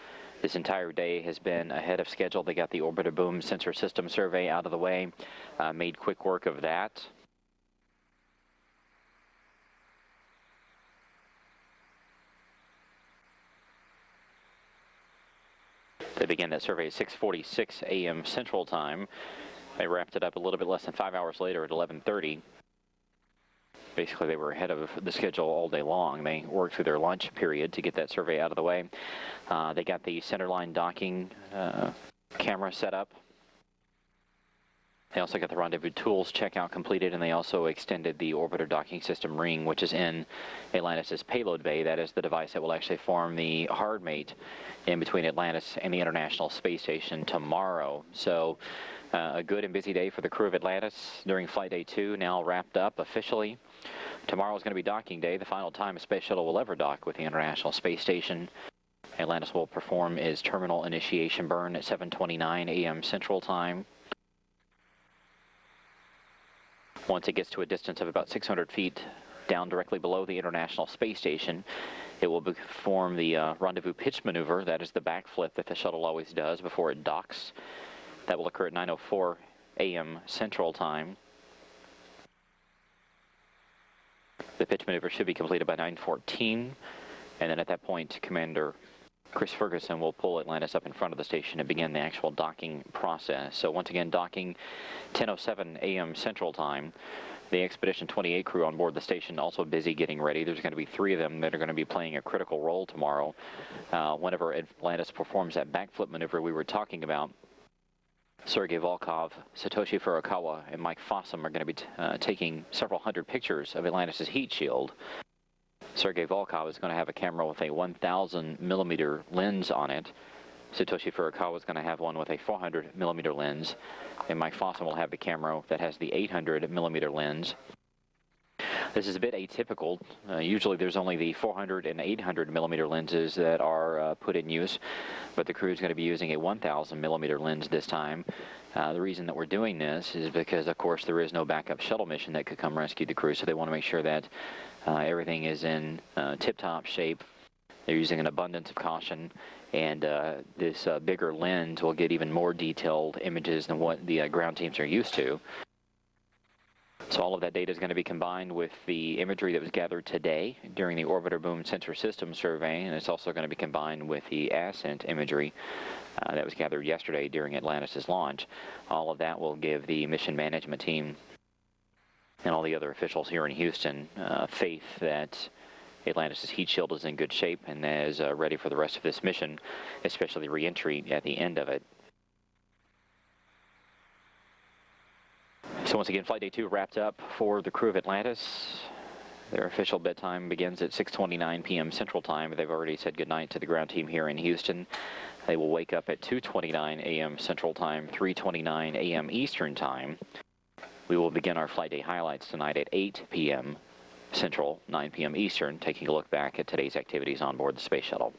This entire day has been ahead of schedule. They got the orbital boom sensor system survey out of the way, made quick work of that. They began that survey at 6:46 a.m. Central Time. They wrapped it up a little bit less than 5 hours later at 11:30. Basically, they were ahead of the schedule all day long. They worked through their lunch period to get that survey out of the way. They got the centerline docking camera set up. They also got the rendezvous tools checkout completed, and they also extended the orbiter docking system ring, which is in Atlantis' payload bay. That is the device that will actually form the hard mate in between Atlantis and the International Space Station tomorrow. So a good and busy day for the crew of Atlantis during Flight Day 2, now wrapped up officially. Tomorrow is going to be docking day, the final time a Space Shuttle will ever dock with the International Space Station. Atlantis will perform its terminal initiation burn at 7:29 a.m. Central Time. Once it gets to a distance of about 600 feet down directly below the International Space Station, it will perform the rendezvous pitch maneuver. That is the backflip that the shuttle always does before it docks. That will occur at 9:04 a.m. Central Time. The pitch maneuver should be completed by 9:14, and then at that point, Commander Chris Ferguson will pull Atlantis up in front of the station and begin the actual docking process. So once again, docking 10:07 a.m. Central Time. The Expedition 28 crew on board the station also busy getting ready. There's going to be 3 of them that are going to be playing a critical role tomorrow. Whenever Atlantis performs that backflip maneuver we were talking about, Sergei Volkov, Satoshi Furukawa, and Mike Fossum are going to be taking several hundred pictures of Atlantis' heat shield. Sergei Volkov is going to have a camera with a 1,000 millimeter lens on it. Satoshi Furukawa is going to have one with a 400 millimeter lens, and Mike Fossum will have the camera that has the 800 millimeter lens. This is a bit atypical. Usually there's only the 400 and 800 millimeter lenses that are put in use, but the crew is going to be using a 1,000 millimeter lens this time. The reason that we're doing this is because, of course, there is no backup shuttle mission that could come rescue the crew, so they want to make sure that everything is in tip-top shape. They're using an abundance of caution, and this bigger lens will get even more detailed images than what the ground teams are used to. So all of that data is going to be combined with the imagery that was gathered today during the orbiter boom sensor system survey, and it's also going to be combined with the ascent imagery that was gathered yesterday during Atlantis' launch. All of that will give the mission management team and all the other officials here in Houston faith that Atlantis' heat shield is in good shape and is ready for the rest of this mission, especially the re-entry at the end of it. So once again, Flight Day 2 wrapped up for the crew of Atlantis. Their official bedtime begins at 6:29 p.m. Central Time. They've already said goodnight to the ground team here in Houston. They will wake up at 2:29 a.m. Central Time, 3:29 a.m. Eastern Time. We will begin our flight day highlights tonight at 8 p.m. Central, 9 p.m. Eastern, taking a look back at today's activities on board the Space Shuttle.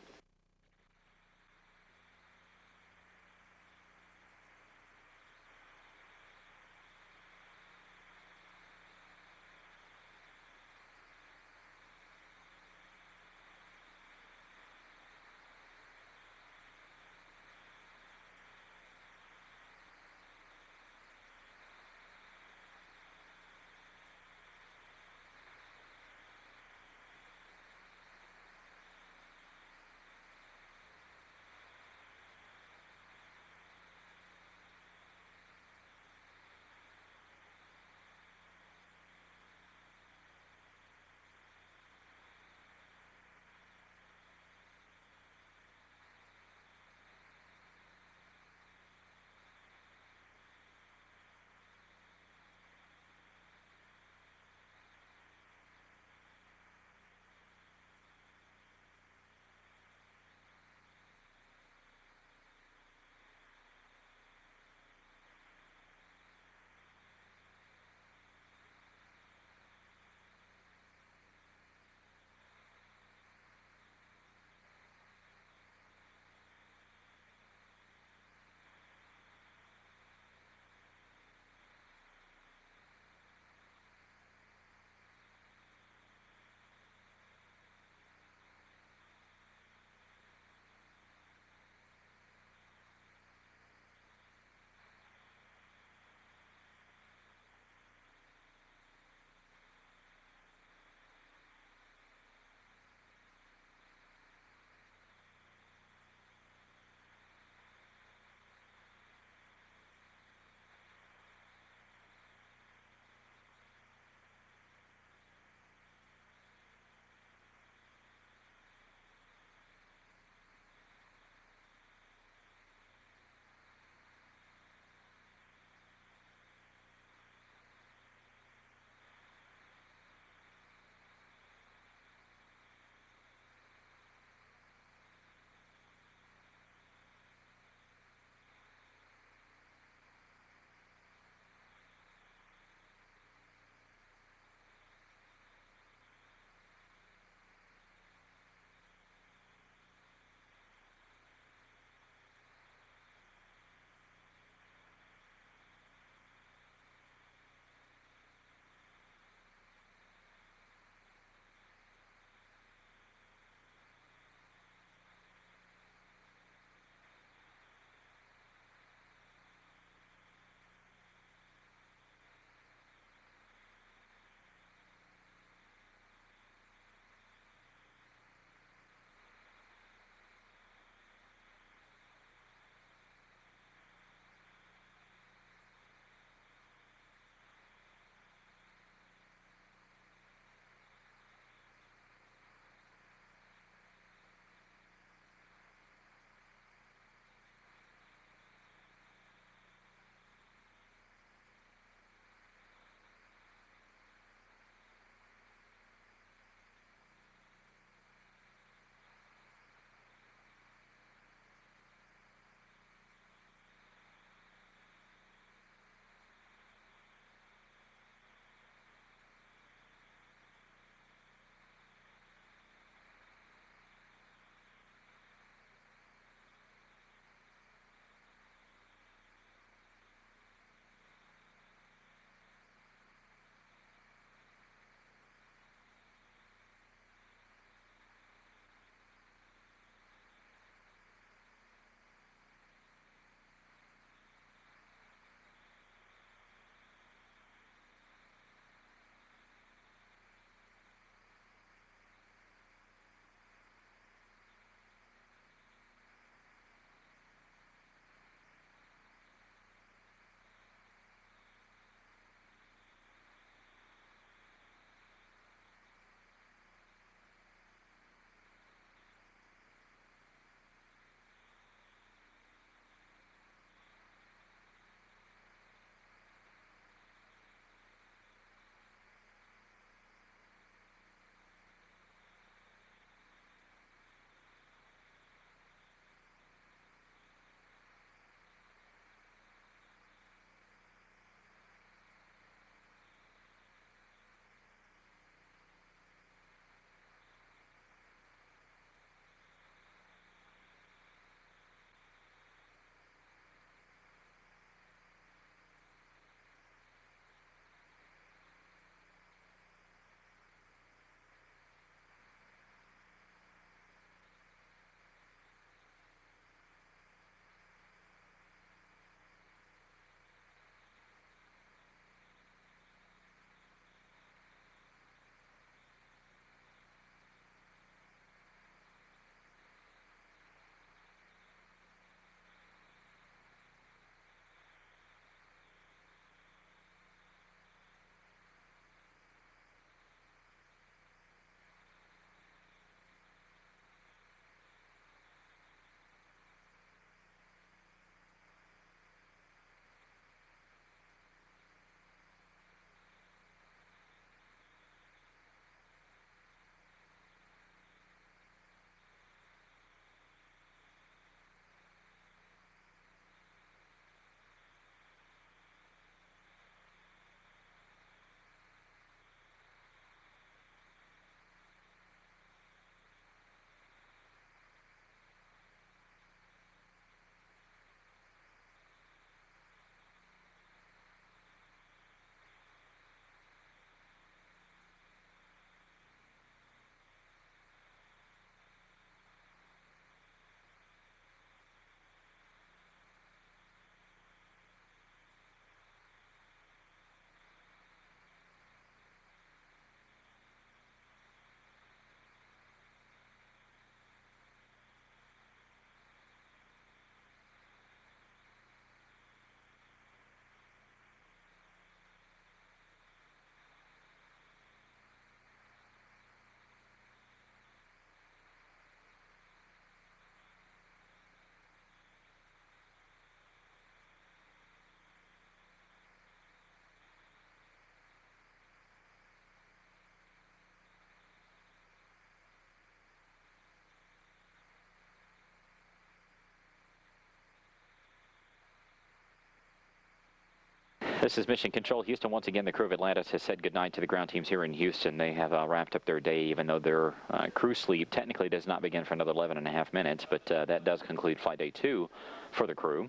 This is Mission Control Houston. Once again, the crew of Atlantis has said goodnight to the ground teams here in Houston. They have wrapped up their day, even though their crew sleep technically does not begin for another 11.5 minutes, but that does conclude Flight Day 2 for the crew.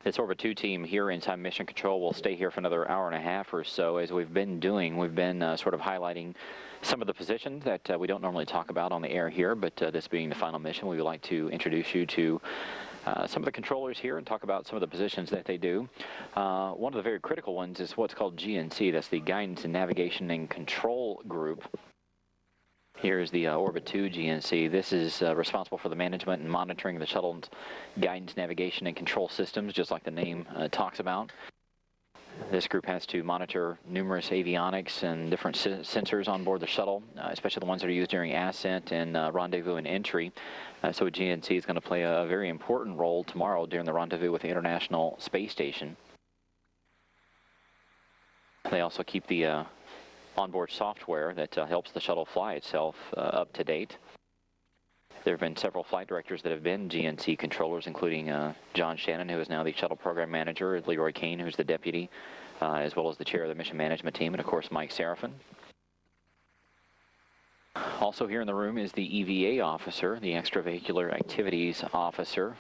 This Orbit 2 team here inside Mission Control will stay here for another hour and a half or so. As we've been doing, we've been sort of highlighting some of the positions that we don't normally talk about on the air here, but this being the final mission, we would like to introduce you to some of the controllers here and talk about some of the positions that they do. One of the very critical ones is what's called GNC. That's the Guidance and Navigation and Control Group. Here's the Orbit 2 GNC. This is responsible for the management and monitoring of the shuttle's guidance, navigation, and control systems, just like the name talks about. This group has to monitor numerous avionics and different sensors on board the shuttle, especially the ones that are used during ascent and rendezvous and entry. So GNC is going to play a very important role tomorrow during the rendezvous with the International Space Station. They also keep the onboard software that helps the shuttle fly itself up to date. There have been several flight directors that have been GNC controllers, including John Shannon, who is now the shuttle program manager, Leroy Kane, who's the deputy, as well as the chair of the mission management team, and of course Mike Serafin. Also here in the room is the EVA officer, the extravehicular activities officer.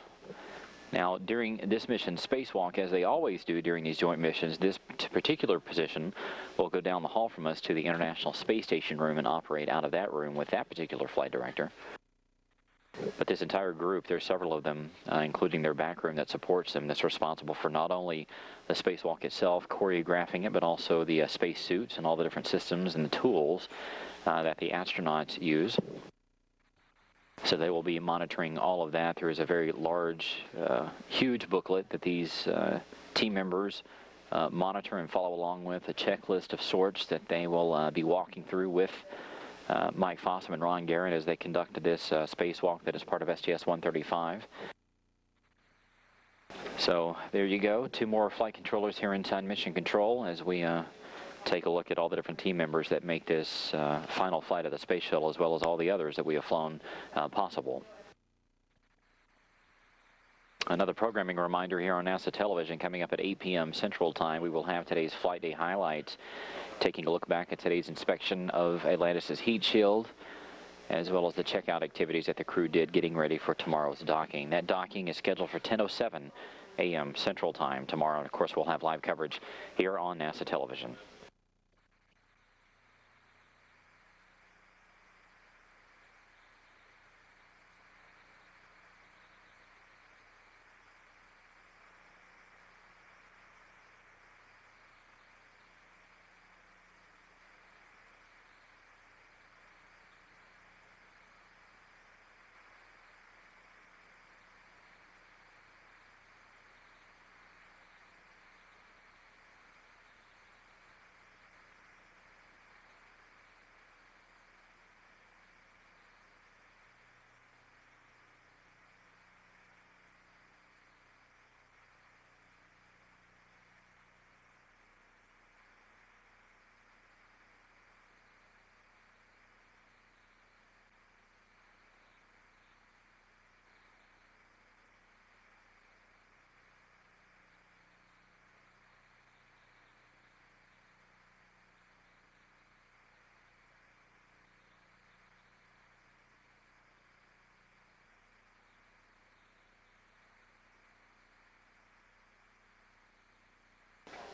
Now, during this mission, spacewalk, as they always do during these joint missions, this particular position will go down the hall from us to the International Space Station room and operate out of that room with that particular flight director. But this entire group, there's several of them, including their back room that supports them, that's responsible for not only the spacewalk itself, choreographing it, but also the space suits and all the different systems and the tools that the astronauts use. So they will be monitoring all of that. There is a very large, huge booklet that these team members monitor and follow along with, a checklist of sorts that they will be walking through with Mike Fossum and Ron Garrett as they conduct this spacewalk that is part of STS-135. So there you go, 2 more flight controllers here inside Mission Control as we take a look at all the different team members that make this final flight of the Space Shuttle, as well as all the others that we have flown possible. Another programming reminder here on NASA television coming up at 8 p.m. Central Time. We will have today's Flight Day highlights, taking a look back at today's inspection of Atlantis' heat shield, as well as the checkout activities that the crew did getting ready for tomorrow's docking. That docking is scheduled for 10:07 a.m. Central Time tomorrow, and of course we'll have live coverage here on NASA television.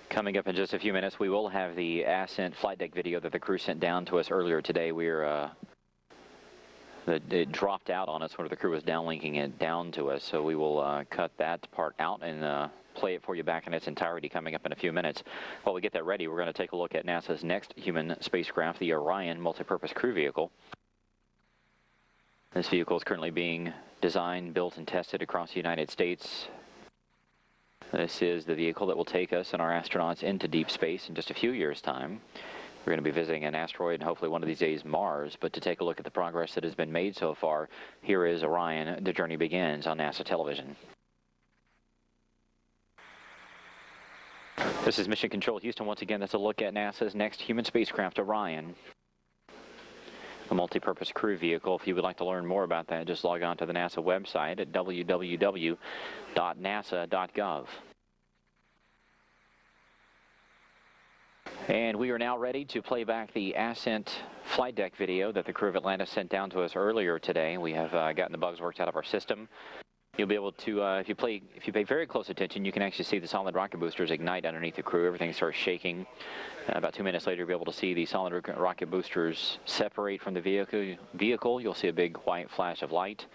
Coming up in just a few minutes, we will have the ascent flight deck video that the crew sent down to us earlier today. It dropped out on us when the crew was downlinking it down to us, so we will cut that part out and play it for you back in its entirety coming up in a few minutes. While we get that ready, we're going to take a look at NASA's next human spacecraft, the Orion multipurpose crew vehicle. This vehicle is currently being designed, built, and tested across the United States. This is the vehicle that will take us and our astronauts into deep space in just a few years' time. We're going to be visiting an asteroid and hopefully one of these days Mars, but to take a look at the progress that has been made so far, here is Orion. The journey begins on NASA television. This is Mission Control Houston. Once again, that's a look at NASA's next human spacecraft, Orion, a multi-purpose crew vehicle. If you would like to learn more about that, just log on to the NASA website at www.nasa.gov. And we are now ready to play back the ascent flight deck video that the crew of Atlantis sent down to us earlier today. We have gotten the bugs worked out of our system. You'll be able to, if you pay very close attention, you can actually see the solid rocket boosters ignite underneath the crew. Everything starts shaking. About 2 minutes later, you'll be able to see the solid rocket boosters separate from the vehicle. You'll see a big white flash of light.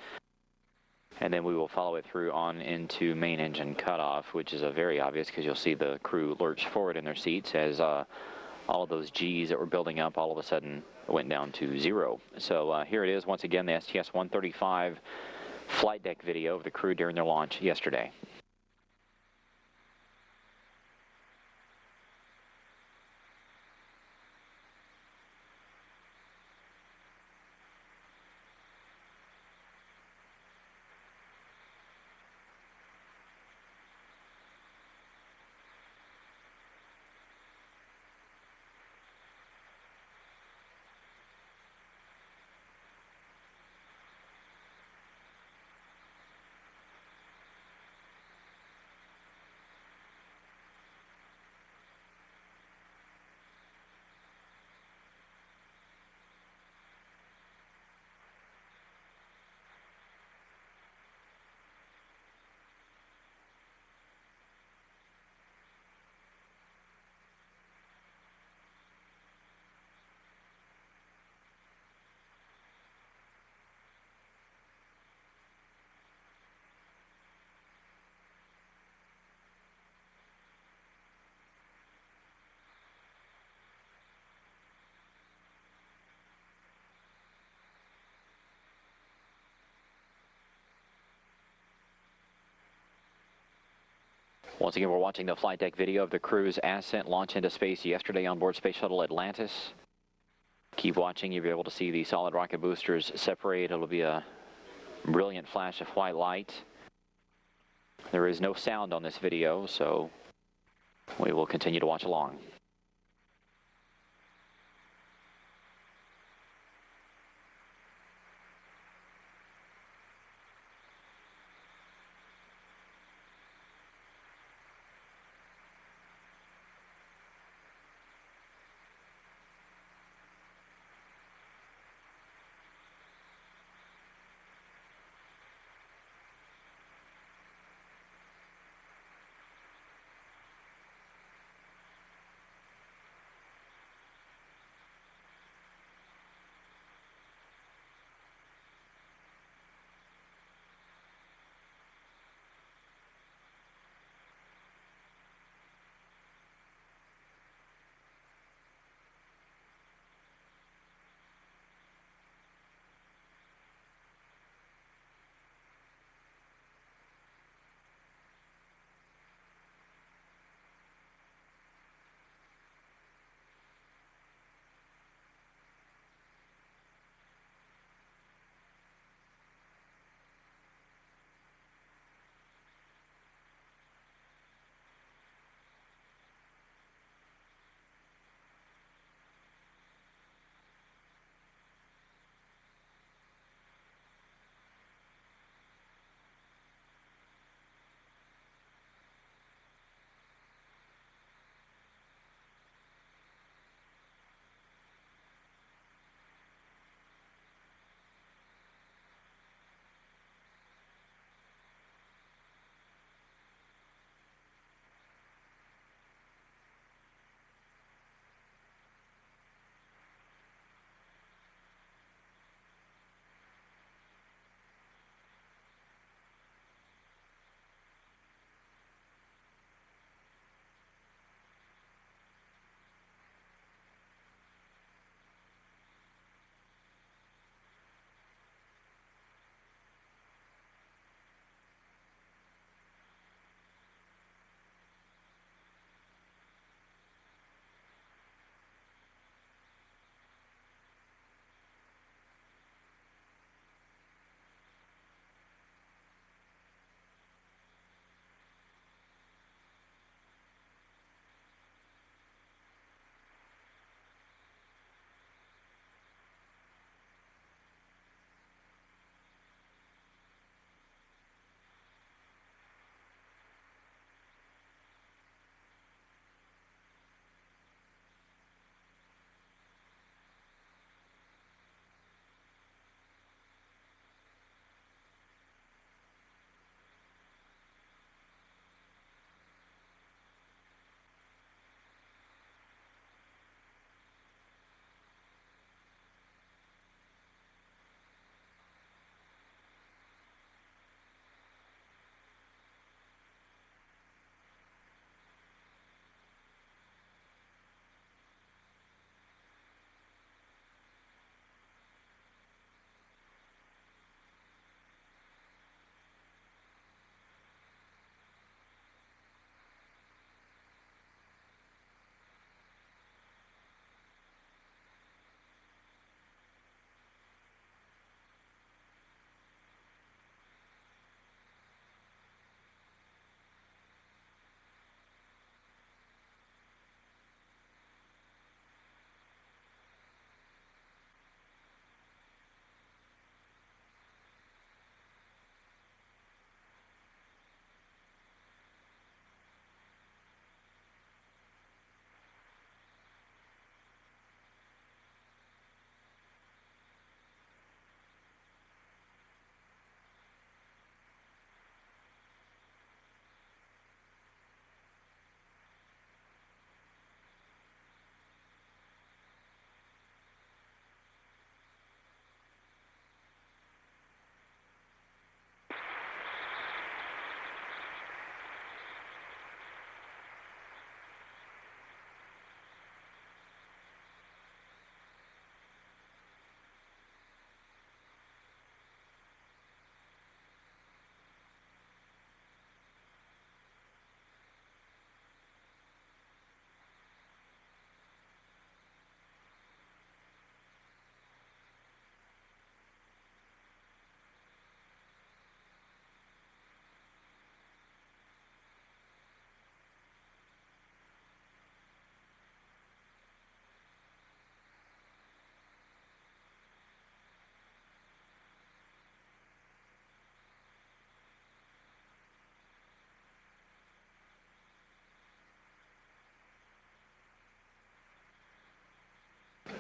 And then we will follow it through on into main engine cutoff, which is very obvious because you'll see the crew lurch forward in their seats as all of those G's that were building up all of a sudden went down to 0. So here it is once again, the STS-135 flight deck video of the crew during their launch yesterday. Once again, we're watching the flight deck video of the crew's ascent launch into space yesterday on board Space Shuttle Atlantis. Keep watching, you'll be able to see the solid rocket boosters separate. It'll be a brilliant flash of white light. There is no sound on this video, so we will continue to watch along.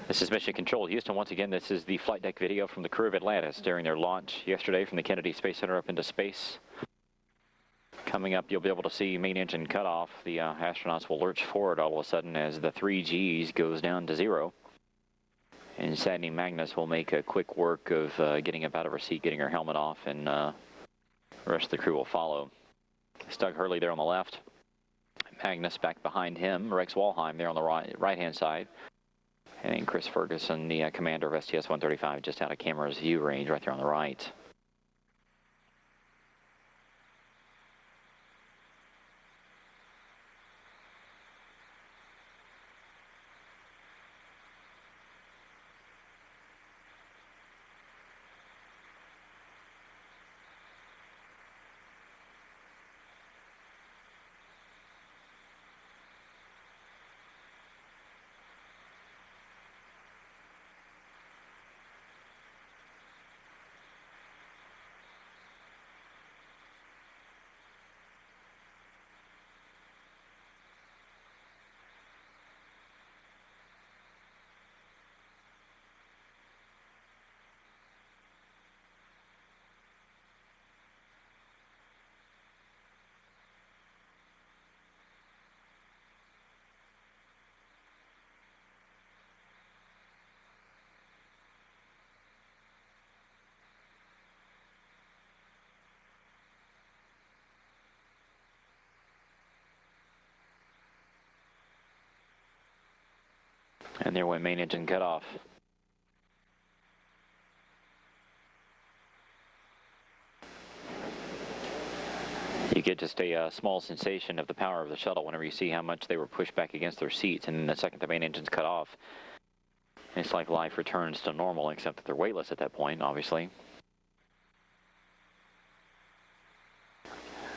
This is Mission Control, Houston. Once again, this is the flight deck video from the crew of Atlantis during their launch yesterday from the Kennedy Space Center up into space. Coming up, you'll be able to see main engine cut off. The astronauts will lurch forward all of a sudden as the 3Gs goes down to 0. And Sandy Magnus will make a quick work of getting up out of her seat, getting her helmet off, and the rest of the crew will follow. It's Doug Hurley there on the left. Magnus back behind him. Rex Walheim there on the right-hand side. And Chris Ferguson, the commander of STS-135, just out of camera's view range right there on the right. And there went main engine cut off. You get just a small sensation of the power of the shuttle whenever you see how much they were pushed back against their seats, and then the second the main engine's cut off, it's like life returns to normal, except that they're weightless at that point, obviously.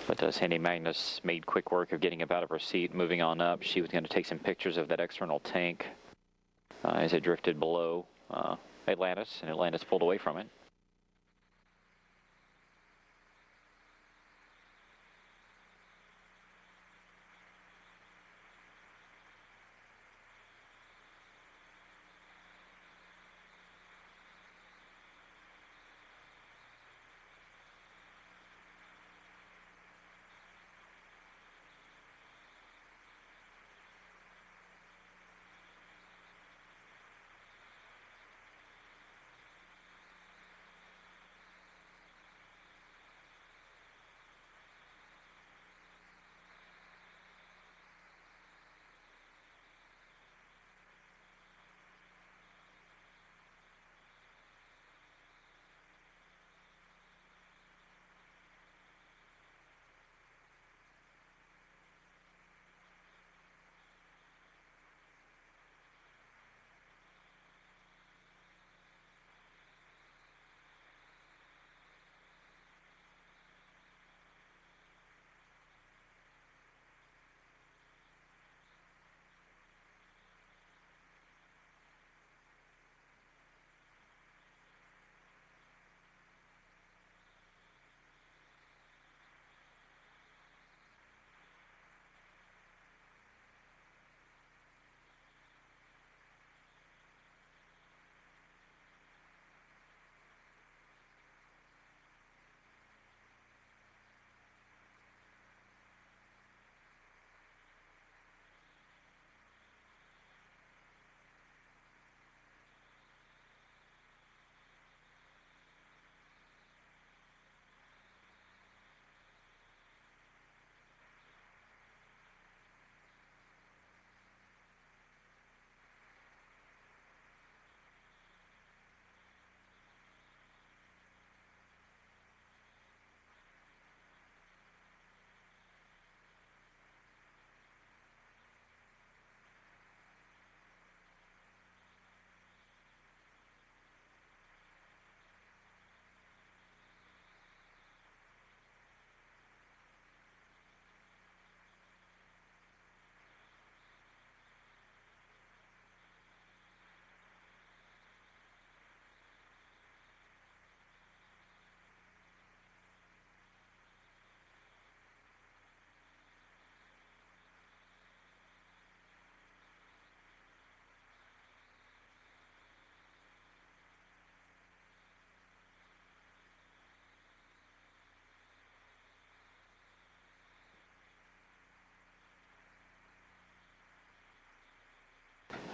But Sandy Magnus made quick work of getting up out of her seat, moving on up. She was going to take some pictures of that external tank as it drifted below Atlantis, and Atlantis pulled away from it.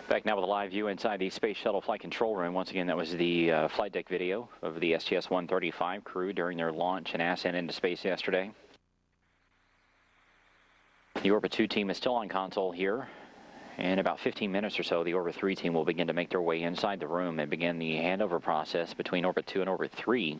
Back now with a live view inside the Space Shuttle flight control room. Once again, that was the flight deck video of the STS-135 crew during their launch and ascent into space yesterday. The Orbit 2 team is still on console here. In about 15 minutes or so, the Orbit 3 team will begin to make their way inside the room and begin the handover process between Orbit 2 and Orbit 3.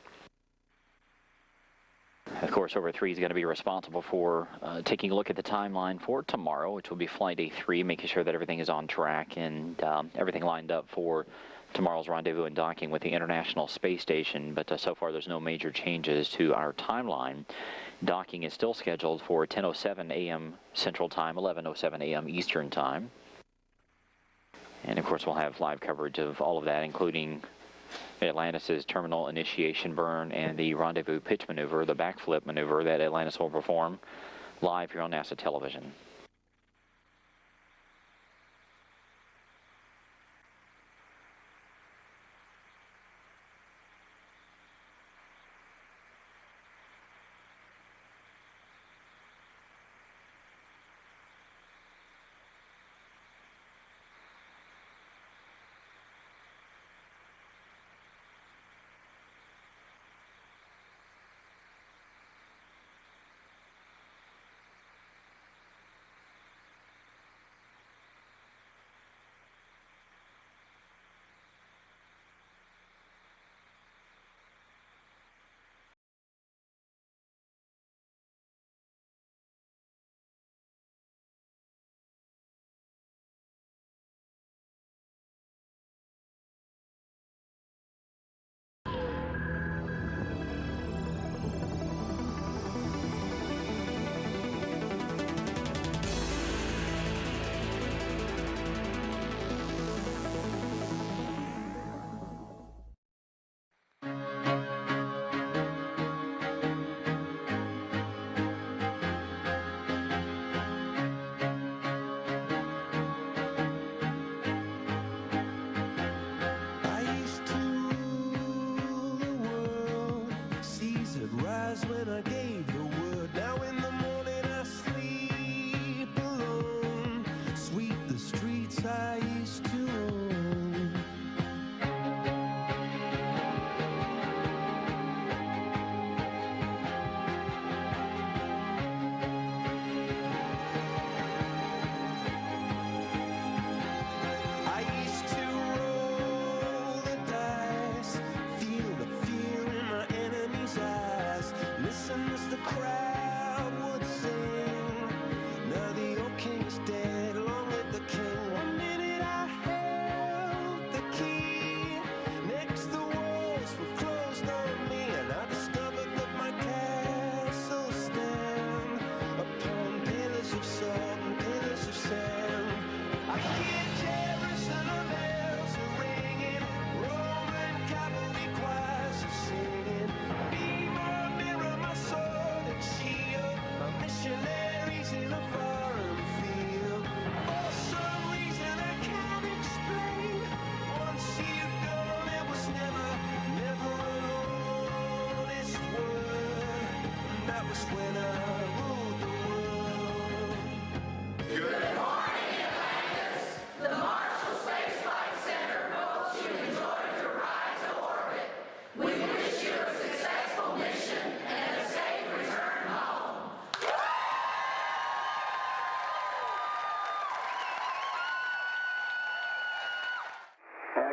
Of course, Orbit 3 is going to be responsible for taking a look at the timeline for tomorrow, which will be Flight Day 3, making sure that everything is on track and everything lined up for tomorrow's rendezvous and docking with the International Space Station. But so far, there's no major changes to our timeline. Docking is still scheduled for 10:07 a.m. Central Time, 11:07 a.m. Eastern Time. And of course, we'll have live coverage of all of that, including Atlantis' terminal initiation burn and the rendezvous pitch maneuver, the backflip maneuver that Atlantis will perform live here on NASA television.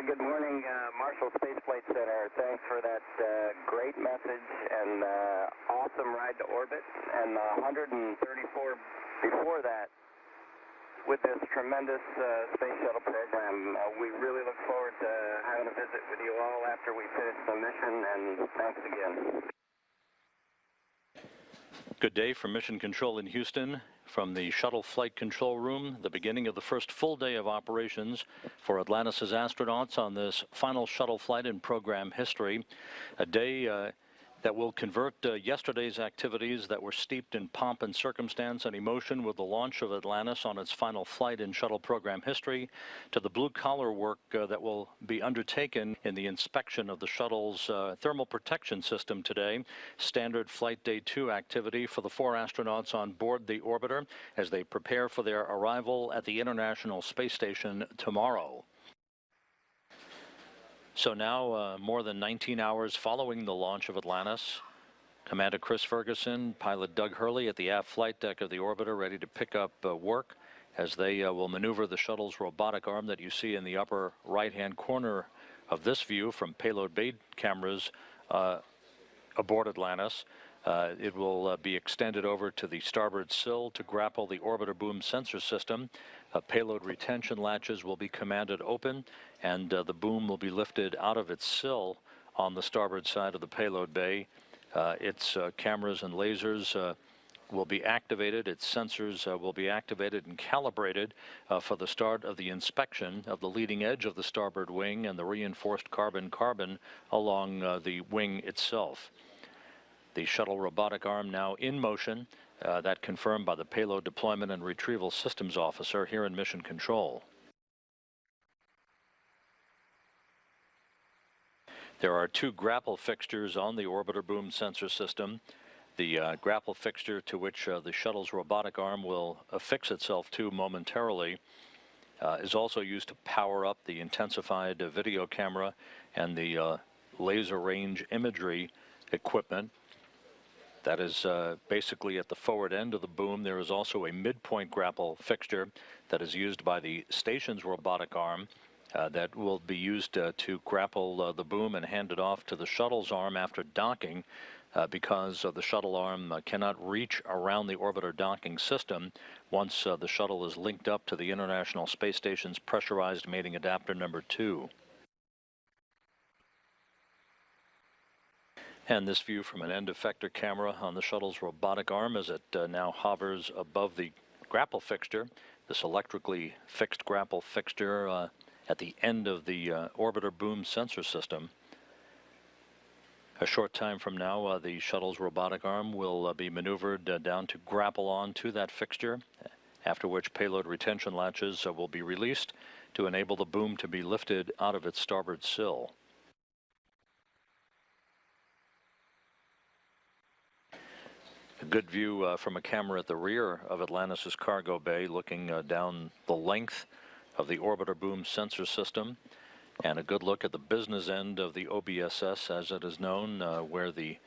Good morning, Marshall Space Flight Center. Thanks for that great message and awesome ride to orbit, and 134 before that with this tremendous Space Shuttle program. We really look forward to having a visit with you all after we finish the mission, and thanks again. Good day from Mission Control in Houston. From the shuttle flight control room, the beginning of the first full day of operations for Atlantis' astronauts on this final shuttle flight in program history. A day that will convert yesterday's activities that were steeped in pomp and circumstance and emotion with the launch of Atlantis on its final flight in shuttle program history to the blue-collar work that will be undertaken in the inspection of the shuttle's thermal protection system today. Standard Flight Day 2 activity for the 4 astronauts on board the orbiter as they prepare for their arrival at the International Space Station tomorrow. So now, more than 19 hours following the launch of Atlantis, Commander Chris Ferguson, pilot Doug Hurley at the aft flight deck of the orbiter ready to pick up work as they will maneuver the shuttle's robotic arm that you see in the upper right-hand corner of this view from payload bay cameras aboard Atlantis. It will be extended over to the starboard sill to grapple the orbiter boom sensor system. Payload retention latches will be commanded open, and the boom will be lifted out of its sill on the starboard side of the payload bay. Its cameras and lasers will be activated. Its sensors will be activated and calibrated for the start of the inspection of the leading edge of the starboard wing and the reinforced carbon-carbon along the wing itself. The shuttle robotic arm now in motion, that confirmed by the Payload Deployment and Retrieval Systems Officer here in Mission Control. There are 2 grapple fixtures on the orbiter boom sensor system. The grapple fixture to which the shuttle's robotic arm will affix itself to momentarily is also used to power up the intensified video camera and the laser range imagery equipment. That is basically at the forward end of the boom. There is also a midpoint grapple fixture that is used by the station's robotic arm that will be used to grapple the boom and hand it off to the shuttle's arm after docking because the shuttle arm cannot reach around the orbiter docking system once the shuttle is linked up to the International Space Station's pressurized mating adapter number 2. And this view from an end effector camera on the shuttle's robotic arm as it now hovers above the grapple fixture, this electrically fixed grapple fixture at the end of the orbiter boom sensor system. A short time from now, the shuttle's robotic arm will be maneuvered down to grapple on to that fixture, after which payload retention latches will be released to enable the boom to be lifted out of its starboard sill. A good view from a camera at the rear of Atlantis' cargo bay looking down the length of the orbiter boom sensor system, and a good look at the business end of the OBSS as it is known, where the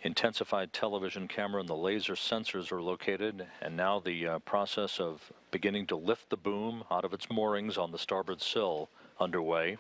intensified television camera and the laser sensors are located, and now the process of beginning to lift the boom out of its moorings on the starboard sill underway.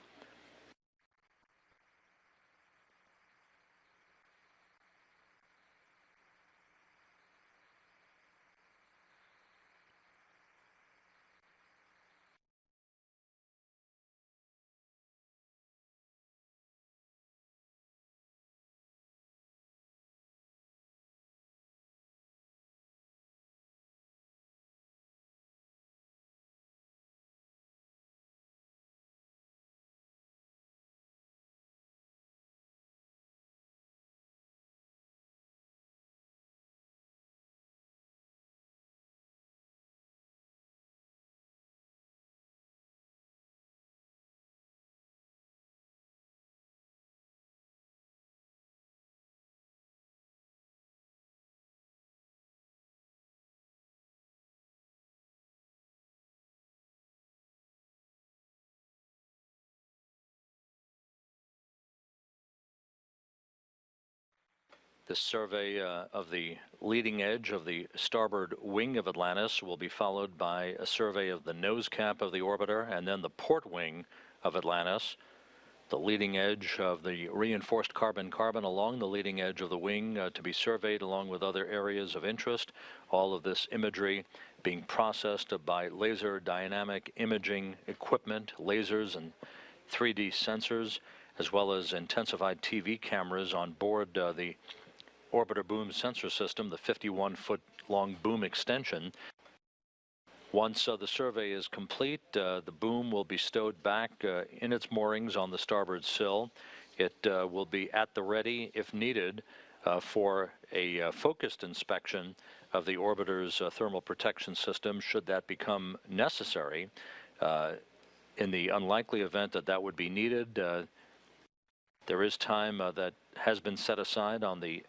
This survey of the leading edge of the starboard wing of Atlantis will be followed by a survey of the nose cap of the orbiter and then the port wing of Atlantis. The leading edge of the reinforced carbon-carbon along the leading edge of the wing to be surveyed along with other areas of interest. All of this imagery being processed by laser dynamic imaging equipment, lasers and 3D sensors, as well as intensified TV cameras on board the orbiter boom sensor system, the 51-foot long boom extension. Once the survey is complete, the boom will be stowed back in its moorings on the starboard sill. It will be at the ready, if needed, for a focused inspection of the orbiter's thermal protection system should that become necessary. In the unlikely event that that would be needed, there is time that has been set aside on the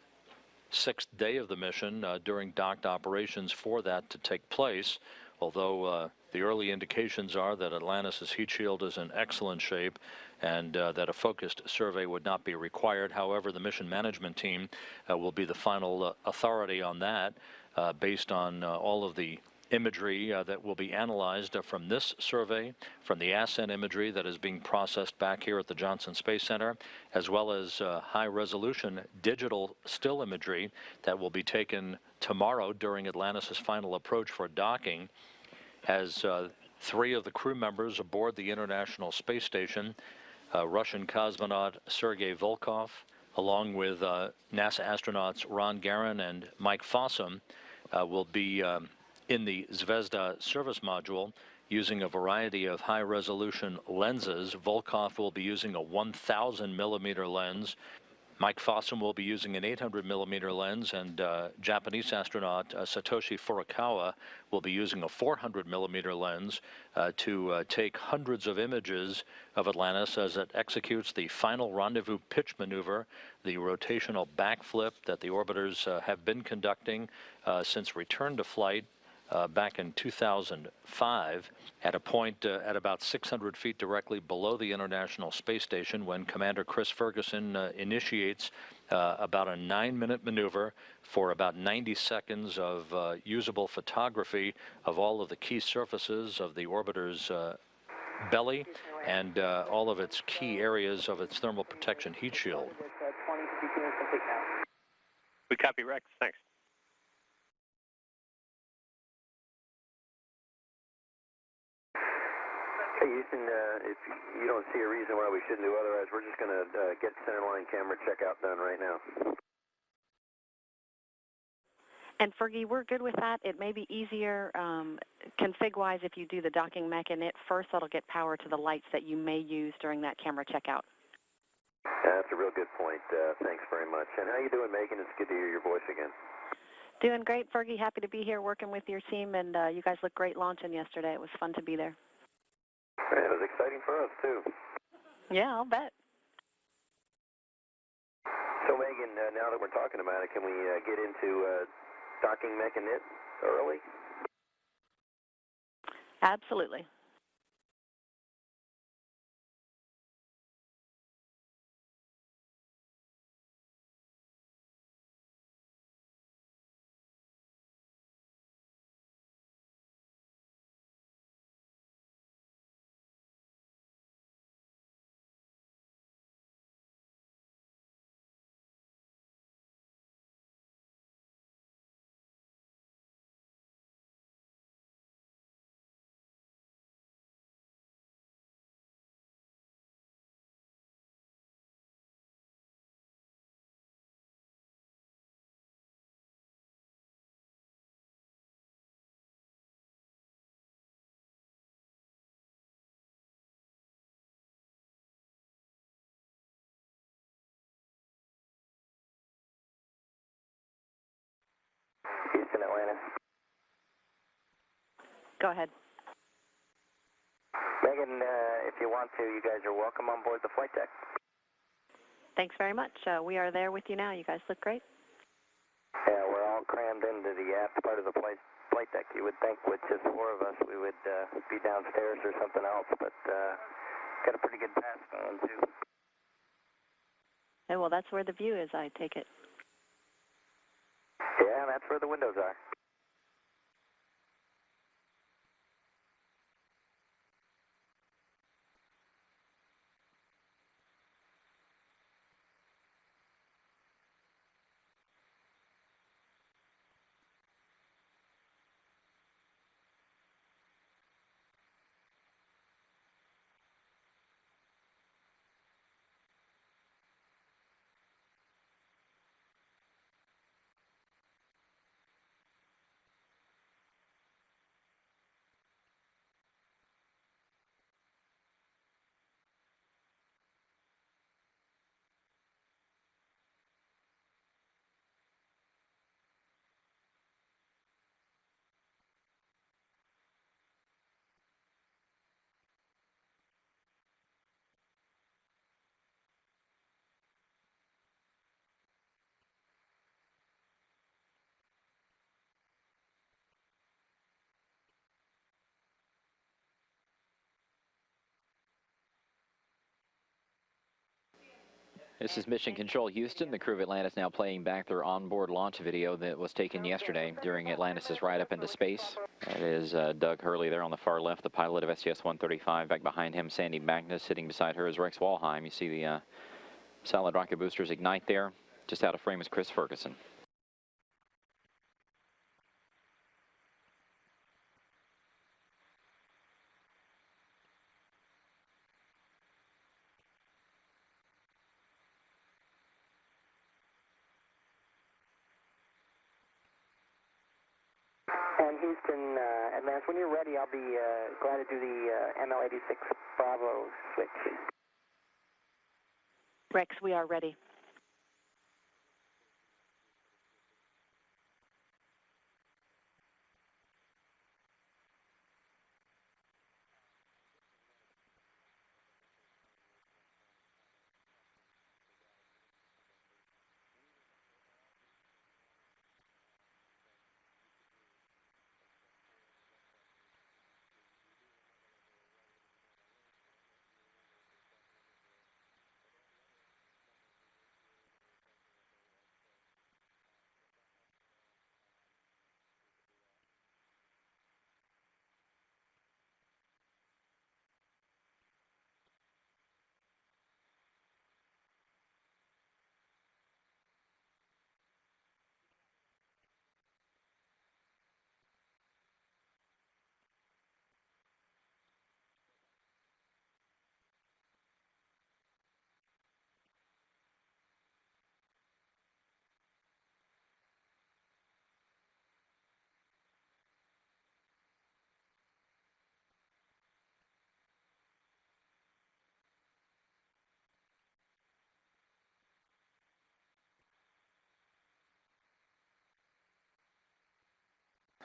6th day of the mission during docked operations for that to take place, although the early indications are that Atlantis' heat shield is in excellent shape and that a focused survey would not be required. However, the mission management team will be the final authority on that based on all of the imagery that will be analyzed from this survey, from the ascent imagery that is being processed back here at the Johnson Space Center, as well as high-resolution digital still imagery that will be taken tomorrow during Atlantis' final approach for docking, as 3 of the crew members aboard the International Space Station, Russian cosmonaut Sergei Volkov, along with NASA astronauts Ron Garan and Mike Fossum, will be in the Zvezda service module using a variety of high-resolution lenses. Volkov will be using a 1,000 millimeter lens. Mike Fossum will be using an 800 millimeter lens, and Japanese astronaut Satoshi Furukawa will be using a 400 millimeter lens to take hundreds of images of Atlantis as it executes the final rendezvous pitch maneuver, the rotational backflip that the orbiters have been conducting since return to flight back in 2005 at a point at about 600 feet directly below the International Space Station when Commander Chris Ferguson initiates about a 9-minute maneuver for about 90 seconds of usable photography of all of the key surfaces of the orbiter's belly and all of its key areas of its thermal protection heat shield. We copy, Rex. Thanks. Hey, Houston, if you don't see a reason why we shouldn't do otherwise, we're just going to get centerline camera checkout done right now. And Fergie, we're good with that. It may be easier config-wise if you do the docking mech init first. That'll get power to the lights that you may use during that camera checkout. That's a real good point. Thanks very much. And how you doing, Megan? It's good to hear your voice again. Doing great, Fergie. Happy to be here working with your team, and you guys looked great launching yesterday. It was fun to be there. It was exciting for us, too. Yeah, I'll bet. So, Megan, now that we're talking about it, can we get into docking mech init early? Absolutely. Houston, Atlanta. Go ahead. Megan, if you want to, you guys are welcome on board the flight deck. Thanks very much. We are there with you now. You guys look great. Yeah, we're all crammed into the aft part of the flight deck. You would think with just 4 of us we would be downstairs or something else, but got a pretty good pass going, too. Oh, well, that's where the view is, I take it. Yeah, that's where the windows are. This is Mission Control Houston. The crew of Atlantis now playing back their onboard launch video that was taken yesterday during Atlantis' ride up into space. That is Doug Hurley there on the far left, the pilot of STS-135. Back behind him, Sandy Magnus. Sitting beside her is Rex Walheim. You see the solid rocket boosters ignite there. Just out of frame is Chris Ferguson. And Houston, Atlantis, when you're ready, I'll be glad to do the ML86 Bravo switch. Rex, we are ready.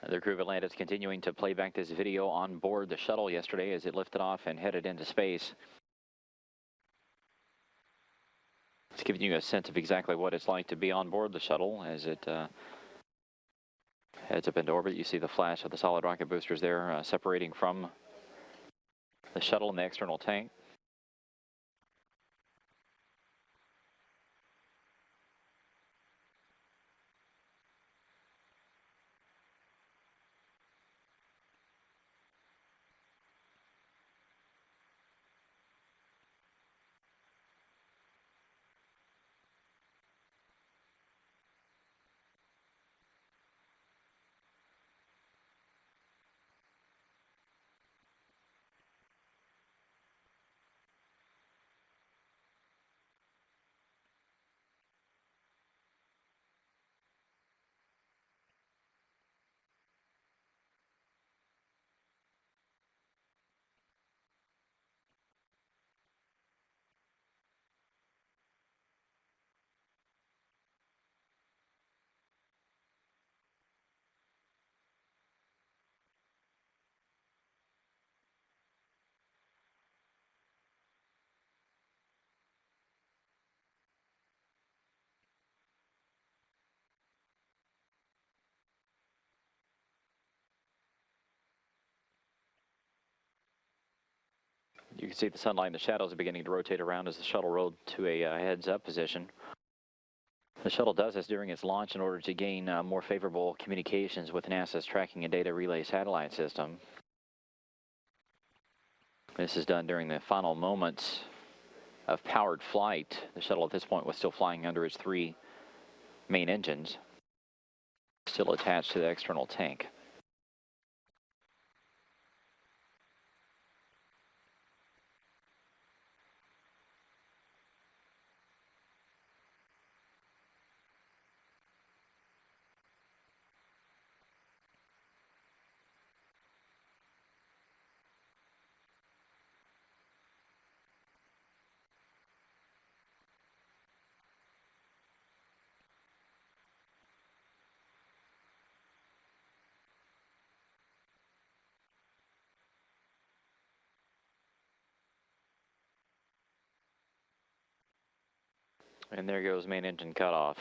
The crew of Atlantis continuing to play back this video on board the shuttle yesterday as it lifted off and headed into space. It's giving you a sense of exactly what it's like to be on board the shuttle as it heads up into orbit. You see the flash of the solid rocket boosters there separating from the shuttle and the external tank. You can see the sunlight and the shadows are beginning to rotate around as the shuttle rolled to a heads-up position. The shuttle does this during its launch in order to gain more favorable communications with NASA's Tracking and Data Relay satellite system. This is done during the final moments of powered flight. The shuttle at this point was still flying under its 3 main engines, still attached to the external tank. And there goes main engine cutoff.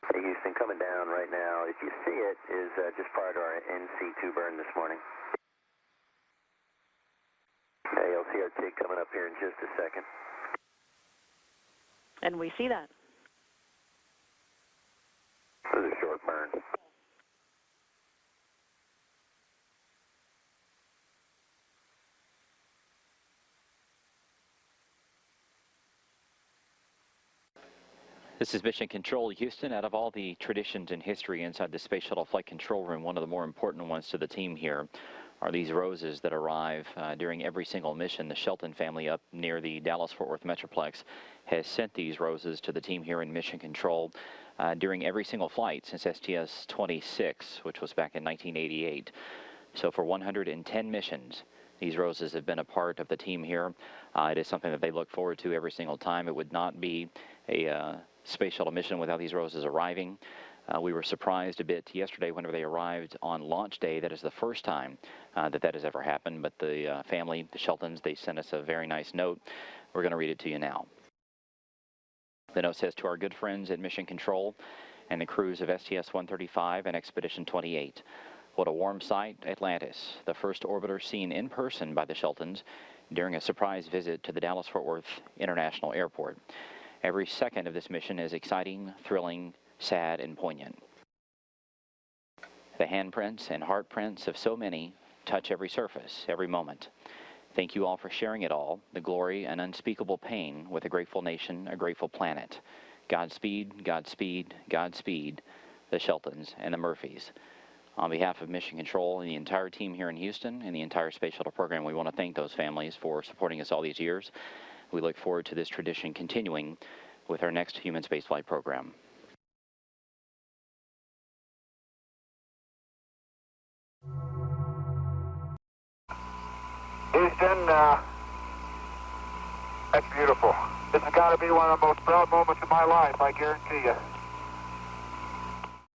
Hey Houston, coming down right now. If you see it, is just prior to our NC2 burn this morning. Hey, you'll see our jig coming up here in just a second. And we see that. This is a short burn. This is Mission Control, Houston. Out of all the traditions and history inside the Space Shuttle Flight Control Room, one of the more important ones to the team here are these roses that arrive during every single mission. The Shelton family up near the Dallas-Fort Worth Metroplex has sent these roses to the team here in Mission Control during every single flight since STS-135, which was back in 1988. So for 110 missions, these roses have been a part of the team here. It is something that they look forward to every single time. It would not be a Space Shuttle mission without these roses arriving. We were surprised a bit yesterday whenever they arrived on launch day. That is the first time that has ever happened. But the family, the Sheltons, they sent us a very nice note. We're going to read it to you now. The note says, to our good friends at Mission Control and the crews of STS-135 and Expedition 28. What a warm sight, Atlantis, the first orbiter seen in person by the Sheltons during a surprise visit to the Dallas-Fort Worth International Airport. Every second of this mission is exciting, thrilling, sad, and poignant. The handprints and heartprints of so many touch every surface, every moment. Thank you all for sharing it all, the glory and unspeakable pain with a grateful nation, a grateful planet. Godspeed, Godspeed, Godspeed, the Sheltons and the Murphys. On behalf of Mission Control and the entire team here in Houston and the entire Space Shuttle program, we want to thank those families for supporting us all these years. We look forward to this tradition continuing with our next human spaceflight program. Houston, that's beautiful. This has got to be one of the most proud moments of my life, I guarantee you.